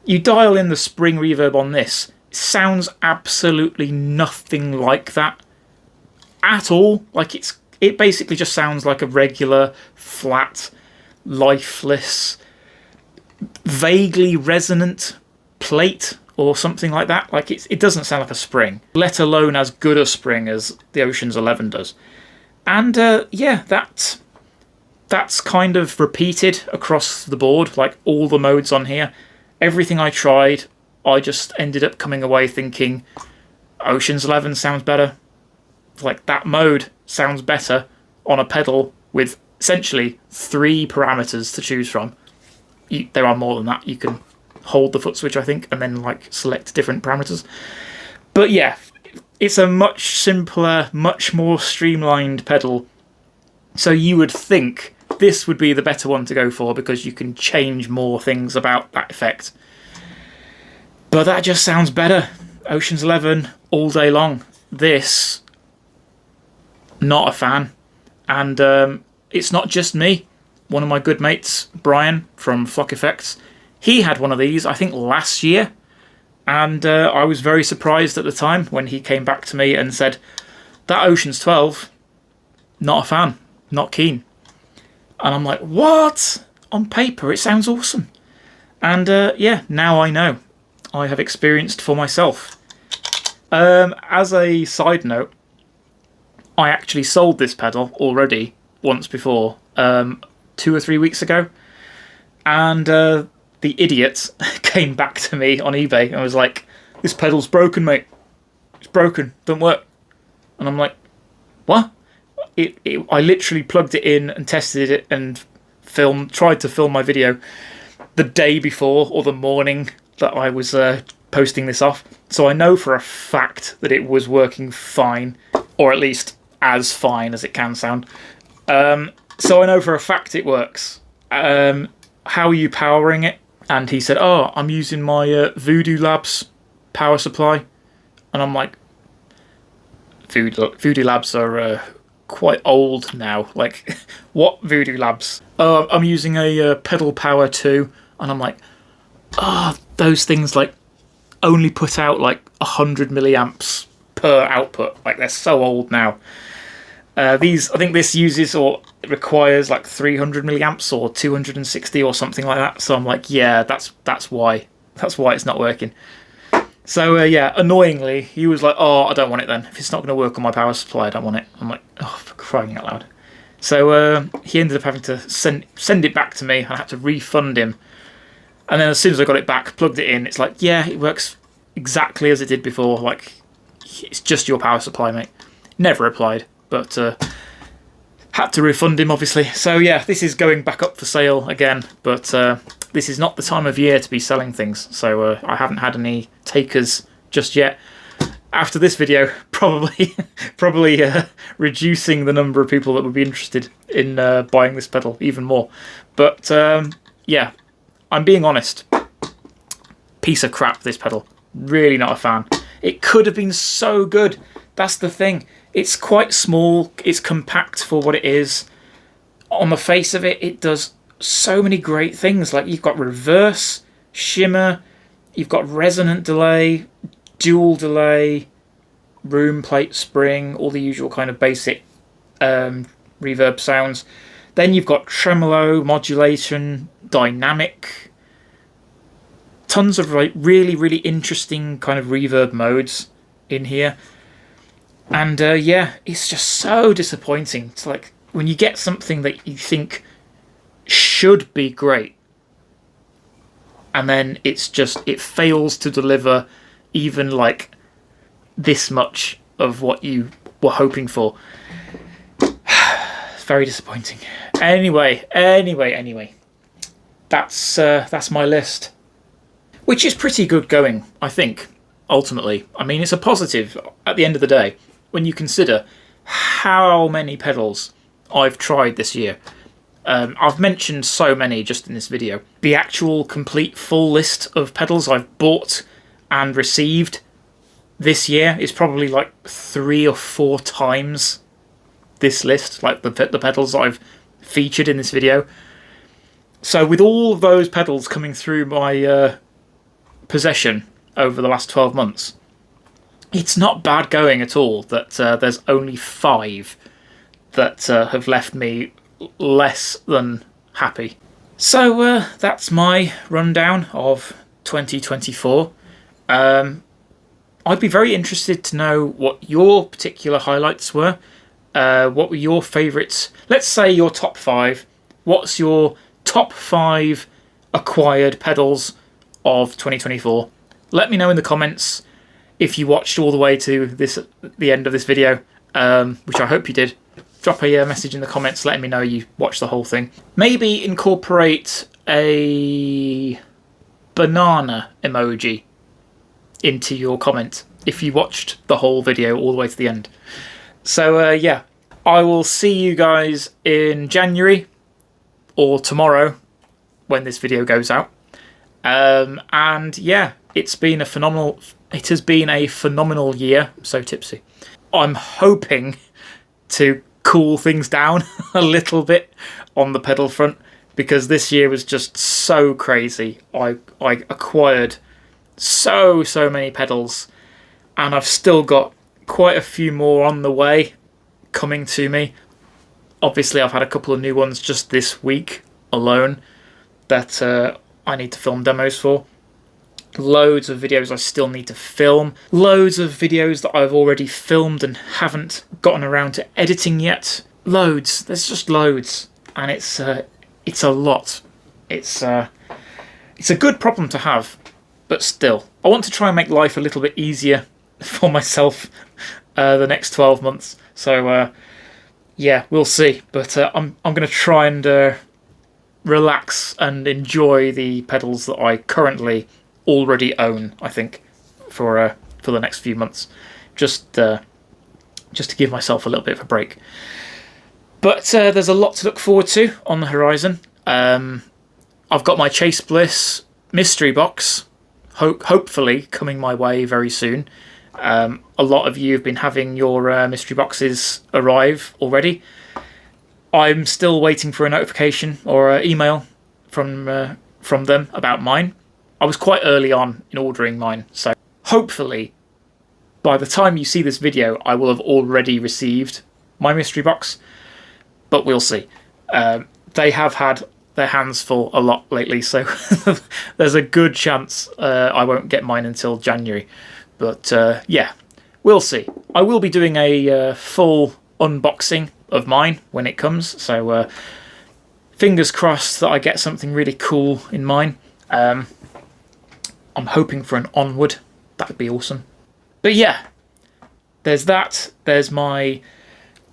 You dial in the spring reverb on this, it sounds absolutely nothing like that at all. Like, it basically just sounds like a regular, flat, lifeless, vaguely resonant plate or something like that. Like it doesn't sound like a spring, let alone as good a spring as the Ocean's 11 does. And yeah, that's kind of repeated across the board, like all the modes on here. Everything I tried, I just ended up coming away thinking Ocean's 11 sounds better. Like that mode sounds better on a pedal with essentially 3 parameters to choose from. There are more than that. You can hold the foot switch, I think, and then like select different parameters. But yeah, it's a much simpler, much more streamlined pedal. So you would think this would be the better one to go for because you can change more things about that effect. But that just sounds better. Ocean's 11 all day long. This, not a fan. And it's not just me. One of my good mates, Brian from Flock Effects, he had one of these, I think, last year. And I was very surprised at the time when he came back to me and said, that Ocean's 12, not a fan, not keen. And I'm like, what? On paper, it sounds awesome. And yeah, now I know. I have experienced for myself. As a side note, I actually sold this pedal already once before, 2 or 3 weeks ago. And the idiot came back to me on eBay and was like, this pedal's broken, mate. It's broken, don't work. And I'm like, what? I literally plugged it in and tested it and tried to film my video the day before or the morning that I was posting this off. So I know for a fact that it was working fine, or at least as fine as it can sound. So I know for a fact it works. How are you powering it? And he said, oh, I'm using my Voodoo Labs power supply. And I'm like, Voodoo Labs are quite old now. Like, what Voodoo Labs? I'm using a Pedal Power 2. And I'm like, those things like only put out like 100 milliamps per output. Like, they're so old now. I think this uses or requires like 300 milliamps or 260 or something like that. So I'm like, yeah, that's why it's not working. So yeah, annoyingly, he was like, oh, I don't want it then. If it's not going to work on my power supply, I don't want it. I'm like, oh, for crying out loud. So he ended up having to send it back to me. I had to refund him. And then as soon as I got it back, plugged it in, it's like, yeah, it works exactly as it did before. Like, it's just your power supply, mate. Never replied, but had to refund him, obviously. So yeah, this is going back up for sale again, but this is not the time of year to be selling things. So I haven't had any takers just yet. After this video, probably reducing the number of people that would be interested in buying this pedal even more. But yeah, I'm being honest. Piece of crap, this pedal. Really not a fan. It could have been so good. That's the thing. It's quite small. It's compact for what it is. On the face of it, it does so many great things. Like, you've got reverse, shimmer, you've got resonant delay, dual delay, room plate spring, all the usual kind of basic reverb sounds. Then you've got tremolo, modulation, dynamic, tons of like really, really interesting kind of reverb modes in here. And yeah, it's just so disappointing. It's like when you get something that you think should be great, and then it fails to deliver even like this much of what you were hoping for. It's very disappointing. Anyway. That's my list, which is pretty good going, I think. Ultimately, I mean, it's a positive at the end of the day when you consider how many pedals I've tried this year. I've mentioned so many just in this video. The actual complete full list of pedals I've bought and received this year is probably like 3 or 4 times this list, like the pedals that I've featured in this video. So with all of those pedals coming through my possession over the last 12 months, it's not bad going at all that there's only 5 that have left me less than happy. So that's my rundown of 2024. I'd be very interested to know what your particular highlights were. What were your favourites? Let's say your top 5. What's your top 5 acquired pedals of 2024? Let me know in the comments if you watched all the way to the end of this video, which I hope you did. Drop a message in the comments letting me know you watched the whole thing. Maybe incorporate a banana emoji into your comment if you watched the whole video all the way to the end. So yeah, I will see you guys in January or tomorrow when this video goes out. And yeah, it has been a phenomenal year. I'm so tipsy. I'm hoping to cool things down a little bit on the pedal front, because this year was just so crazy. I acquired so many pedals, and I've still got quite a few more on the way coming to me. Obviously, I've had a couple of new ones just this week alone that I need to film demos for. Loads of videos I still need to film. Loads of videos that I've already filmed and haven't gotten around to editing yet. Loads. There's just loads. And it's a lot. It's a good problem to have, but still. I want to try and make life a little bit easier for myself the next 12 months. So yeah, we'll see. But I'm going to try and relax and enjoy the pedals that I currently already own, I think, for the next few months, just to give myself a little bit of a break. But there's a lot to look forward to on the horizon. I've got my Chase Bliss mystery box, hopefully coming my way very soon. A lot of you have been having your mystery boxes arrive already. I'm still waiting for a notification or an email from them about mine. I was quite early on in ordering mine, so hopefully by the time you see this video I will have already received my mystery box, but we'll see. They have had their hands full a lot lately, so there's a good chance I won't get mine until January. But yeah, we'll see. I will be doing a full unboxing of mine when it comes, so fingers crossed that I get something really cool in mine. I'm hoping for an Onward. That would be awesome. But yeah, there's that. There's my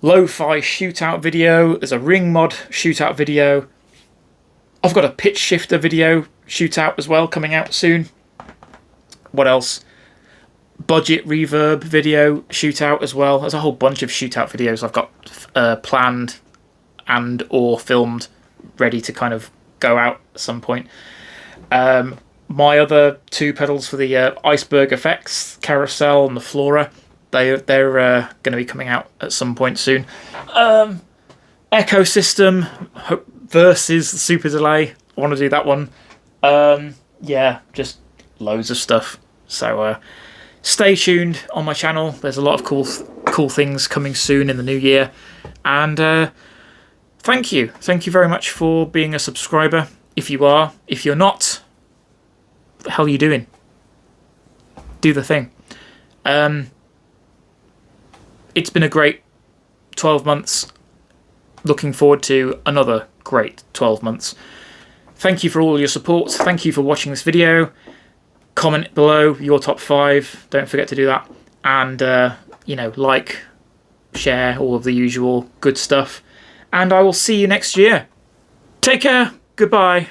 lo-fi shootout video. There's a ring mod shootout video. I've got a pitch shifter video shootout as well coming out soon. What else? Budget reverb video shootout as well. There's a whole bunch of shootout videos I've got planned and or filmed, ready to kind of go out at some point. My other 2 pedals for the Iceberg Effects Carousel and the Flora, they're going to be coming out at some point soon. Ecosystem versus the Super Delay. I want to do that one. Yeah, just loads of stuff. So stay tuned on my channel. There's a lot of cool things coming soon in the new year. And thank you. Thank you very much for being a subscriber. If you are. If you're not, what the hell are you doing? Do the thing. It's been a great 12 months. Looking forward to another great 12 months. Thank you for all your support. Thank you for watching this video. Comment below your top 5. Don't forget to do that. And, you know, like, share, all of the usual good stuff. And I will see you next year. Take care. Goodbye.